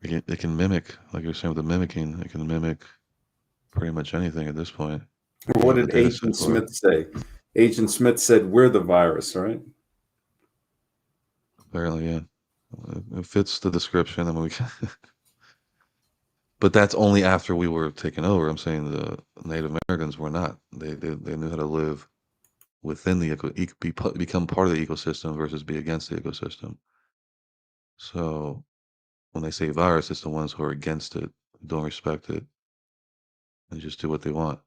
it can mimic, like you're saying with the mimicking, it can mimic pretty much anything at this point. If you What have a did data set Agent for it. Smith say? Agent Smith said we're the virus, right? Apparently, yeah. It fits the description. I mean, we can, but that's only after we were taken over. I'm saying the Native Americans were not. They knew how to live within the become part of the ecosystem versus be against the ecosystem. So when they say virus, it's the ones who are against it, don't respect it, and just do what they want,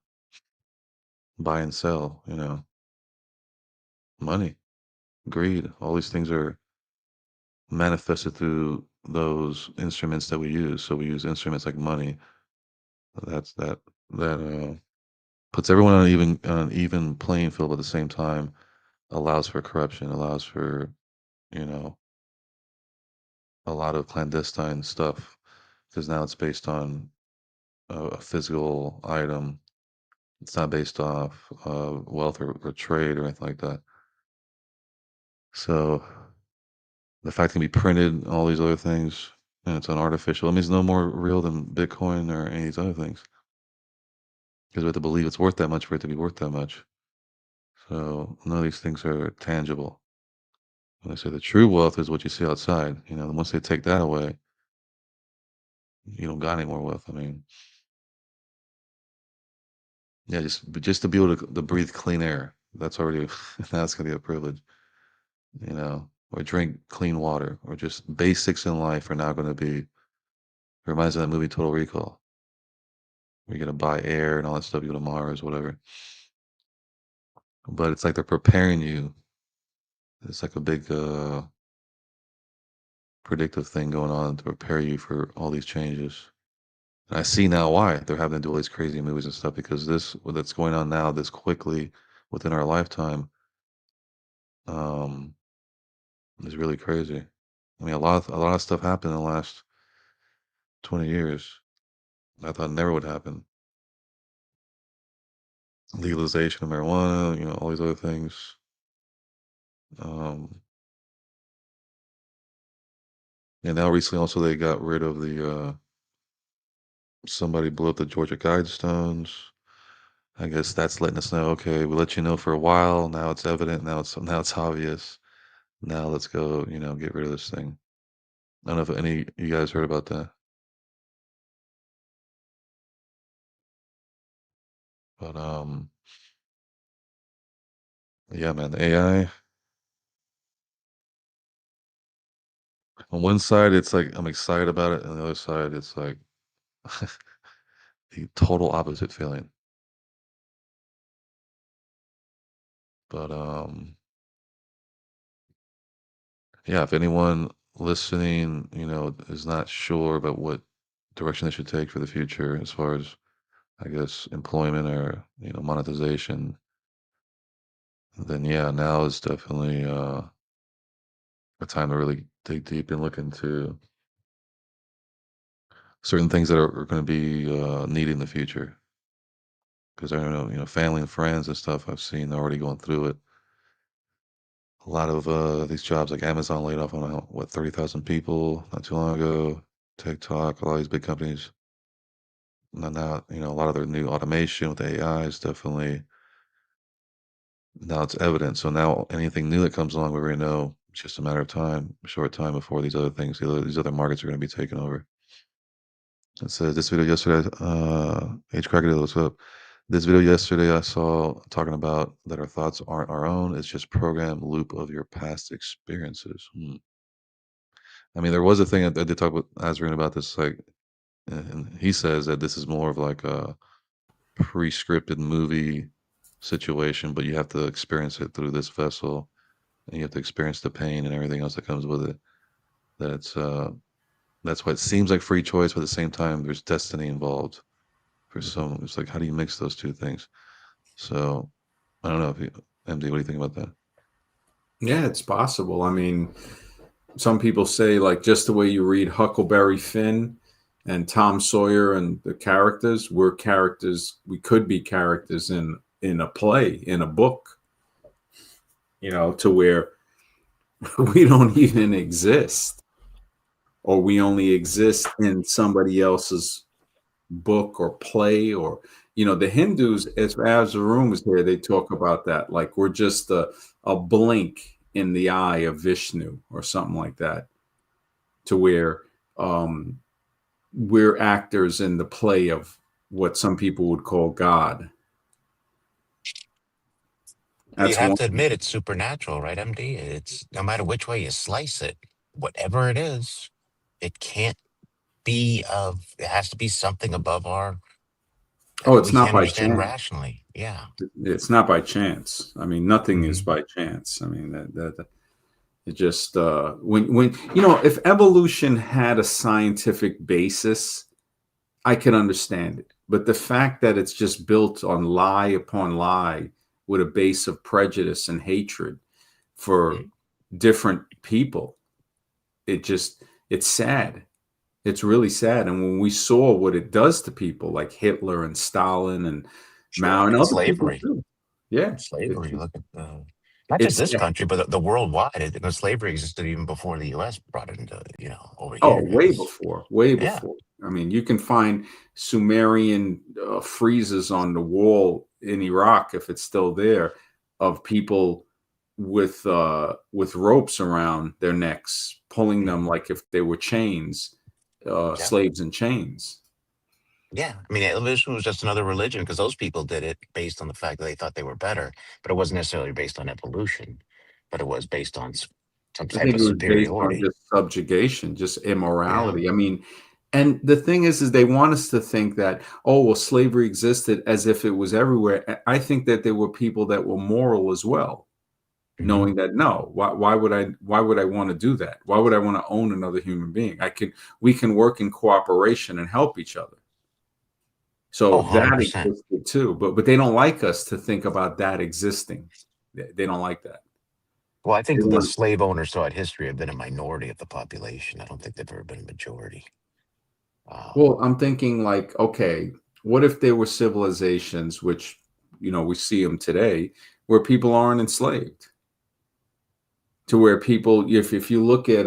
buy and sell. Money, greed. All these things are manifested through those instruments that we use. So we use instruments like money. That puts everyone on an even playing field, but at the same time allows for corruption, allows for you know a lot of clandestine stuff because now it's based on a physical item It's not based off wealth or trade or anything like that. So the fact it can be printed, all these other things, and it's unartificial. I mean, it's no more real than Bitcoin or any of these other things because we have to believe it's worth that much for it to be worth that much. So none of these things are tangible. When they say the true wealth is what you see outside, and once they take that away, you don't got any more wealth. I mean, yeah, just to be able to breathe clean air, that's already that's gonna be a privilege, or drink clean water, or just basics in life are now gonna be. Reminds me of that movie Total Recall. Where you're gonna buy air and all that stuff, you go to Mars, whatever. But it's like they're preparing you. It's like a big predictive thing going on to prepare you for all these changes. And I see now why they're having to do all these crazy movies and stuff because that's going on now this quickly within our lifetime um, is really crazy. I mean, a lot of stuff happened in the last 20 years. I thought never would happen. Legalization of marijuana, all these other things. Um, and now recently also they got rid of the somebody blew up the Georgia Guidestones. I guess that's letting us know, okay, we let you know for a while. Now it's evident. Now it's obvious. Now let's go, get rid of this thing. I don't know if any of you guys heard about that. But yeah, man, the AI. On one side, it's like I'm excited about it, and on the other side, it's like the total opposite feeling. But yeah, if anyone listening, is not sure about what direction they should take for the future as far as I guess employment or monetization, then yeah, now is definitely a time to really dig deep and look into certain things that are going to be needed in the future. Because I don't know, family and friends and stuff I've seen already going through it. A lot of these jobs, like Amazon, laid off on what 30,000 people not too long ago. TikTok, a lot of these big companies. Now, a lot of their new automation with AI is definitely now it's evident. So now anything new that comes along, we already know it's just a matter of time, short time before these other markets are going to be taken over. It says this video yesterday, H Crocodile, what's up? This video yesterday I saw talking about that our thoughts aren't our own. It's just program loop of your past experiences. I mean, there was a thing I did talk about. I was reading about this, like, and he says that this is more of like a pre-scripted movie situation, but you have to experience it through this vessel, and you have to experience the pain and everything else that comes with it. That's that's why it seems like free choice, but at the same time, there's destiny involved for some. It's like, how do you mix those two things? So I don't know if you, MD, what do you think about that? Yeah, it's possible. I mean, some people say like just the way you read Huckleberry Finn and Tom Sawyer and the characters, we're characters. We could be characters in a play, in a book. To where we don't even exist, or we only exist in somebody else's book or play, or the Hindus, as the room was here, they talk about that, like we're just a blink in the eye of Vishnu or something like that, to where we're actors in the play of what some people would call God. You That's have one. to admit it's supernatural, right, MD? It's no matter which way you slice it, whatever it is, it can't it has to be something above our Oh, that it's we not can't by understand chance. rationally. Yeah. It's not by chance. I mean, nothing is Hmm. by chance. I mean, that it just when if evolution had a scientific basis, I can understand it. But the fact that it's just built on lie upon lie with a base of prejudice and hatred for different people, it's sad. It's really sad. And when we saw what it does to people like Hitler and Stalin and Mao and And other people slavery. too. Yeah, Slavery. Look at not just it's this country, but the worldwide. Because slavery existed even before the U.S. brought it into over oh, here. It way was, before, way yeah. before. I mean, you can find Sumerian friezes on the wall in Iraq, if it's still there, of people with ropes around their necks, pulling them like if they were chains, Yeah. slaves in chains. Yeah, I mean, evolution was just another religion because those people did it based on the fact that they thought they were better, but it wasn't necessarily based on evolution, but it was based on some I type think of it was based on superiority. just subjugation, just Yeah. immorality. I mean, and the thing is they want us to think that, oh, well, slavery existed as if it was everywhere. I think that there were people that were moral as well, Mhm. knowing that no, why would I want to do that? Why would I want to own another human being? We can work in cooperation and help each other. Oh, So that 100%. existed too, but they don't like us to think about that existing. They don't like that. Well, I think They the want slave owners throughout history have been a minority of the population. I don't think they've ever been a majority. Well, I'm thinking like, okay, what if there were civilizations, which, we see them today, where people aren't enslaved? To where people, if you look at,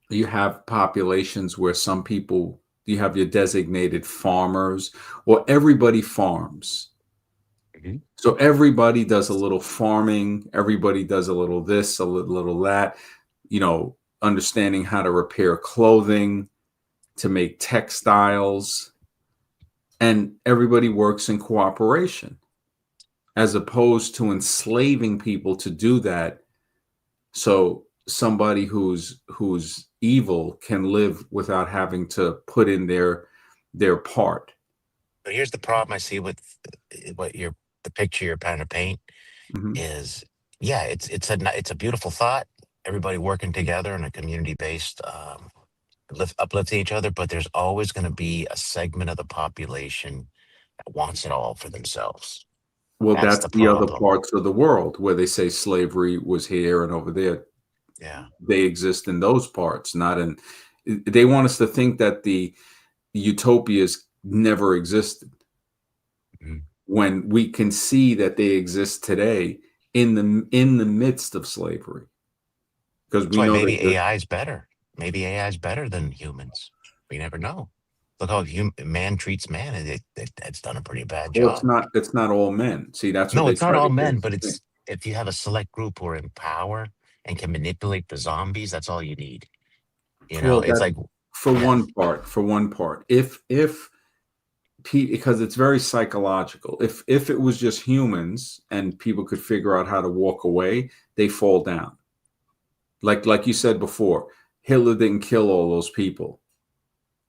you have populations where some people, you have your designated farmers, or everybody farms. Mhm. So everybody does a little farming, everybody does a little this, a little that, understanding how to repair clothing, to make textiles, and everybody works in cooperation, as opposed to enslaving people to do that. So somebody who's evil can live without having to put in their part. But here's the problem I see with the picture you're trying to paint Mhm. is, yeah, it's a beautiful thought. Everybody working together in a community based uplifting each other, but there's always going to be a segment of the population that wants it all for themselves. Well, That's that's the the other problem. parts of the world where they say slavery was here and over there. Yeah. They exist in those parts, not in. They want us to think that the utopias never existed, Mhm. when we can see that they exist today in the midst of slavery, because That's we why know that maybe AI is better. Maybe AI is better than humans. We never know. Look how man treats man. It's done a pretty bad well, job. it's not all men. See, that's what No, they it's not try to all get men, us but to think. it's if you have a select group who are in power and can manipulate the zombies, that's all you need. Well, It's that like, for yeah. one part, if because it's very psychological. If it was just humans and people could figure out how to walk away, they fall down. Like you said before, Hitler didn't kill all those people.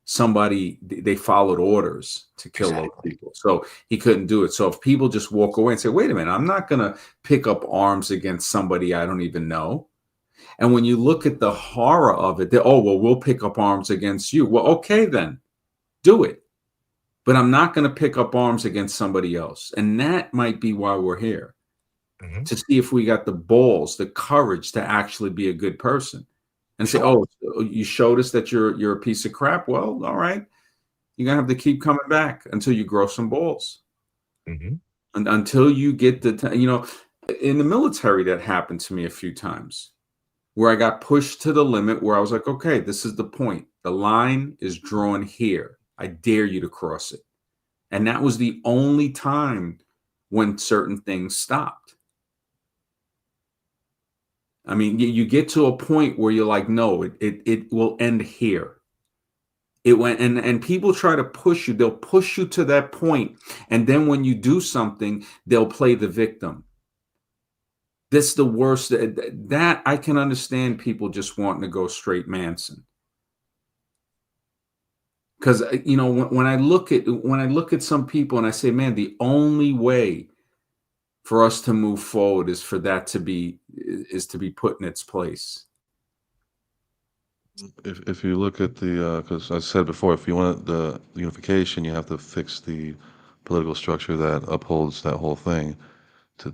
They followed orders to kill those Exactly. people, so he couldn't do it. So if people just walk away and say, wait a minute, I'm not going to pick up arms against somebody I don't even know. And when you look at the horror of it, oh, well, we'll pick up arms against you. Well, okay, then do it, but I'm not going to pick up arms against somebody else. And that might be why we're here, Mhm. to see if we got the balls, the courage to actually be a good person and say, Sure. oh, so you showed us that you're a piece of crap. Well, all right. You're gonna have to keep coming back until you grow some balls, Mhm. and until you get in the military, that happened to me a few times, where I got pushed to the limit, where I was like, okay, this is the point. The line is drawn here. I dare you to cross it. And that was the only time when certain things stopped. I mean, you get to a point where you're like, no, it will end here. It went, and people try to push you. They'll push you to that point, and then when you do something, they'll play the victim. That's the worst. That I can understand people just wanting to go straight Manson, because when I look at some people and I say, man, the only way for us to move forward is for that to be put in its place. If you look at the, because I said before, if you want the unification, you have to fix the political structure that upholds that whole thing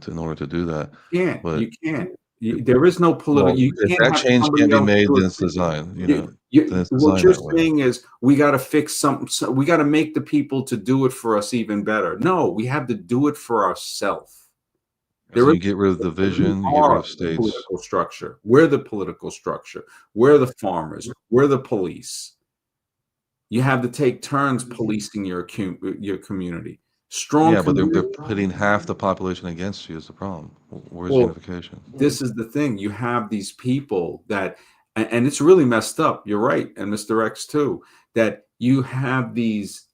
in order to do that. You can't. But You can't. There is no political. Well, You if can't that have change somebody can't be else made, do then it. it's design. Then it's What designed you're that way. saying is we got to fix something. So we got to make the people to do it for us even better. No, we have to do it for ourselves. So you get rid of division, you get rid of The states. political structure. We're the political structure. We're the farmers. We're the police. You have to take turns policing your community. Strong. Yeah, but they're putting half the population against you is the problem. Where's Well, unification? this is the thing. You have these people that, and it's really messed up. You're right, and Mr. X too. That you have these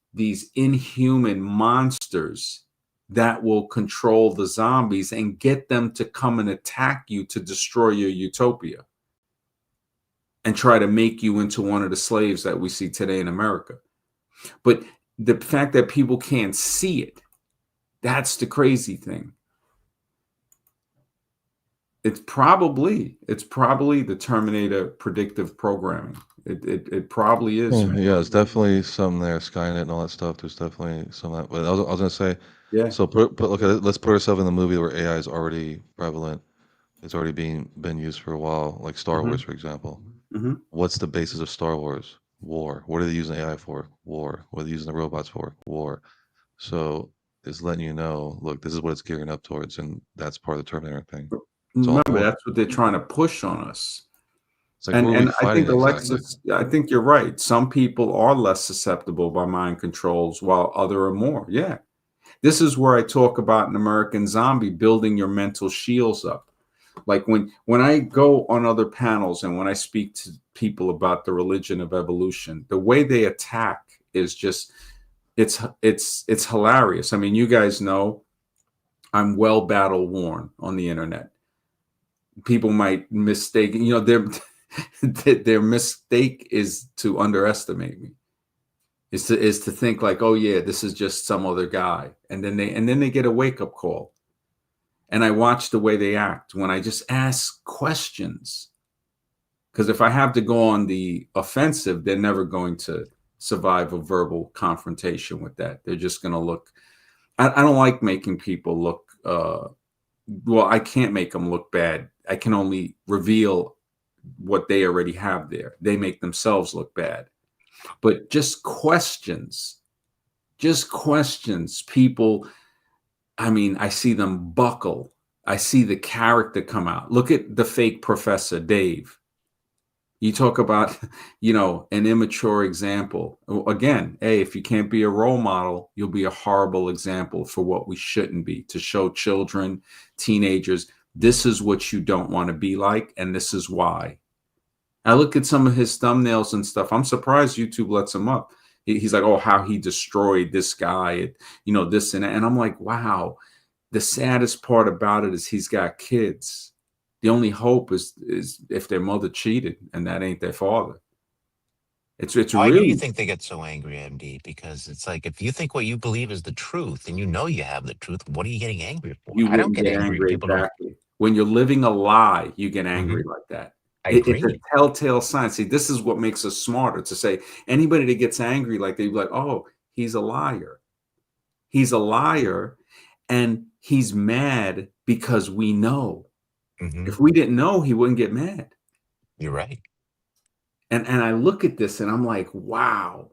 inhuman monsters that will control the zombies and get them to come and attack you to destroy your utopia and try to make you into one of the slaves that we see today in America. But the fact that people can't see it, that's the crazy thing. It's probably the Terminator predictive programming. It probably is. Yeah, it's definitely something there. Skynet and all that stuff. There's definitely some of that. But I was gonna say, Yeah. so let's put ourselves in the movie where AI is already prevalent. It's already been used for a while, like Star Wars, for example. What's the basis of Star Wars? War. What are they using AI for? War. What are they using the robots for? War. So it's letting you know, look, this is what it's gearing up towards, and that's part of the Terminator thing. Remember, that's what they're trying to push on us. It's like, who are we And I fighting think exactly? Alexis, I think you're right. Some people are less susceptible by mind controls, while other are more. Yeah. This is where I talk about an American Zombie, building your mental shields up. Like when I go on other panels and when I speak to people about the religion of evolution, the way they attack is just it's hilarious. I mean, you guys know I'm well battle worn on the internet. People might mistake, their mistake is to underestimate me. Is to think like, oh yeah, this is just some other guy, and then they get a wake up call. And I watch the way they act when I just ask questions. Because if I have to go on the offensive, they're never going to survive a verbal confrontation with that. They're just going to look. I don't like making people look. Well, I can't make them look bad. I can only reveal what they already have there. They make themselves look bad. But just questions, people. I mean, I see them buckle. I see the character come out. Look at the fake Professor Dave. You talk about, an immature example. Again, hey, if you can't be a role model, you'll be a horrible example for what we shouldn't be, to show children, teenagers, this is what you don't want to be like, and this is why. I look at some of his thumbnails and stuff. I'm surprised YouTube lets him up. He's like, oh, how he destroyed this guy, this and that. And I'm like, wow. The saddest part about it is he's got kids. The only hope is if their mother cheated and that ain't their father. It's Why really. do you think they get so angry, MD? Because it's like, if you think what you believe is the truth and you know you have the truth, what are you getting angry for? You I don't wouldn't get get angry. angry. People don't. Exactly. When you're living a lie, you get angry like that. I It's a agree. telltale sign. See, this is what makes us smarter, to say anybody that gets angry like they'd be like, oh, he's a liar. He's a liar, and he's mad because we know. If we didn't know, he wouldn't get mad. You're right. And I look at this and I'm like, wow,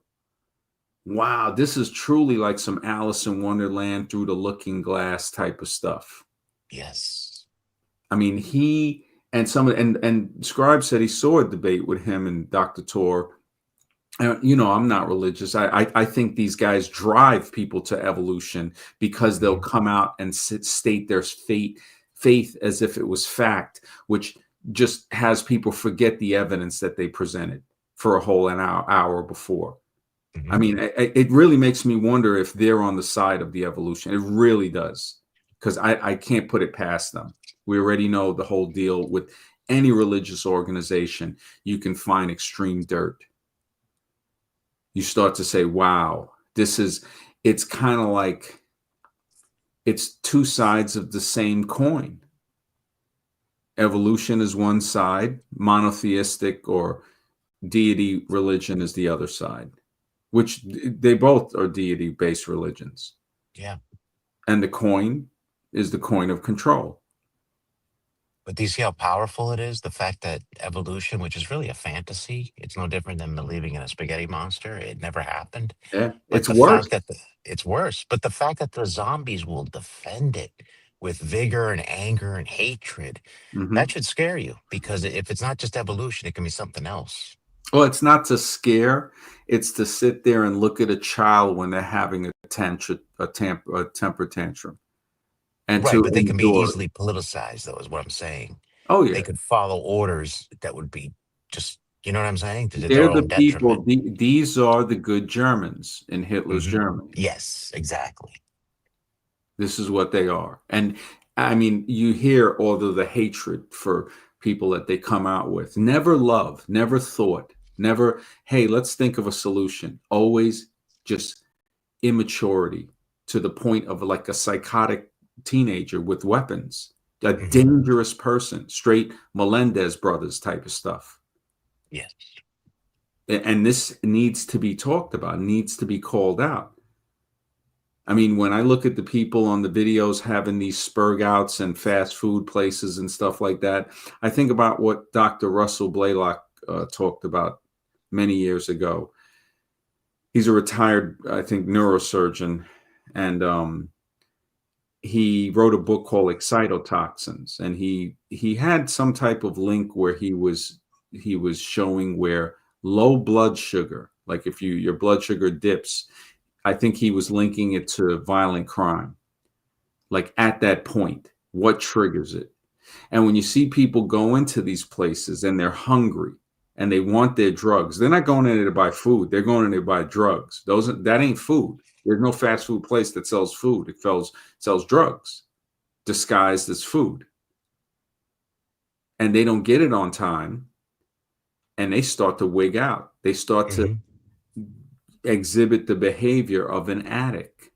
this is truly like some Alice in Wonderland through the looking glass type of stuff. Yes. I mean, he and Scribe said he saw a debate with him and Dr. Tor. I'm not religious. I think these guys drive people to evolution because they'll come out and state their faith as if it was fact, which just has people forget the evidence that they presented for a whole hour before. I mean, it really makes me wonder if they're on the side of the evolution. It really does, because I can't put it past them. We already know the whole deal with any religious organization. You can find extreme dirt. You start to say, wow, it's kind of like it's two sides of the same coin. Evolution is one side, monotheistic or deity religion is the other side, which they both are deity-based religions. Yeah. And the coin is the coin of control. But do you see how powerful it is? The fact that evolution, which is really a fantasy, it's no different than believing in a spaghetti monster. It never happened. Yeah, But it's the worse. fact that it's worse. But the fact that the zombies will defend it with vigor and anger and hatred, Hmm. that should scare you. Because if it's not just evolution, it can be something else. Well, it's not to scare; it's to sit there and look at a child when they're having a temper tantrum, and Right. to But they can be endure it. easily politicized, though, is what I'm saying. Oh They yeah, could follow orders that would be just, you know what I'm saying? To their they're the own people. detriment. These are the good Germans in Hitler's Hmm. Germany. Yes, exactly. This is what they are. And I mean, you hear all of the hatred for people that they come out with. Never love, never thought, never, hey, let's think of a solution. Always just immaturity to the point of like a psychotic teenager with weapons, a Hmm. dangerous person, straight Melendez brothers type of stuff. Yes. And this needs to be talked about, needs to be called out. I mean, when I look at the people on the videos having these spurgouts and fast food places and stuff like that, I think about what Dr. Russell Blaylock talked about many years ago. He's a retired, I think, neurosurgeon, and he wrote a book called Excitotoxins, and he had some type of link where he was showing where low blood sugar, like if your blood sugar dips, I think he was linking it to violent crime. Like at that point, what triggers it? And when you see people go into these places and they're hungry and they want their drugs, they're not going in there to buy food. They're going in there to buy drugs. That ain't food. There's no fast food place that sells food. It sells drugs disguised as food. And they don't get it on time and they start to wig out. They start to Hmm. exhibit the behavior of an addict.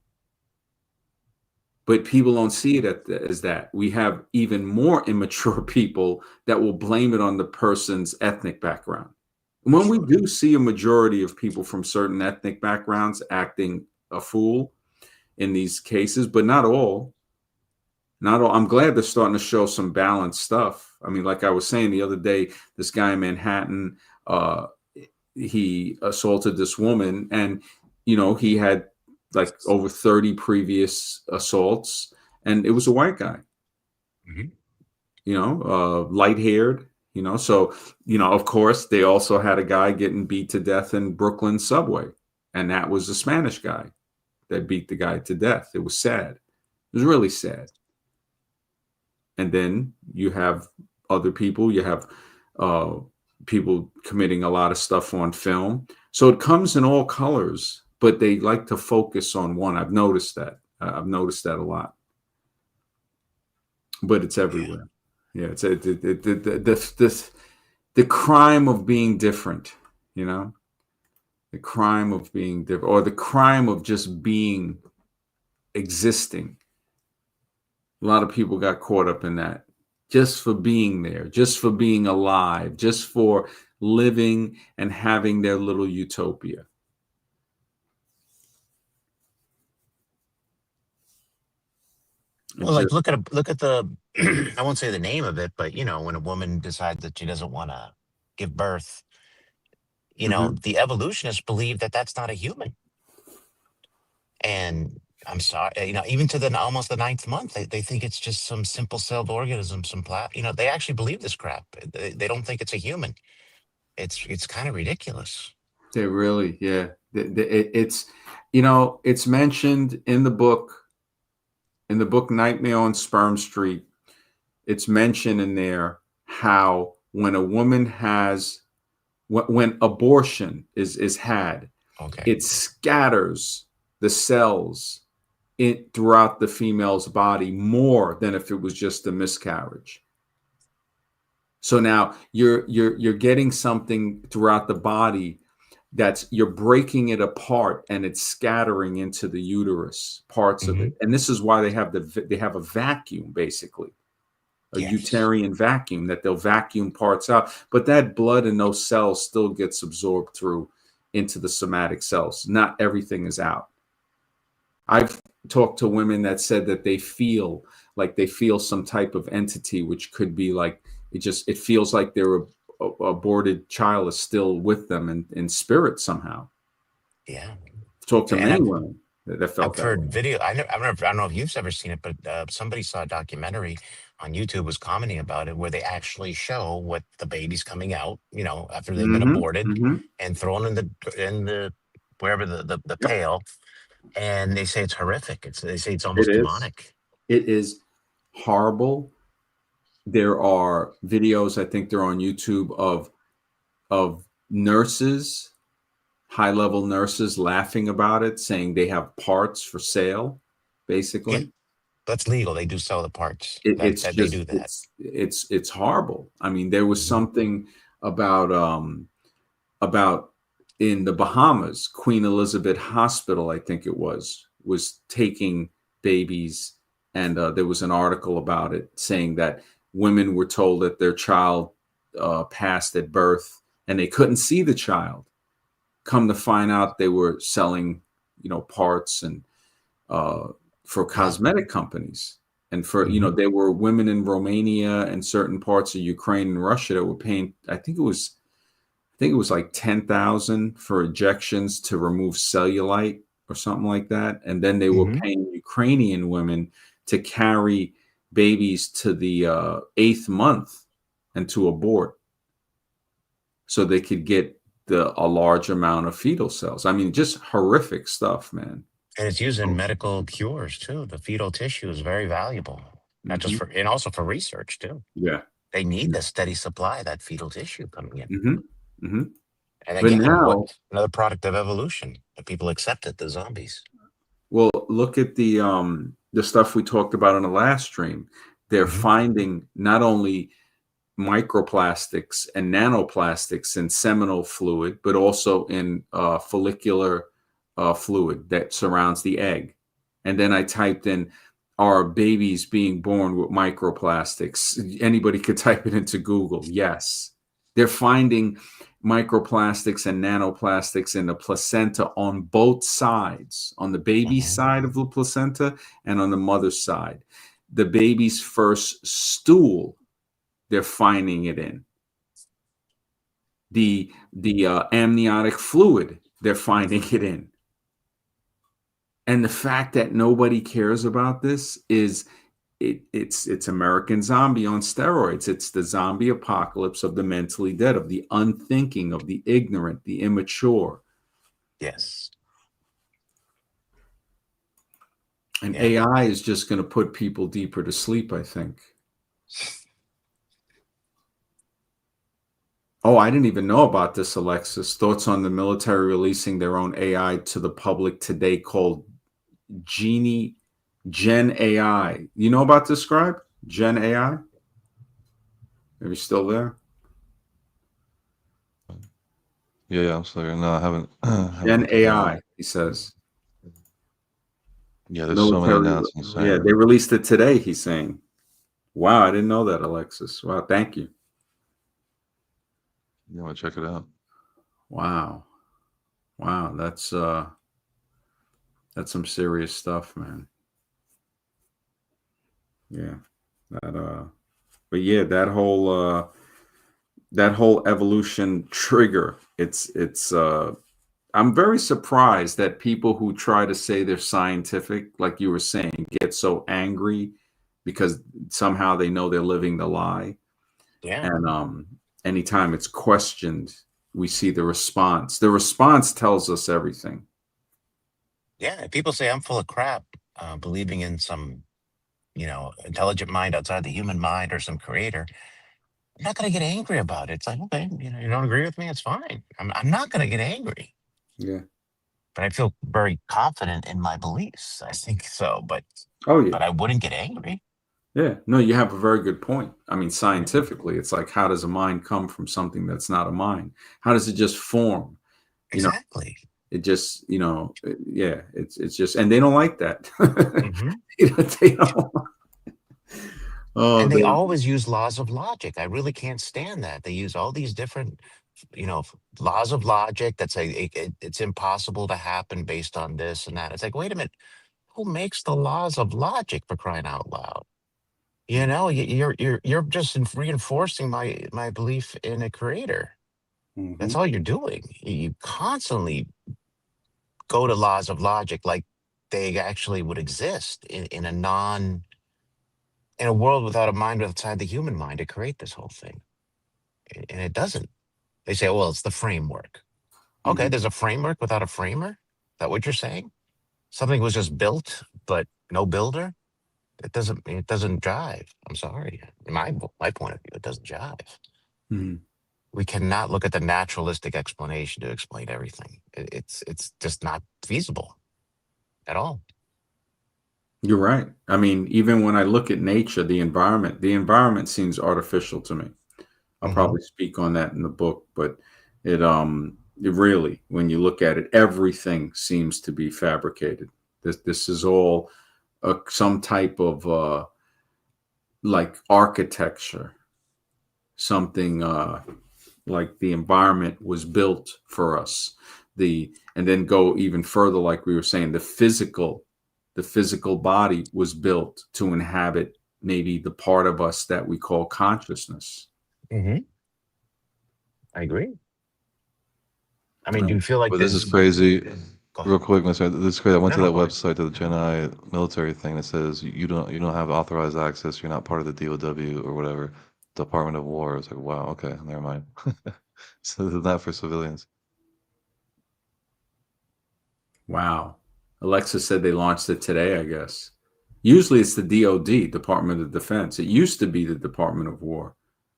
But people don't see it as that. We have even more immature people that will blame it on the person's ethnic background. When we Sure. do see a majority of people from certain ethnic backgrounds acting a fool in these cases, but not all. Not all. I'm glad they're starting to show some balanced stuff. I mean, like I was saying the other day, this guy in Manhattan, uh, he assaulted this woman, and he had like over 30 previous assaults, and it was a white guy, Hmm. light haired, so of course they also had a guy getting beat to death in Brooklyn subway, and that was a Spanish guy that beat the guy to death. It was sad. It was really sad. And then you have other people, you have uh, people committing a lot of stuff on film. So it comes in all colors, but they like to focus on one. I've noticed that. I've noticed that a lot, but it's Yeah. everywhere. Yeah, it's the crime of being different. You know, the crime of being different, or the crime of just being existing. A lot of people got caught up in that, just for being there, just for being alive, just for living and having their little utopia. It Well, like just, look at the I won't say the name of it, but when a woman decides that she doesn't want to give birth, mhm. the evolutionists believe that that's not a human. And I'm sorry, even to the almost the ninth month, they think it's just some simple celled organism, they actually believe this crap. They don't think it's a human. It's kind of ridiculous. They really, yeah. It's mentioned in the book Nightmare on Sperm Street. It's mentioned in there how when a woman has, when abortion is had, Okay. it scatters the cells throughout the female's body more than if it was just a miscarriage. So now you're getting something throughout the body you're breaking it apart and it's scattering into the uterus parts of Hmm. it. And this is why they have a vacuum, basically a Yes. uterine vacuum, that they'll vacuum parts out, but that blood and those cells still gets absorbed through into the somatic cells. Not everything is out. I've talked to women that said that they feel some type of entity, which could be like it feels like their aborted child is still with them in spirit somehow. Yeah. Talk to And many women that felt I've that heard way. video. I don't know if you've ever seen it, but somebody saw a documentary on YouTube was commenting about it where they actually show what the baby's coming out, after they've been aborted and thrown in the wherever the Yep. pail, and they say it's horrific. They say it's It almost is. demonic. It is horrible. There are videos, I think they're on YouTube, of nurses, high-level nurses, laughing about it, saying they have parts for sale, basically. Yeah, that's legal. They do sell the parts. It's That they just do that. it's horrible. I mean, there was something about in the Bahamas, Queen Elizabeth Hospital, I think it was taking babies, and there was an article about it saying that women were told that their child passed at birth and they couldn't see the child. Come to find out, they were selling, parts and for cosmetic companies. And for, there were women in Romania and certain parts of Ukraine and Russia that were paying, I think it was like 10,000 for injections to remove cellulite or something like that. And then they were paying Ukrainian women to carry babies to the 8th month and to abort so they could get a large amount of fetal cells. I mean, just horrific stuff, man. And it's used in medical cures too. The fetal tissue is very valuable, not just and also for research too. Yeah. They need the steady supply of that fetal tissue coming in. And But again, now, another product of evolution that people accepted, the zombies. Well, look at the stuff we talked about in the last stream. They're finding not only microplastics and nanoplastics in seminal fluid, but also in follicular fluid that surrounds the egg. And then I typed in, are babies being born with microplastics? Anybody could type it into Google. Yes. They're finding microplastics and nanoplastics in the placenta on both sides, on the baby's side of the placenta and on the mother's side. The baby's first stool, they're finding it in. The amniotic fluid, they're finding it in. And the fact that nobody cares about this is it's American Zombie on steroids. It's the zombie apocalypse of the mentally dead, of the unthinking, of the ignorant, the immature. Yes. And AI is just going to put people deeper to sleep, I think. Oh, I didn't even know about this, Alexis. Thoughts on the military releasing their own AI to the public today called Gen AI. You know about this, Scribe? Gen AI? Are you still there? Yeah, I'm still here. No, I haven't. Gen AI, he says. Yeah, there's so many announcements. Yeah, they released it today, he's saying. Wow, I didn't know that, Alexis. Wow, thank you. You want to check it out? Wow. Wow, that's some serious stuff, man. Yeah. But yeah, that whole evolution trigger, it's I'm very surprised that people who try to say they're scientific, like you were saying, get so angry because somehow they know they're living the lie. Yeah. And anytime it's questioned, we see the response. The response tells us everything. Yeah. People say I'm full of crap, believing in some, intelligent mind outside the human mind or some creator. I'm not going to get angry about it. It's like, okay, you don't agree with me. It's fine. I'm not going to get angry. Yeah. But I feel very confident in my beliefs. I think so. But But I wouldn't get angry. Yeah. No, you have a very good point. I mean, scientifically, it's like, how does a mind come from something that's not a mind? How does it just form? Exactly. It just, it's just, and they don't like that. They don't. Oh, and they always use laws of logic. I really can't stand that. They use all these different, laws of logic that say it's impossible to happen based on this and that. It's like, wait a minute. who makes the laws of logic, for crying out loud? You know, you're just reinforcing my belief in a creator. That's all you're doing. You constantly go to laws of logic like they actually would exist in a world without a mind outside the human mind to create this whole thing. And it doesn't. They say, well, it's the framework. Okay, there's a framework without a framer? Is that what you're saying? Something was just built, but no builder? It doesn't jive. I'm sorry. In my point of view, it doesn't jive. Mhm. We cannot look at the naturalistic explanation to explain everything. It's just not feasible at all. You're right. I mean, even when I look at nature, the environment seems artificial to me. I'll probably speak on that in the book, but it really, when you look at it, everything seems to be fabricated. This is all some type of like architecture, something like the environment was built for us. And then go even further, like we were saying, the physical body was built to inhabit maybe the part of us that we call consciousness. I agree. I mean, do you feel like But this is crazy. Go ahead. Real quick, Mr. This is crazy. I went to that go ahead. website, to the Chennai military thing that says you don't have authorized access. You're not part of the DOW or whatever, Department of War. It's like, wow, okay, never mind. So this is not for civilians. Wow. Alexa said they launched it today, I guess. Usually it's the DOD, Department of Defense. It used to be the Department of War.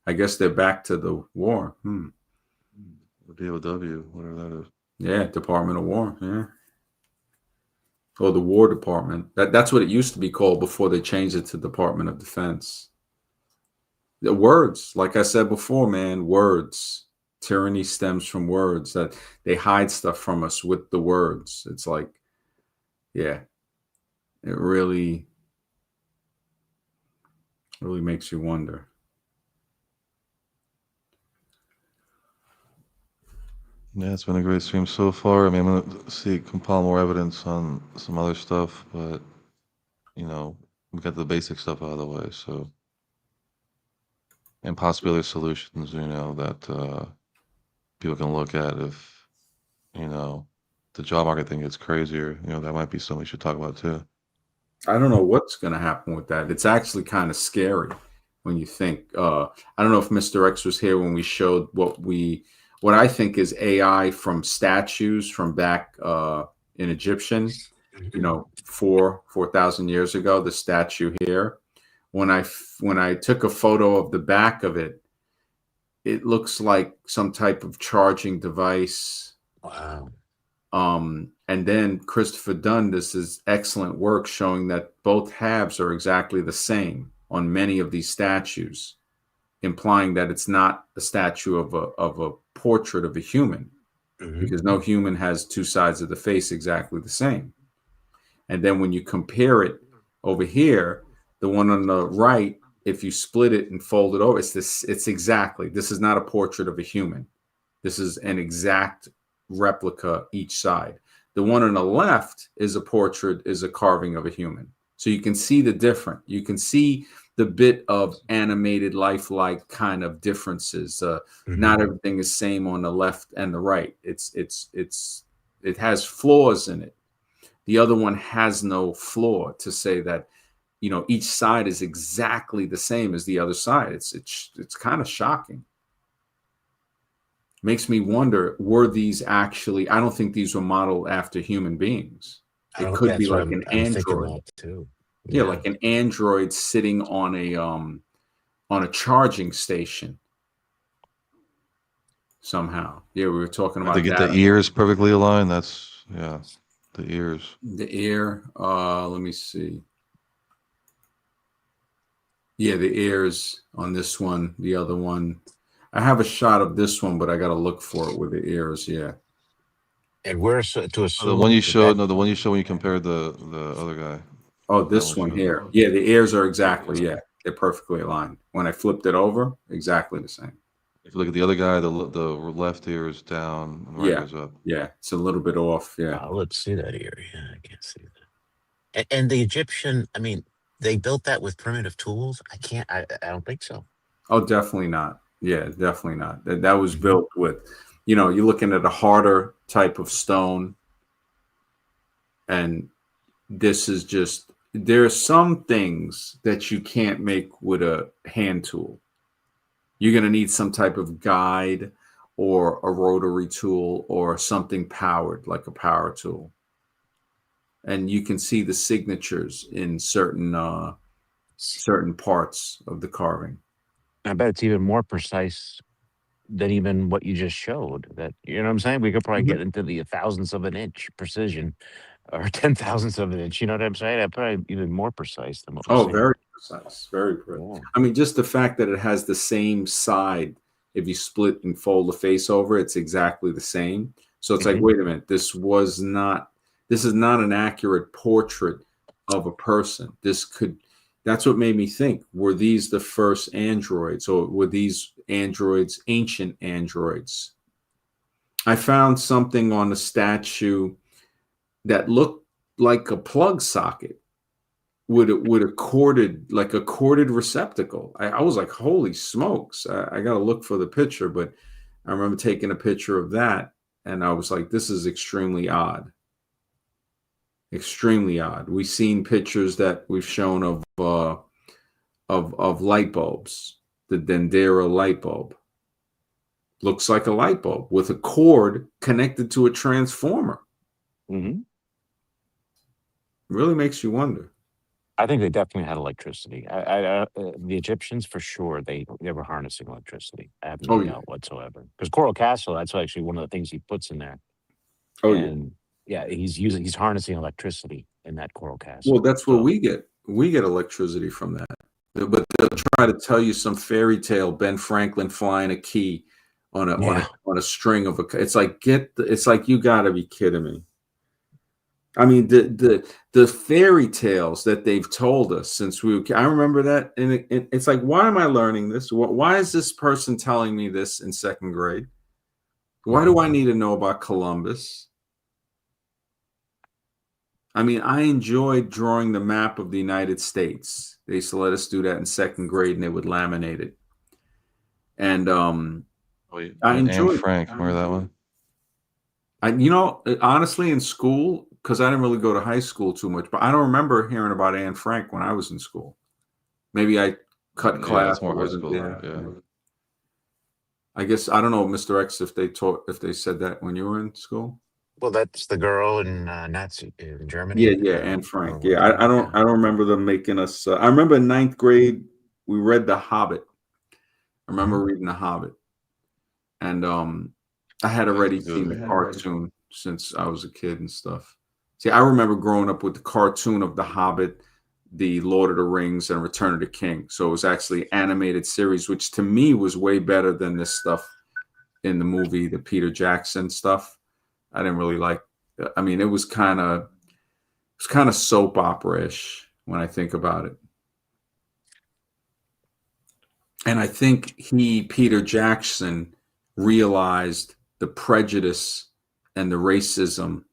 I guess they're back to the war. Or DOW, whatever that is. Yeah, Department of War. Yeah. Or the War Department. That's what it used to be called before they changed it to Department of Defense. The words, like I said before, man, words. Tyranny stems from words. That they hide stuff from us with the words. It's like, yeah, it really makes you wonder. Yeah, it's been a great stream so far. I mean, I'm gonna compile more evidence on some other stuff, but you know, we got the basic stuff out of the way. So, and possibly other solutions, you know, that people can look at if you know the job market thing gets crazier. You know, that might be something we should talk about too. I don't know what's going to happen with that. It's actually kind of scary when you think. I don't know if Mr. X was here when we showed what I think is AI from statues from back in Egyptian, 4,000 years ago. The statue here. When I took a photo of the back of it, it looks like some type of charging device. Wow. And then Christopher Dunn does this excellent work showing that both halves are exactly the same on many of these statues, implying that it's not a statue of a portrait of a human, because no human has two sides of the face exactly the same. And then when you compare it over here, the one on the right, if you split it and fold it over, this is not a portrait of a human. This is an exact replica each side. The one on the left is a carving of a human. So you can see the difference. You can see the bit of animated, lifelike kind of differences. Not everything is same on the left and the right. It has flaws in it. The other one has no flaw to say that, each side is exactly the same as the other side. It's kind of shocking. Makes me wonder, were these actually, I don't think these were modeled after human beings. It could be like an android too. Yeah, like an android sitting on a charging station somehow. Yeah, we were talking about They get that. the ears perfectly aligned. That's the ears. The ear, let me see. Yeah, the ears on this one, the other one. I have a shot of this one, but I got to look for it with the ears. Yeah. And we're to assume The one you showed, the one you showed when you compared the other guy. Oh, this one here. Yeah, the ears are exactly, they're perfectly aligned. When I flipped it over, exactly the same. If you look at the other guy, the left ear is down and the right ear is up. Yeah, it's a little bit off. Yeah. let's see that ear. Yeah, I can't see that. And the Egyptian, I mean, they built that with primitive tools. I don't think so. Oh, definitely not. Yeah, definitely not. That was Mhm. built with, you're looking at a harder type of stone, and this is just, there are some things that you can't make with a hand tool. You're going to need some type of guide or a rotary tool or something powered like a power tool. And you can see the signatures in certain parts of the carving. I bet it's even more precise than even what you just showed. That, you know what I'm saying? We could probably Mhm. get into the thousandths of an inch precision, or 10 thousandths of an inch. You know what I'm saying? Probably even more precise than what we're Oh, seeing. very precise. Very precise. Yeah. I mean, just the fact that it has the same side, if you split and fold the face over, it's exactly the same. So it's like, Mhm. wait a minute, this is not an accurate portrait of a person. That's what made me think, were these the first androids, or were these androids ancient androids? I found something on the statue that looked like a plug socket with a corded receptacle. I was like, holy smokes! I got to look for the picture, but I remember taking a picture of that, and I was like, this is extremely odd. Extremely odd. We've seen pictures that we've shown of light bulbs. The Dendera light bulb looks like a light bulb with a cord connected to a transformer. Mhm. Really makes you wonder. I think they definitely had electricity. The Egyptians, for sure, they were harnessing electricity. I have no Oh yeah. doubt whatsoever. Because Coral Castle, that's actually one of the things he puts in there. Oh yeah. And yeah, he's harnessing electricity in that Coral Well, Castle. that's where So we get electricity from that. But they'll try to tell you some fairy tale, Ben Franklin flying a key yeah, on a string of a. It's like it's like, you got to be kidding me. I mean, the fairy tales that they've told us since I remember that, and it's like, why am I learning this? Why is this person telling me this in second grade? Why do I need to know about Columbus? I mean, I enjoyed drawing the map of the United States. They used to let us do that in second grade, and they would laminate it. And Wait, I Anne enjoyed Frank, remember that one? honestly, in school, because I didn't really go to high school too much, but I don't remember hearing about Anne Frank when I was in school. Maybe I cut Yeah, class it's more or high wasn't school. there. Yeah. I guess I don't know, Mr. X, if they said that when you were in school. well, that's the girl in Nazi in Yeah, Germany. yeah, Anne Frank. World War Yeah, II. Yeah. I don't remember them making us. I remember in ninth grade we read The Hobbit. I remember Mhm. reading The Hobbit, and I had That's already a good seen the one. cartoon since I was a kid and stuff. See, I remember growing up with the cartoon of The Hobbit, The Lord of the Rings, and Return of the King. So it was actually animated series, which to me was way better than this stuff in the movie, the Peter Jackson stuff. I didn't really like. I mean, it was kind of soap opera-ish when I think about it. And I think Peter Jackson, realized the prejudice and the racism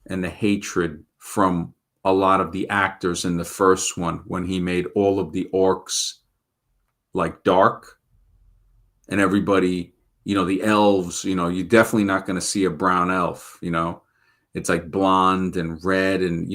and the hatred from a lot of the actors in the first one when he made all of the orcs like dark, and everybody, the elves, you're definitely not going to see a brown elf. It's like blonde and red, and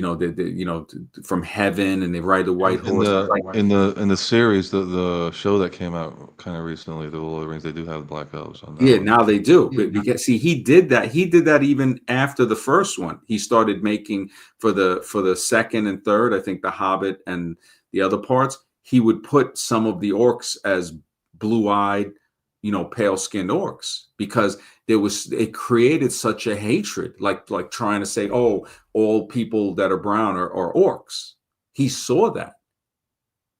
from heaven, and they ride the white In horse. the in the series, the show that came out kind of recently, The Lord of the Rings, they do have black elves on that Yeah, one. now they do. But because, see, he did that. He did that even after the first one. He started making for the second and third, I think, The Hobbit and the other parts. He would put some of the orcs as blue-eyed, pale-skinned orcs, because it created such a hatred, like trying to say, oh, all people that are brown are orcs. He saw that.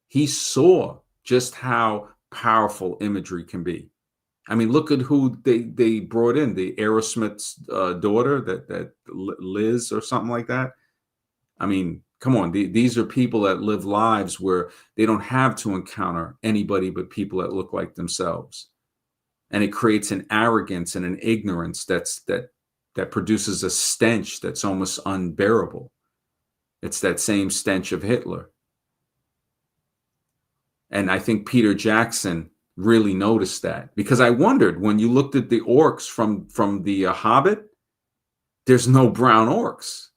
He saw just how powerful imagery can be. I mean, look at who they brought in, the Aerosmith's daughter, that Liz or something like that. I mean, come on, these are people that live lives where they don't have to encounter anybody but people that look like themselves, and it creates an arrogance and an ignorance that produces a stench that's almost unbearable. It's that same stench of Hitler. And I think Peter Jackson really noticed that, because I wondered, when you looked at the orcs from the Hobbit, there's no brown orcs.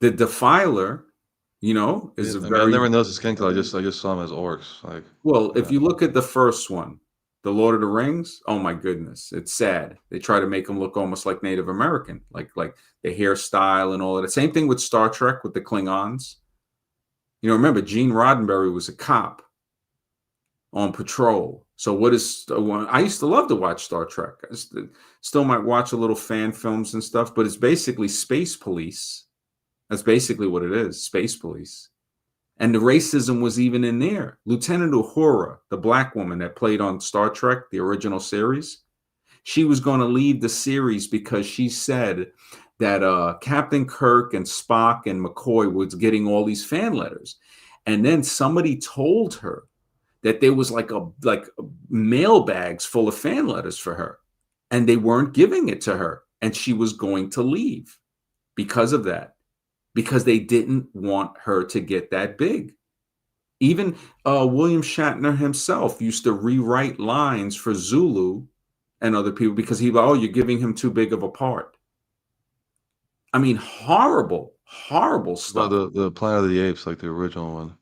The Defiler, is a I very never noticed skin color. I just saw them as orcs. Like, well. yeah. If you look at the first one, The Lord of the Rings, oh my goodness, it's sad. They try to make them look almost like Native American, like the hairstyle and all of that. Same thing with Star Trek with the Klingons. Remember, Gene Roddenberry was a cop on patrol. So what is? I used to love to watch Star Trek. I still might watch a little fan films and stuff, but it's basically space police. That's basically what it is, space police. And the racism was even in there. Lieutenant Uhura, the black woman that played on Star Trek, the original series, she was going to leave the series because she said that Captain Kirk and Spock and McCoy was getting all these fan letters. And then somebody told her that there was like mailbags full of fan letters for her, and they weren't giving it to her. And she was going to leave because of that, because they didn't want her to get that big. Even William Shatner himself used to rewrite lines for Zulu and other people because you're giving him too big of a part. I mean, horrible stuff. About the Planet of the Apes, like the original one.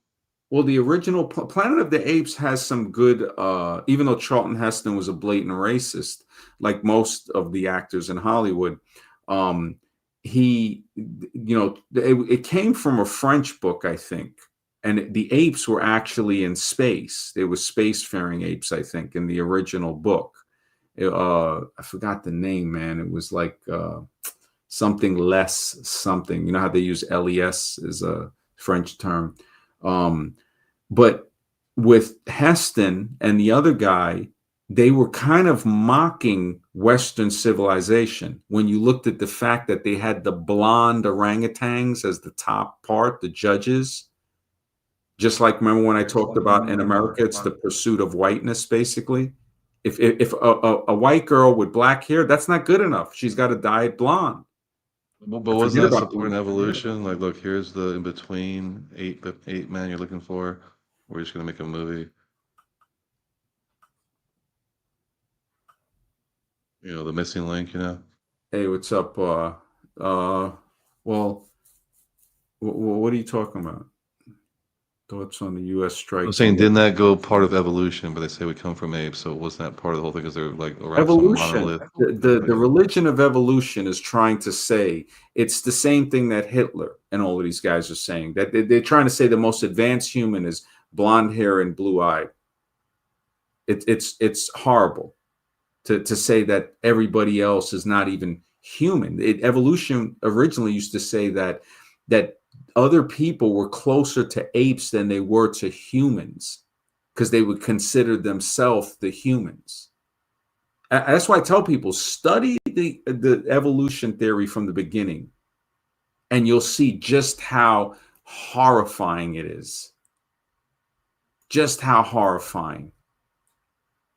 Well, the original Planet of the Apes has some good, even though Charlton Heston was a blatant racist, like most of the actors in Hollywood. It came from a French book, I think. And the apes were actually in space. They were spacefaring apes, I think, in the original book. I forgot the name, man. It was like something less something. You know how they use LES as a French term. But with Heston and the other guy, they were kind of mocking Western civilization when you looked at the fact that they had the blonde orangutans as the top part, the judges. Just like, remember when I talked about in America, it's the pursuit of whiteness, basically. If a white girl with black hair, that's not good enough. She's got to dye it blonde. But wasn't that supporting evolution? Like, look, here's the in between ape man you're looking for. We're just gonna make a movie. The missing link. Hey, what's up? Well, what are you talking about? Thoughts on the U.S. strike? I'm saying, didn't that go part of evolution? But they say we come from apes, so wasn't that part of the whole thing? Because they're like around evolution. The religion of evolution is trying to say it's the same thing that Hitler and all of these guys are saying. That they're trying to say the most advanced human is blonde hair and blue eye. It's horrible to say that everybody else is not even human. Evolution originally used to say that other people were closer to apes than they were to humans because they would consider themselves the humans. That's why I tell people, study the evolution theory from the beginning, and you'll see just how horrifying it is. Just how horrifying.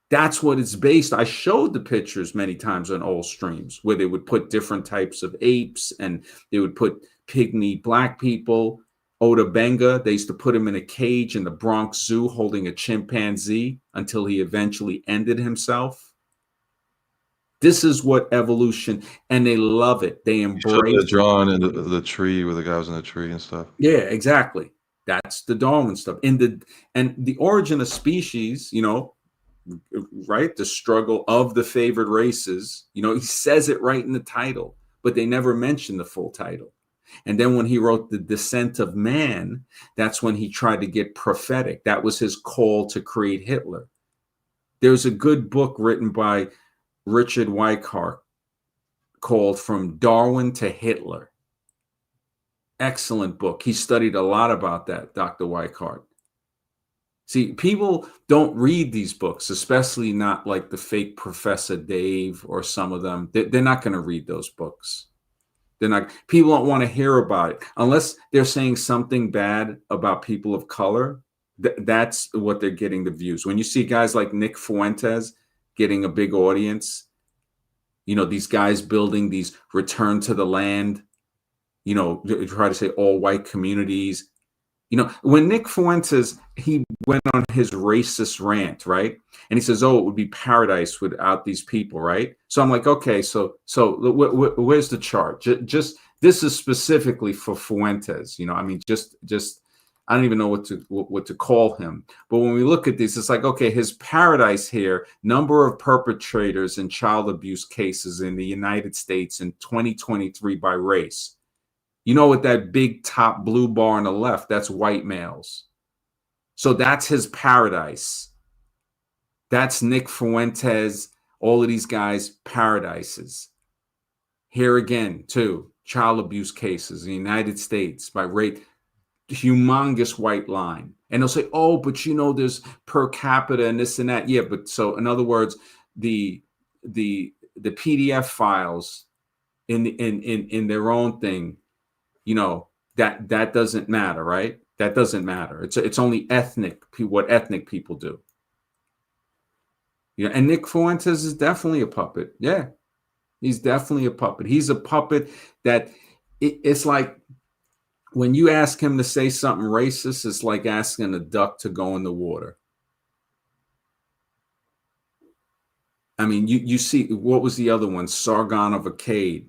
That's what it's based. I showed the pictures many times on old streams where they would put different types of apes, and they would put pygmy black people. Oda Benga, they used to put him in a cage in the Bronx Zoo holding a chimpanzee until he eventually ended himself. This is what evolution, and they love it. They embrace the drawing in the tree where the guy was in the tree and stuff. Yeah, exactly. That's the Darwin stuff. And the origin of species, right? The struggle of the favored races. He says it right in the title, but they never mention the full title. And then when he wrote The Descent of Man, that's when he tried to get prophetic. That was his call to create Hitler. There's a good book written by Richard Weikart called From Darwin to Hitler. Excellent book. He studied a lot about that, Dr. Weikart. See, people don't read these books, especially not like the fake Professor Dave or some of them. They're not going to read those books. They're not. People don't want to hear about it unless they're saying something bad about people of color. That's what they're getting the views. When you see guys like Nick Fuentes getting a big audience, these guys building these return to the land you know, try to say all white communities. You know, when Nick Fuentes, he went on his racist rant, right? And he says, "Oh, it would be paradise without these people," right? So I'm like, okay, so where's the chart? Just this is specifically for Fuentes. You know, I mean, just I don't even know what to call him. But when we look at this, it's like, okay, his paradise here, number of perpetrators in child abuse cases in the United States in 2023 by race. You know, with that big top blue bar on the left, that's white males. So that's his paradise. That's Nick Fuentes, all of these guys' paradises. Here again, too, child abuse cases in the United States by rape, humongous white line. And they'll say, oh, but you know, there's per capita and this and that. Yeah, but so in other words, the PDF files in their own thing, you know, that doesn't matter, right? That doesn't matter. It's only what ethnic people do. Yeah, and Nick Fuentes is definitely a puppet. Yeah, he's definitely a puppet. He's a puppet that it's like when you ask him to say something racist, it's like asking a duck to go in the water. I mean, you see, what was the other one? Sargon of Akkad.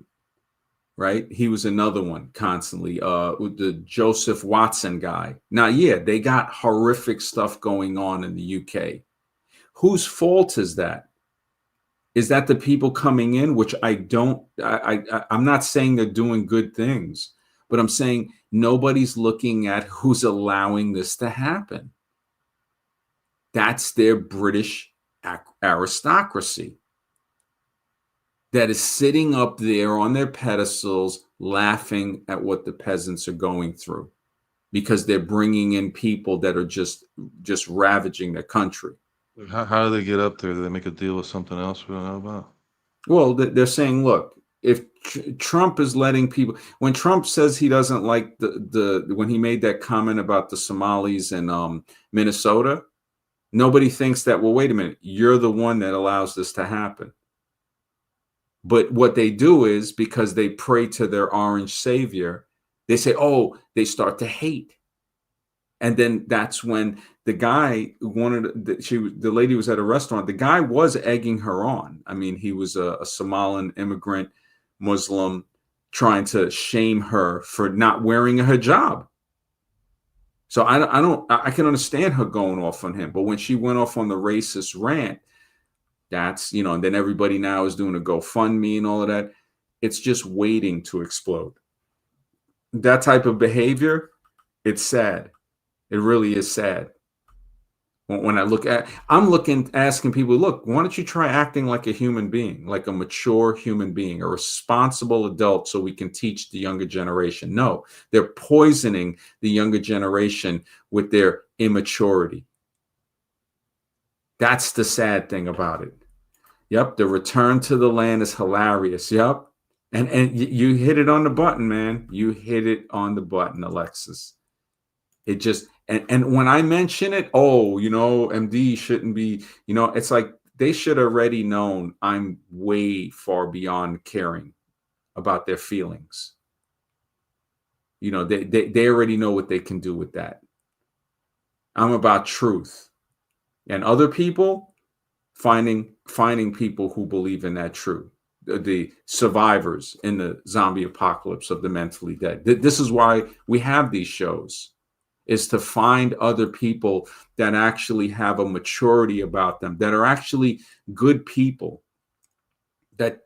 Right? He was another one constantly. With the Joseph Watson guy. Now, yeah, they got horrific stuff going on in the UK. Whose fault is that? Is that the people coming in? Which I'm not saying they're doing good things, but I'm saying nobody's looking at who's allowing this to happen. That's their British aristocracy that is sitting up there on their pedestals laughing at what the peasants are going through because they're bringing in people that are just ravaging their country. How do they get up there? Do they make a deal with something else we don't know about? Well, they're saying, look, if Trump is letting people, when Trump says he doesn't like when he made that comment about the Somalis in Minnesota, nobody thinks that, well, wait a minute, you're the one that allows this to happen. But what they do is, because they pray to their orange savior, they say, oh, they start to hate. And then that's when the guy the lady was at a restaurant. The guy was egging her on. I mean, he was a Somalian immigrant Muslim trying to shame her for not wearing a hijab. So I can understand her going off on him. But when she went off on the racist rant, that's, you know, and then everybody now is doing a GoFundMe and all of that. It's just waiting to explode. That type of behavior, it's sad. It really is sad. When I look at, asking people, look, why don't you try acting like a human being, like a mature human being, a responsible adult, so we can teach the younger generation? No, they're poisoning the younger generation with their immaturity. That's the sad thing about it. Yep, the return to the land is hilarious. Yep. And you hit it on the button, man. You hit it on the button, Alexis. It just, and when I mention it, oh, you know, MD shouldn't be, you know, it's like they should already known I'm way far beyond caring about their feelings. You know, they already know what they can do with that. I'm about truth. And other people, finding people who believe in that truth, the survivors in the zombie apocalypse of the mentally dead. This is why we have these shows, is to find other people that actually have a maturity about them, that are actually good people, that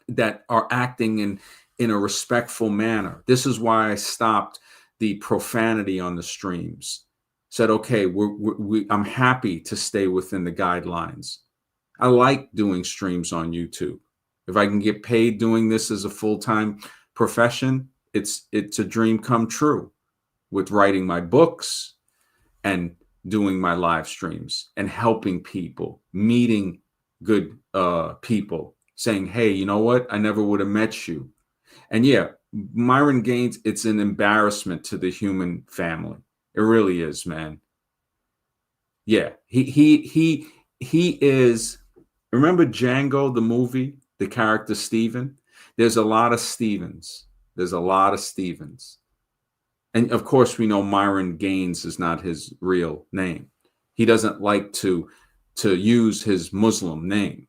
are acting in a respectful manner. This is why I stopped the profanity on the streams. Said, okay, I'm happy to stay within the guidelines. I like doing streams on YouTube. If I can get paid doing this as a full-time profession, it's a dream come true, with writing my books and doing my live streams and helping people, meeting good people, saying, hey, you know what? I never would have met you. And yeah, Myron Gaines, it's an embarrassment to the human family. It really is, man. Yeah, he is. Remember Django, the movie, the character Steven? There's a lot of Stevens. There's a lot of Stevens. And of course, we know Myron Gaines is not his real name. He doesn't like to use his Muslim name.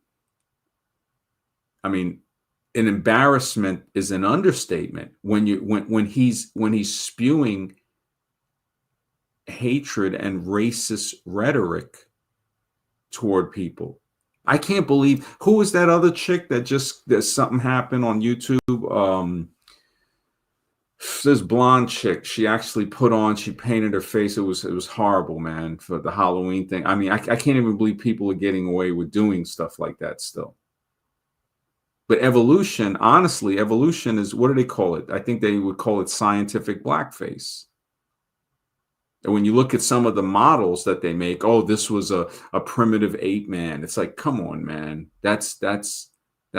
I mean, an embarrassment is an understatement when he's spewing hatred and racist rhetoric toward people. I can't believe, who was that other chick that there's something happened on YouTube? This blonde chick, she actually she painted her face. It was horrible, man, for the Halloween thing. I mean, I can't even believe people are getting away with doing stuff like that still. But evolution, honestly, evolution is, what do they call it? I think they would call it scientific blackface. And when you look at some of the models that they make, oh, this was a primitive ape man. It's like, come on, man. That's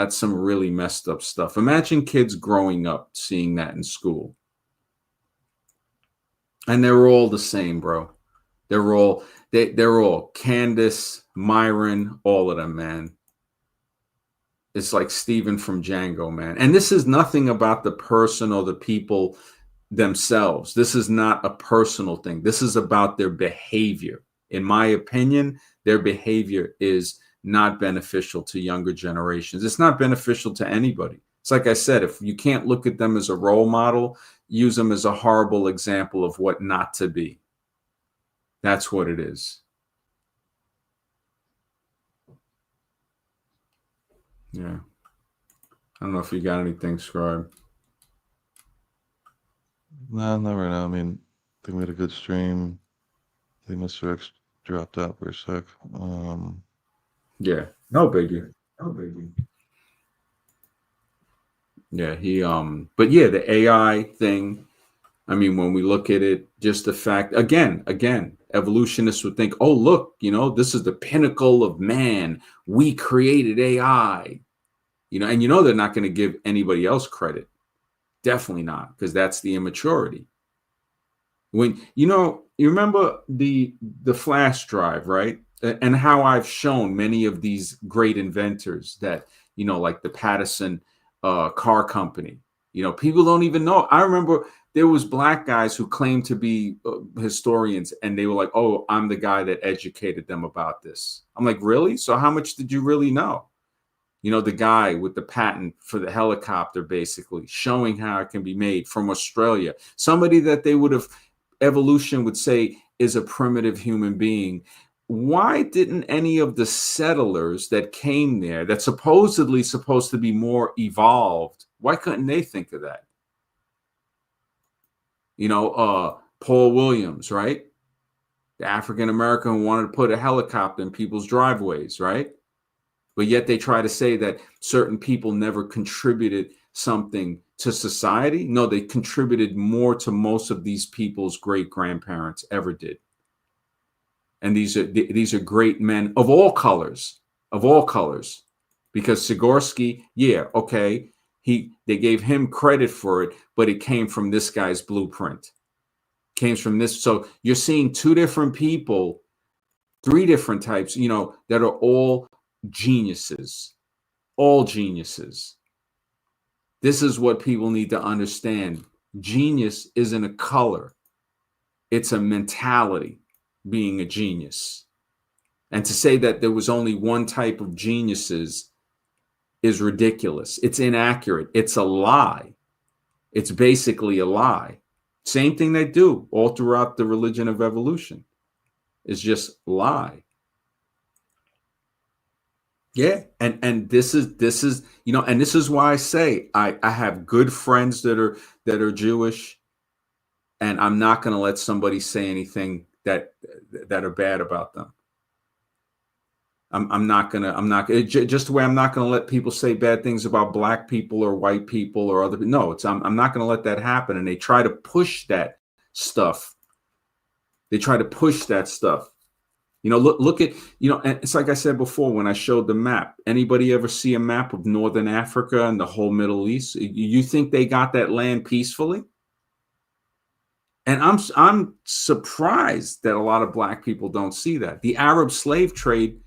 some really messed up stuff. Imagine kids growing up seeing that in school. And they're all the same, bro. They're all Candace, Myron, all of them, man. It's like Steven from Django, man. And this is nothing about the person or the people themselves. This is not a personal thing. This is about their behavior. In my opinion, their behavior is not beneficial to younger generations. It's not beneficial to anybody. It's like I said, if you can't look at them as a role model, use them as a horrible example of what not to be. That's what it is. Yeah. I don't know if you got anything, Scribe. No, not right now. I mean, I think we had a good stream. I think Mr. X dropped out for a sec. Yeah, no biggie. No biggie. Yeah, but yeah, the AI thing, I mean, when we look at it, just the fact, again, evolutionists would think, oh, look, this is the pinnacle of man. We created AI, and they're not going to give anybody else credit. Definitely not, because that's the immaturity. When, you remember the flash drive, right? And how I've shown many of these great inventors that, like the Pattison car company, people don't even know. I remember there was black guys who claimed to be historians, and they were like, oh, I'm the guy that educated them about this. I'm like, really? So how much did you really know? The guy with the patent for the helicopter, basically showing how it can be made from Australia, somebody that evolution would say is a primitive human being. Why didn't any of the settlers that came there, that supposedly supposed to be more evolved, why couldn't they think of that? Paul Williams, right? The African American who wanted to put a helicopter in people's driveways, right? But yet they try to say that certain people never contributed something to society. No, they contributed more to most of these people's great-grandparents ever did. And these are great men of all colors, because Sikorsky, yeah, okay, they gave him credit for it, but it came from this guy's blueprint. Came from this. So you're seeing two different people, three different types, that are all geniuses. This is what people need to understand. Genius isn't a color. It's a mentality, being a genius. And to say that there was only one type of geniuses is ridiculous. It's inaccurate. It's a lie. It's basically a lie. Same thing they do all throughout the religion of evolution. It's just lie. Yeah, and this is and this is why I say I have good friends that are Jewish, and I'm not going to let somebody say anything that are bad about them. I'm not just the way I'm not going to let people say bad things about black people or white people or other. No, I'm not going to let that happen. And they try to push that stuff. Look at, and it's like I said before when I showed the map. Anybody ever see a map of Northern Africa and the whole Middle East? You think they got that land peacefully? And I'm surprised that a lot of black people don't see that. The Arab slave trade,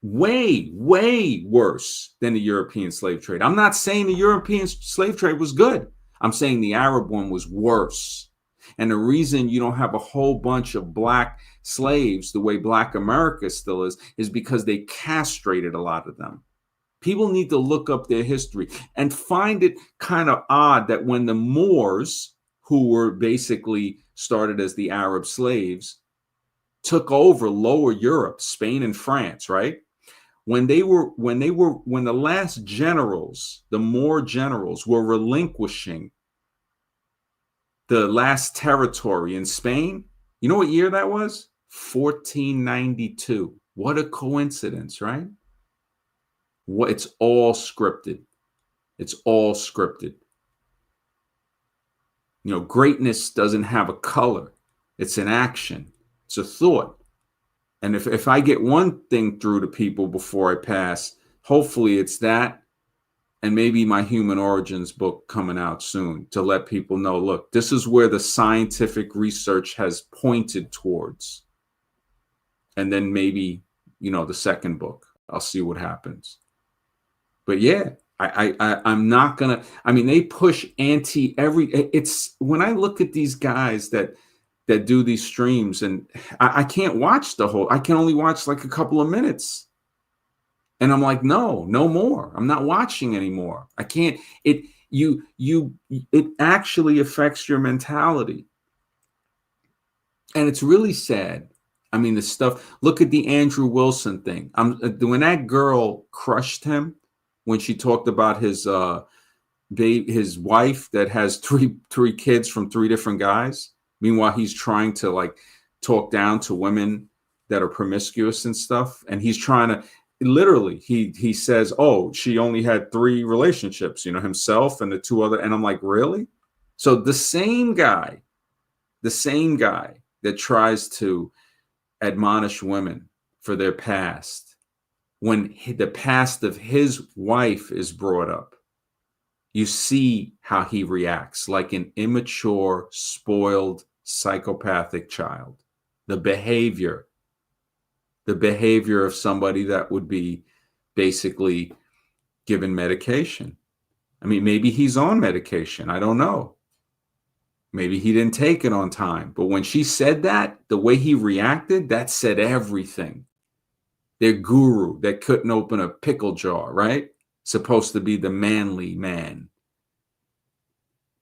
way, way worse than the European slave trade. I'm not saying the European slave trade was good. I'm saying the Arab one was worse. And the reason you don't have a whole bunch of black slaves the way black America still is because they castrated a lot of them. People need to look up their history and find it kind of odd that when the Moors, who were basically started as the Arab slaves, took over lower Europe, Spain and France, right? When the last generals, the Moor generals, were relinquishing the last territory in Spain, you know what year that was? 1492. What a coincidence, right? It's all scripted. It's all scripted. You know, greatness doesn't have a color. It's an action. It's a thought. And if I get one thing through to people before I pass, hopefully it's that, and maybe my Human Origins book coming out soon to let people know, look, this is where the scientific research has pointed towards. And then maybe, you know, the second book, I'll see what happens. But yeah, I'm not gonna, I mean, they push it's when I look at these guys that do these streams, and I can't watch the whole, I can only watch like a couple of minutes. And I'm like, no more. I'm not watching anymore. I can't, it actually affects your mentality. And it's really sad. I mean, the stuff, look at the Andrew Wilson thing. When that girl crushed him, when she talked about his wife that has three kids from 3 different guys. Meanwhile, he's trying to like talk down to women that are promiscuous and stuff. And he's trying to, literally, he says, oh, she only had 3 relationships, you know, himself and the 2 other. And I'm like, really? So the same guy that tries to admonish women for their past, when the past of his wife is brought up, you see how he reacts, like an immature, spoiled, psychopathic child. The behavior of somebody that would be basically given medication. I mean, maybe he's on medication. I don't know. Maybe he didn't take it on time. But when she said that, the way he reacted, that said everything. Their guru that couldn't open a pickle jar, right? Supposed to be the manly man.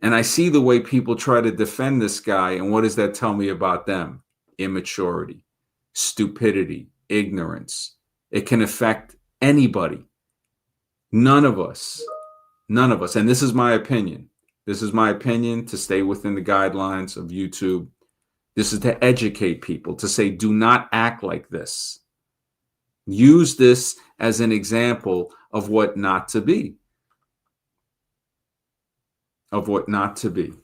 And I see the way people try to defend this guy. And what does that tell me about them? Immaturity, stupidity, ignorance. It can affect anybody. None of us. And this is my opinion. This is my opinion, to stay within the guidelines of YouTube. This is to educate people, to say, do not act like this. Use this as an example of what not to be. Of what not to be.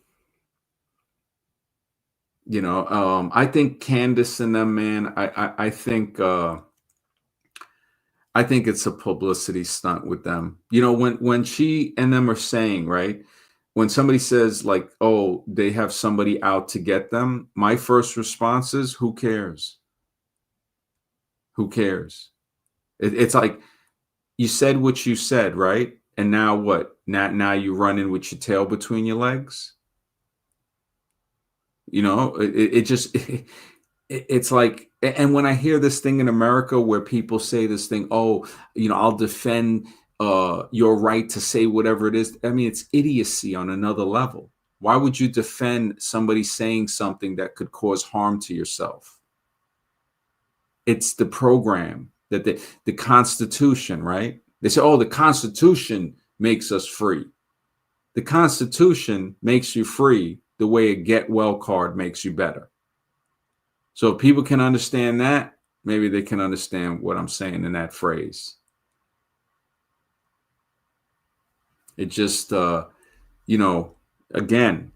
You know, I think Candace and them, man, I think it's a publicity stunt with them. You know, when she and them are saying, right, when somebody says like, oh, they have somebody out to get them, my first response is, who cares? Who cares? It's like, you said what you said, right? And now what? Now you run in with your tail between your legs? You know, it's like, and when I hear this thing in America where people say this thing, oh, you know, I'll defend your right to say whatever it is. I mean, it's idiocy on another level. Why would you defend somebody saying something that could cause harm to yourself? It's the program that the Constitution, right? They say, oh, the Constitution makes us free. The Constitution makes you free the way a get well card makes you better. So if people can understand that, maybe they can understand what I'm saying in that phrase. It just, you know, again,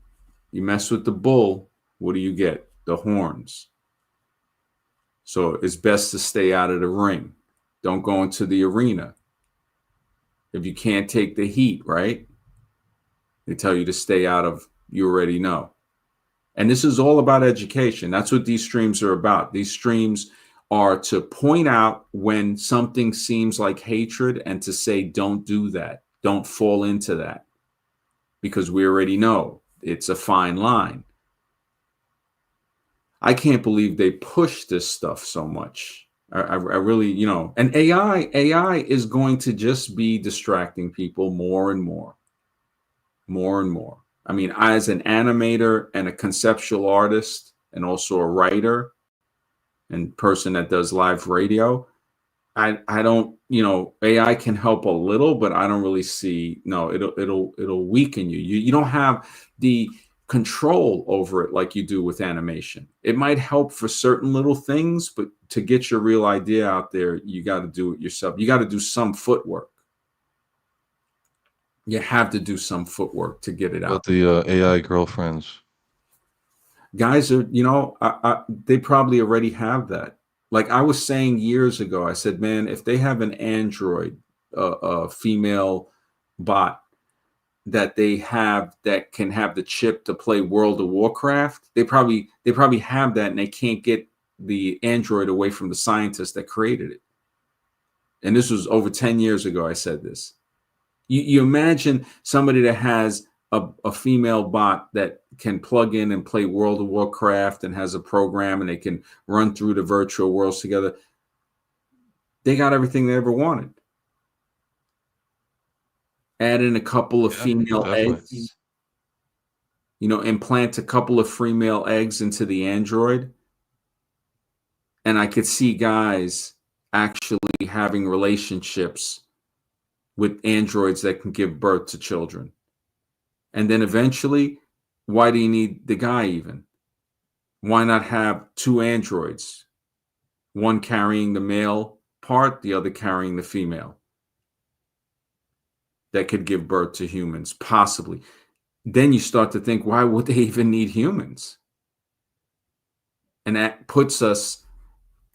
you mess with the bull, what do you get? The horns. So it's best to stay out of the ring. Don't go into the arena. If you can't take the heat, right? They tell you to stay out of, you already know. And this is all about education. That's what these streams are about. These streams are to point out when something seems like hatred and to say, don't do that. Don't fall into that. because we already know it's a fine line. I can't believe they push this stuff so much. I really, you know, and AI is going to just be distracting people more and more, more and more. I mean, as an animator and a conceptual artist and also a writer and person that does live radio, I don't, you know, AI can help a little, but I don't really see, no, it'll weaken you. You don't have the control over it like you do with animation. It might help for certain little things, but to get your real idea out there, you got to do it yourself. You got to do some footwork. You have to do some footwork to get it About out. the AI girlfriends. Guys are, you know, they probably already have that. Like I was saying years ago, I said, man, if they have an Android, a female bot that they have that can have the chip to play World of Warcraft, they probably have that, and they can't get the Android away from the scientists that created it. And this was over 10 years ago. I said this. You imagine somebody that has a female bot that can plug in and play World of Warcraft and has a program and they can run through the virtual worlds together. They got everything they ever wanted. Add in a couple of female eggs, you know, implant a couple of female eggs into the Android. And I could see guys actually having relationships with androids that can give birth to children. And then eventually, why do you need the guy even? Why not have two androids? One carrying the male part, the other carrying the female. That could give birth to humans, possibly. Then you start to think, why would they even need humans? And that puts us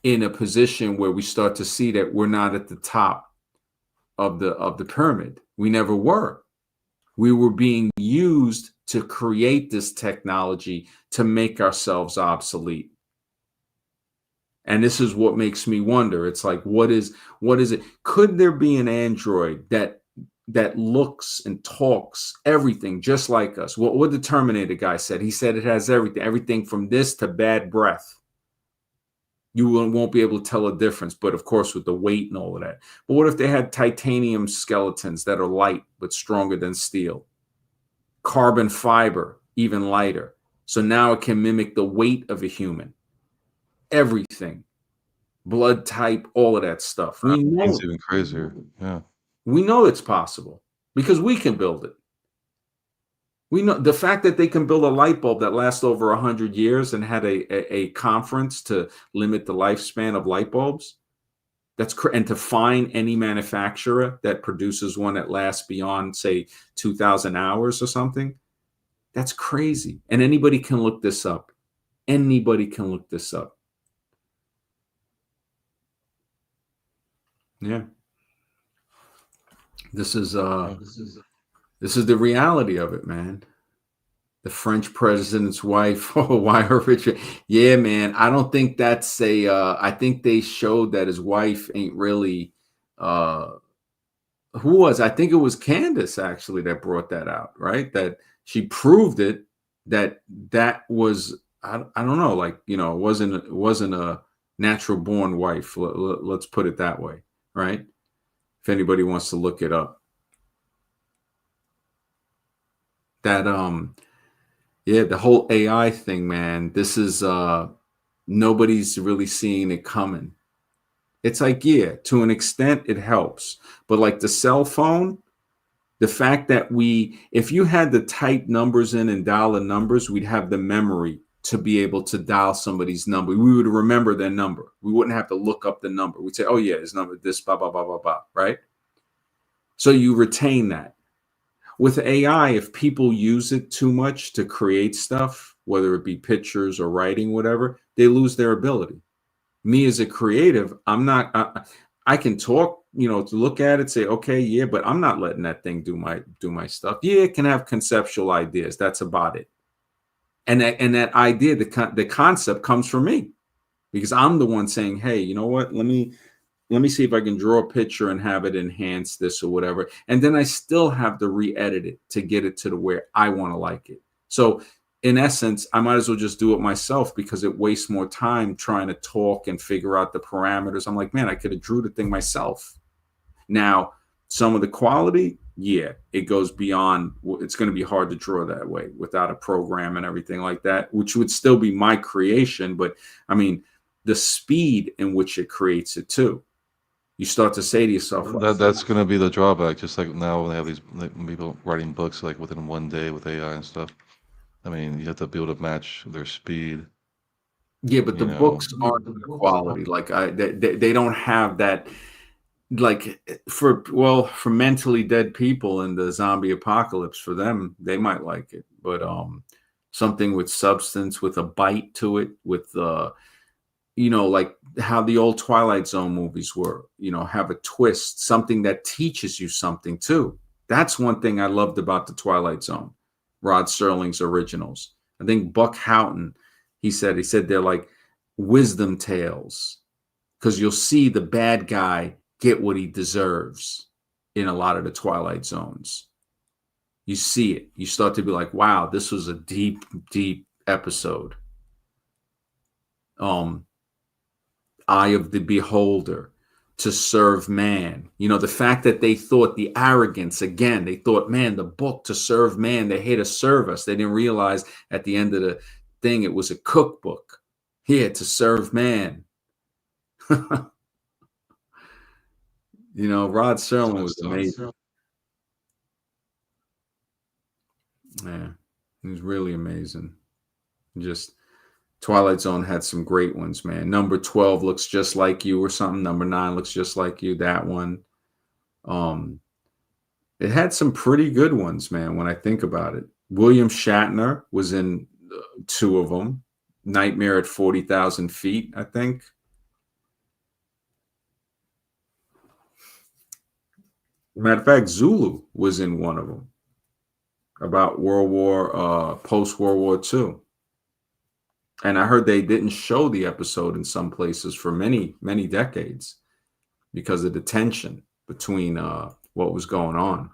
in a position where we start to see that we're not at the top of the pyramid. We never were. We were being used to create this technology to make ourselves obsolete. And this is what makes me wonder. It's like, what is it? Could there be an android that looks and talks everything just like us? What the Terminator guy said? He said it has everything from this to bad breath. You won't be able to tell a difference, but of course with the weight and all of that. But what if they had titanium skeletons that are light but stronger than steel? Carbon fiber, even lighter. So now it can mimic the weight of a human. Everything. Blood type, all of that stuff. We know it's even crazier. Yeah. We know it's possible because we can build it. We know the fact that they can build a light bulb that lasts over 100 years and had a conference to limit the lifespan of light bulbs. And to find any manufacturer that produces one that lasts beyond, say, 2,000 hours or something. That's crazy. And anybody can look this up. Anybody can look this up. Yeah. This is the reality of it, man. The French president's wife. Oh, why her Richard? Yeah, man. I don't think that's I think they showed that his wife ain't really who was? I think it was Candace actually that brought that out, right? That she proved it, that was I don't know, like, you know, it wasn't a natural born wife. Let's put it that way, right? If anybody wants to look it up. That yeah, the whole AI thing, man, this is nobody's really seeing it coming. It's like, yeah, to an extent it helps, but like the cell phone, the fact that if you had to type numbers in and dial the numbers, we'd have the memory to be able to dial somebody's number. We would remember their number. We wouldn't have to look up the number. We'd say, oh yeah, his number, this, blah, blah, blah, blah, blah, right? So you retain that. With AI, if people use it too much to create stuff, whether it be pictures or writing, whatever, they lose their ability. Me as a creative, I can talk, you know, to look at it, say, okay, yeah, but I'm not letting that thing do my stuff. Yeah, it can have conceptual ideas. That's about it. And that idea, the concept comes from me because I'm the one saying, hey, you know what? Let me let me see if I can draw a picture and have it enhance this or whatever. And then I still have to re-edit it to get it to the where I want to like it. So in essence, I might as well just do it myself because it wastes more time trying to talk and figure out the parameters. I'm like, man, I could have drew the thing myself. Now, some of the quality, yeah, it goes beyond. It's going to be hard to draw that way without a program and everything like that, which would still be my creation. But I mean, the speed in which it creates it too. You start to say to yourself, That's going to be the drawback. Just like now when they have these like, people writing books like within one day with AI and stuff. I mean, you have to be able to match their speed. yeah, but the You know, books aren't the quality. Like they don't have that. Like for mentally dead people in the zombie apocalypse, for them, they might like it. But something with substance, with a bite to it, with like how the old Twilight Zone movies were, have a twist, something that teaches you something too. That's one thing I loved about the Twilight Zone, Rod Serling's originals. I think Buck Houghton, he said they're like wisdom tales because you'll see the bad guy get what he deserves in a lot of the Twilight Zones. You see it. You start to be like, wow, this was a deep, deep episode. Eye of the beholder, to serve man. The fact that they thought the arrogance, again, they thought, man, the book to serve man, they hate to serve us. They didn't realize at the end of the thing, it was a cookbook. Here to serve man. Rod Serling was amazing. Yeah, he was really amazing. Just Twilight Zone had some great ones, man. Number 12 looks just like you or something. Number 9 looks just like you. That one. It had some pretty good ones, man, when I think about it. William Shatner was in 2 of them. Nightmare at 40,000 Feet, I think. Matter of fact, Zulu was in one of them about post-World War II. And I heard they didn't show the episode in some places for many, many decades because of the tension between what was going on.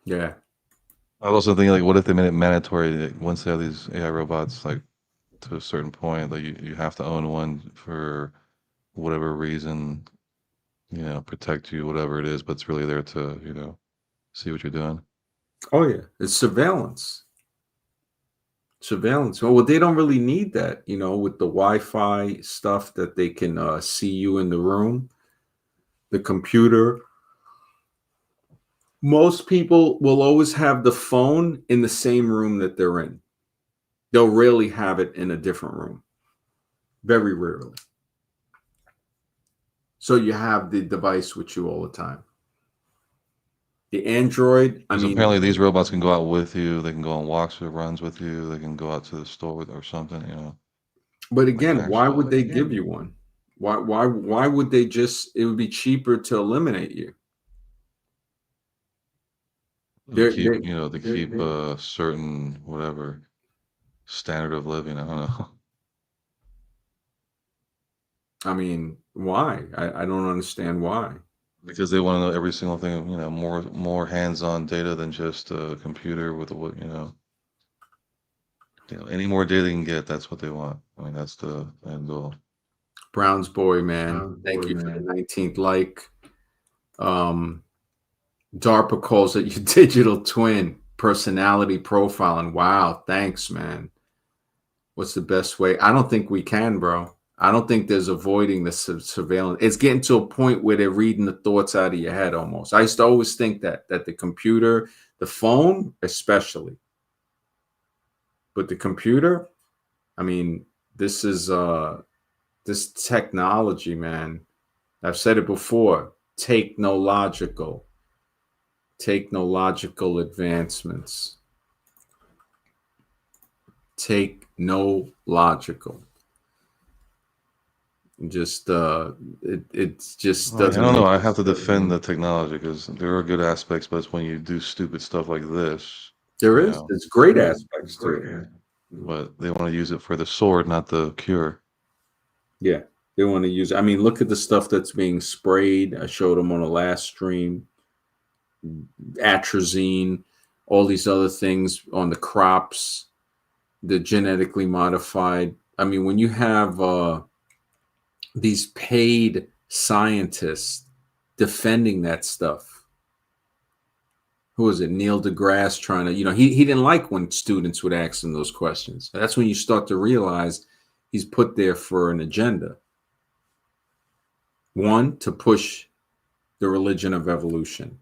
Yeah. I was also thinking, like, what if they made it mandatory that once they have these AI robots, like, to a certain point, like, you have to own one for whatever reason, protect you, whatever it is, but it's really there to, see what you're doing. Oh, yeah. It's surveillance. Well, they don't really need that, with the Wi-Fi stuff that they can see you in the room, the computer. Most people will always have the phone in the same room that they're in. They'll rarely have it in a different room. Very rarely. So you have the device with you all the time. The Android, Apparently these robots can go out with you. They can go on walks or runs with you. They can go out to the store or something, But again, why would they give you one? Why would they it would be cheaper to eliminate you? They keep a certain whatever standard of living. I don't know. I mean, why? I don't understand why. Because they want to know every single thing, more hands-on data than just a computer with any more data they can get, that's what they want. I mean, that's the end goal. Brown's boy, man. Thank you for the 19th like. DARPA calls it your digital twin personality profiling. Wow, thanks, man. What's the best way? I don't think we can, bro. I don't think there's avoiding the surveillance. It's getting to a point where they're reading the thoughts out of your head almost. I used to always think that the computer, the phone especially, but the computer, I mean, this is this technology, man. I've said it before. Technological advancements. Technological. Just it's just doesn't. I don't know. I have to defend the technology because there are good aspects, but it's when you do stupid stuff like this. There is. It's great aspects to it. but they want to use it for the sword, not the cure. Yeah, they want to use. I mean, look at the stuff that's being sprayed. I showed them on the last stream. Atrazine, all these other things on the crops, the genetically modified. I mean, when you have these paid scientists defending that stuff, who was it? Neil deGrasse trying to, he didn't like when students would ask him those questions. That's when you start to realize he's put there for an agenda. One, to push the religion of evolution.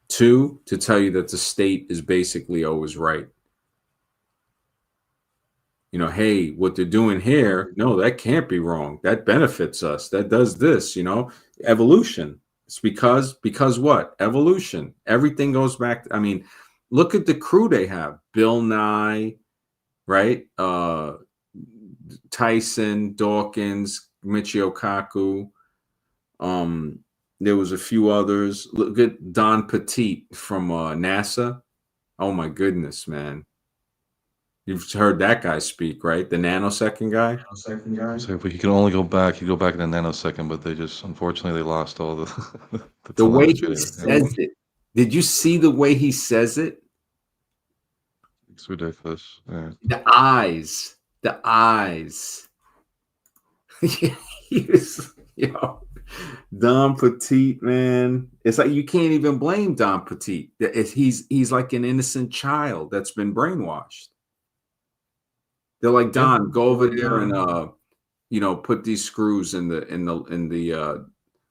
Two, to tell you that the state is basically always right. Hey, what they're doing here, no, that can't be wrong. That benefits us. That does this, evolution. It's because what? Evolution. Everything goes back. I mean, look at the crew they have. Bill Nye, right? Tyson, Dawkins, Michio Kaku. There was a few others. Look at Don Petit from NASA. Oh my goodness, man. You've heard that guy speak, right? The nanosecond guy. So if he can only go back, he go back in a nanosecond, but they just, unfortunately, they lost all the The way telemetry. he says it. Did you see the way he says it? It's ridiculous. Yeah. The eyes. He was, Don Petit, man. It's like you can't even blame Don Petit. He's like an innocent child that's been brainwashed. They're like, Don, go over there and put these screws in the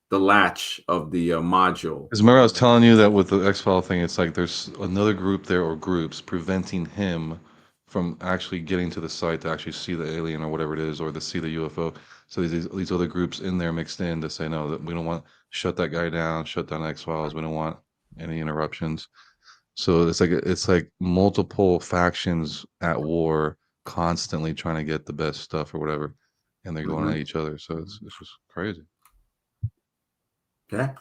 latch of the module. Because remember, I was telling you that with the X-File thing, it's like there's another group there or groups preventing him from actually getting to the site to actually see the alien or whatever it is, or to see the UFO. So these other groups in there mixed in to say, no, that we don't want, shut that guy down, shut down X-Files. We don't want any interruptions. So it's like multiple factions at war, constantly trying to get the best stuff or whatever, and they're going at each other. So it's just crazy. Yeah.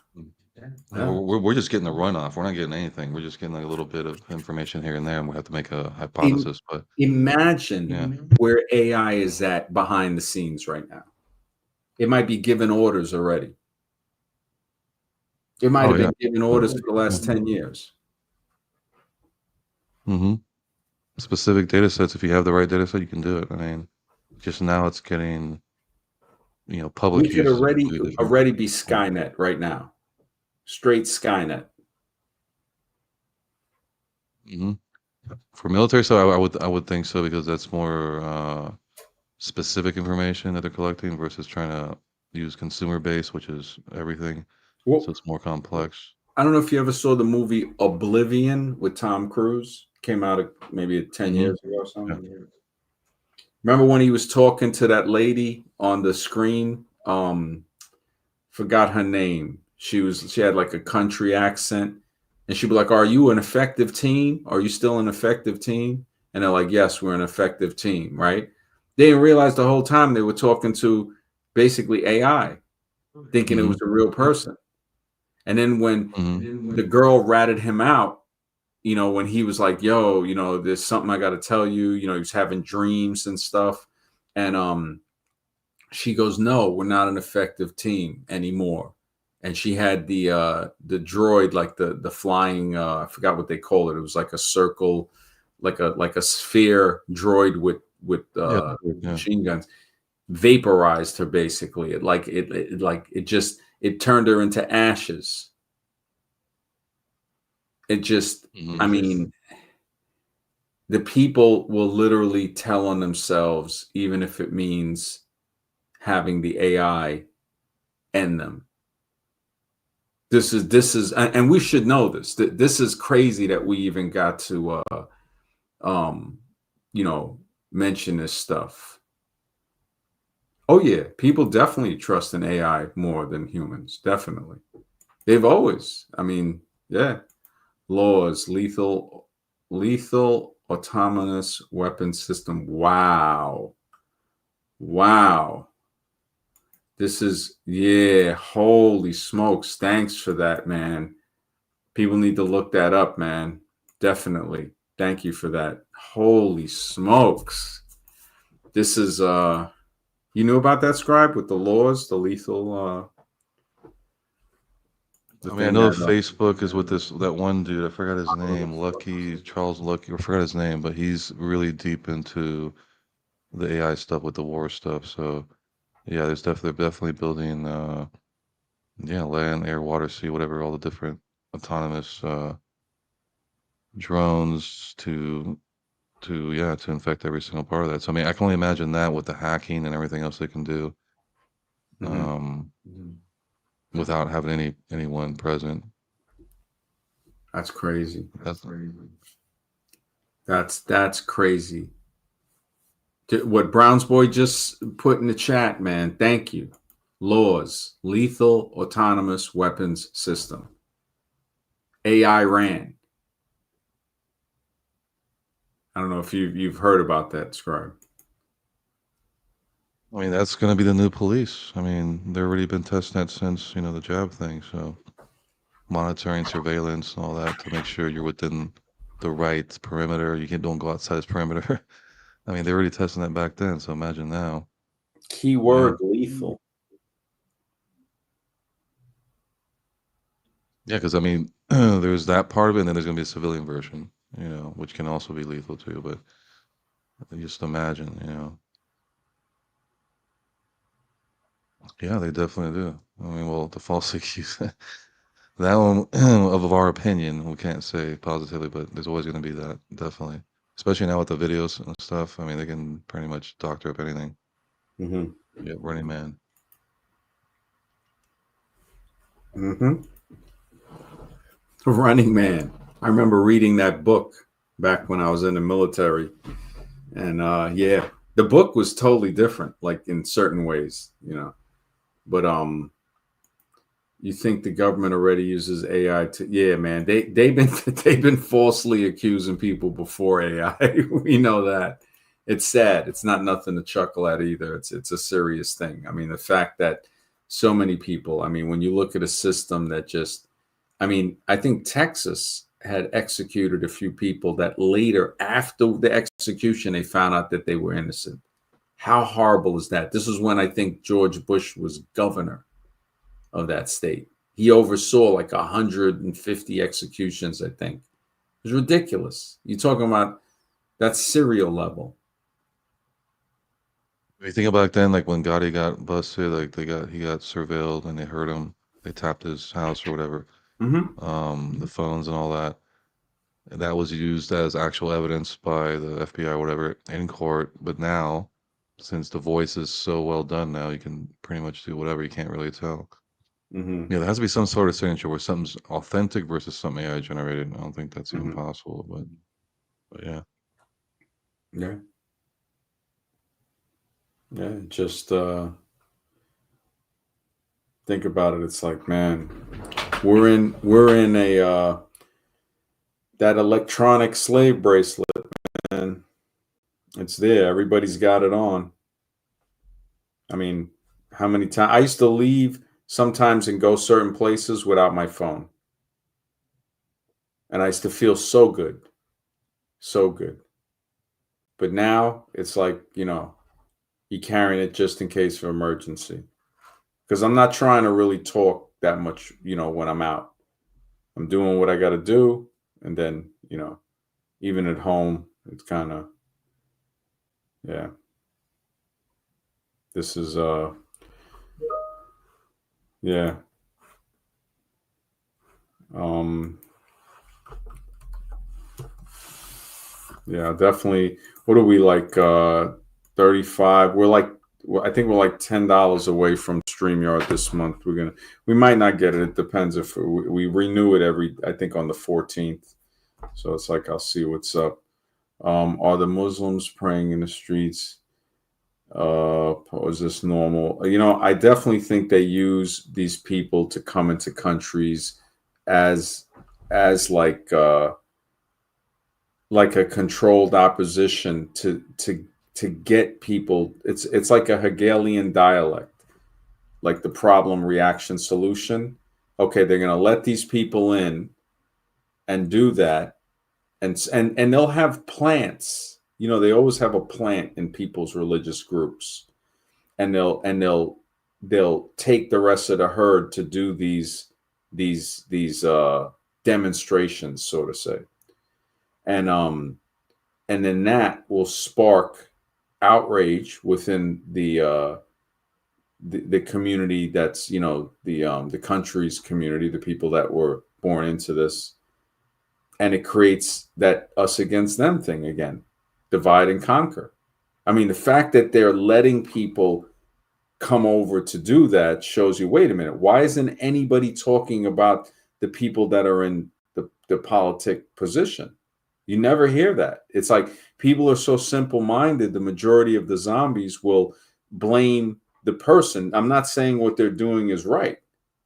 We're just getting the runoff. We're not getting anything. We're just getting like a little bit of information here and there, and we have to make a hypothesis. But Imagine where AI is at behind the scenes right now. It might be giving orders already. It might have been giving orders for the last 10 years. Mm-hmm. Specific data sets. If you have the right data set, you can do it. I mean, just now it's getting, public. We could already be Skynet right now. Straight Skynet. Mm-hmm. For military, so I would think so, because that's more specific information that they're collecting versus trying to use consumer base, which is everything. Well, so it's more complex. I don't know if you ever saw the movie Oblivion with Tom Cruise. Came out maybe 10 years ago or something. Yeah. Remember when he was talking to that lady on the screen? Forgot her name. She had like a country accent, and she'd be like, "Are you an effective team? Are you still an effective team?" And they're like, "Yes, we're an effective team." Right? They didn't realize the whole time they were talking to basically AI, thinking it was a real person. And then when the girl ratted him out, when he was like, "Yo, there's something I got to tell you," he was having dreams and stuff. And she goes, "No, we're not an effective team anymore." And she had the droid, like the flying, I forgot what they call it. It was like a circle, like a sphere droid with machine guns, vaporized her basically. It turned her into ashes. It just, I mean, the people will literally tell on themselves, even if it means having the AI end them. This is, and we should know this. This is crazy that we even got to, mention this stuff. Oh yeah, people definitely trust an AI more than humans. Definitely, they've always. I mean, yeah. Laws, lethal autonomous weapon system. Wow. This is, holy smokes. Thanks for that, man. People need to look that up, man. Definitely. Thank you for that. Holy smokes. This is you knew about that, Scribe, with the laws, the lethal I mean, I know Facebook is with that one dude. I forgot his name, Charles Lucky. I forgot his name, but he's really deep into the AI stuff with the war stuff. So yeah, there's definitely building land, air, water, sea, whatever, all the different autonomous drones to infect every single part of that. So I mean, I can only imagine that with the hacking and everything else they can do, without having anyone present. That's crazy. That's crazy. That's crazy. What Brown's boy just put in the chat, man. Thank you. Laws, lethal autonomous weapons system. AI ran. I don't know if you've heard about that, Scribe. I mean, that's going to be the new police. I mean, they've already been testing that since, the jab thing. So monitoring, surveillance, and all that to make sure you're within the right perimeter. Don't go outside this perimeter. I mean, they're already testing that back then. So imagine now. Keyword lethal. Yeah, because I mean, there's that part of it, and then there's going to be a civilian version, which can also be lethal too. But just imagine. Yeah, they definitely do. I mean, well, the false accuse, that one, of our opinion, we can't say positively, but there's always going to be that, definitely. Especially now with the videos and stuff. I mean, they can pretty much doctor up anything. Yeah, Running Man. Running Man. I remember reading that book back when I was in the military. And yeah, the book was totally different, like in certain ways, But you think the government already uses AI to? Yeah, man, they've been falsely accusing people before AI. We know that. It's sad. It's not nothing to chuckle at either. It's a serious thing. I mean, the fact that so many people. I mean, when you look at a system that just, I mean, I think Texas had executed a few people that later, after the execution, they found out that they were innocent. How horrible is that? This is when I think George Bush was governor of that state. He oversaw like 150 executions, I think. It was ridiculous. You're talking about that serial level. If you think back then, like when Gotti got busted, like he got surveilled and they heard him. They tapped his house or whatever. The phones and all that. And that was used as actual evidence by the FBI or whatever in court. But now, since the voice is so well done now, you can pretty much do whatever. You can't really tell. Yeah, there has to be some sort of signature where something's authentic versus something AI generated. I don't think that's even possible, but yeah. Yeah. Yeah, just think about it. It's like, man, we're in a that electronic slave bracelet, man. It's there. Everybody's got it on. I mean, how many times I used to leave sometimes and go certain places without my phone. And I used to feel so good. So good. But now it's like, you're carrying it just in case of emergency. Because I'm not trying to really talk that much, when I'm out. I'm doing what I got to do. And then, even at home, it's kind of, yeah. This is, yeah. Yeah, definitely. What are we like? 35. I think we're like $10 away from StreamYard this month. We might not get it. It depends if we renew it I think on the 14th. So it's like, I'll see what's up. Are the Muslims praying in the streets? Is this normal? I definitely think they use these people to come into countries as like a controlled opposition to get people. It's like a Hegelian dialect, like the problem, reaction, solution. Okay, they're going to let these people in and do that, and they'll have plants. You know, they always have a plant in people's religious groups, and they'll take the rest of the herd to do these demonstrations, so to say, and then that will spark outrage within the community that's, you know, the country's community, the people that were born into this, and it creates that us against them thing again, divide and conquer. I mean, the fact that they're letting people come over to do that shows you, wait a minute, why isn't anybody talking about the people that are in the politic position? You never hear that. It's like people are so simple-minded, the majority of the zombies will blame the person. I'm not saying what they're doing is right.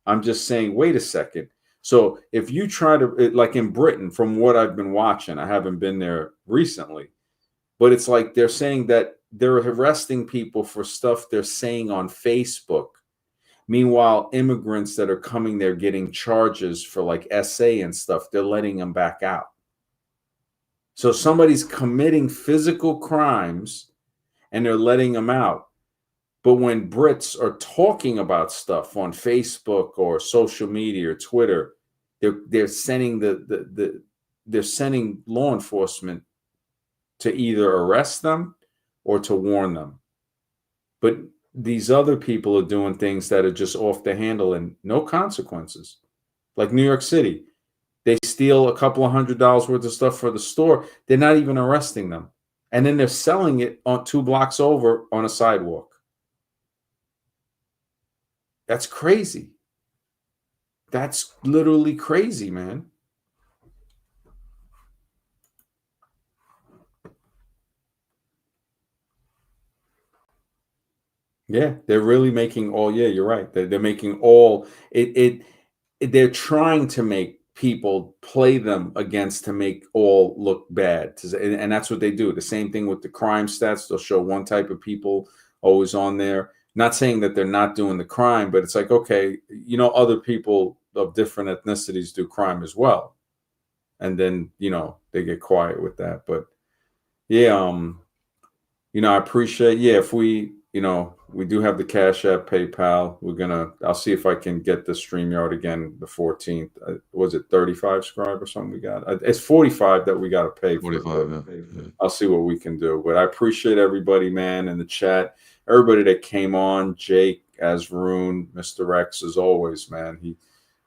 I'm just saying, wait a second. So if you try to, like in Britain, from what I've been watching, I haven't been there recently, but it's like they're saying that they're arresting people for stuff they're saying on Facebook. Meanwhile, immigrants that are coming there getting charges for like SA and stuff, they're letting them back out. So somebody's committing physical crimes and they're letting them out. But when Brits are talking about stuff on Facebook or social media or Twitter, they're sending they're sending law enforcement to either arrest them or to warn them. But these other people are doing things that are just off the handle and no consequences. Like New York City, they steal a couple of $100s worth of stuff for the store. They're not even arresting them. And then they're selling it on 2 blocks over on a sidewalk. That's crazy. That's literally crazy, man. Yeah, they're really making all, yeah, you're right. They're making all they're trying to make people play them against to make all look bad. And that's what they do. The same thing with the crime stats. They'll show one type of people always on there. Not saying that they're not doing the crime, but it's like, okay, you know, other people of different ethnicities do crime as well. And then, you know, they get quiet with that. But yeah, you know, I appreciate, yeah, if we, you know, we do have the Cash App, PayPal. I'll see if I can get the StreamYard again the 14th. Was it 35 Scribe or something we got? It's 45 that we got to pay for. 45, yeah. I'll see what we can do. But I appreciate everybody, man, in the chat. Everybody that came on, Jake, Azroon, Mr. X, as always, man. He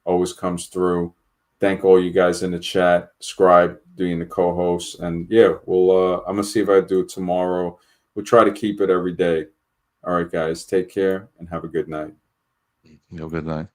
always comes through. Thank all you guys in the chat. Scribe being the co-host. And yeah, I'm going to see if I do it tomorrow. We'll try to keep it every day. All right, guys, take care and have a good night. Good night.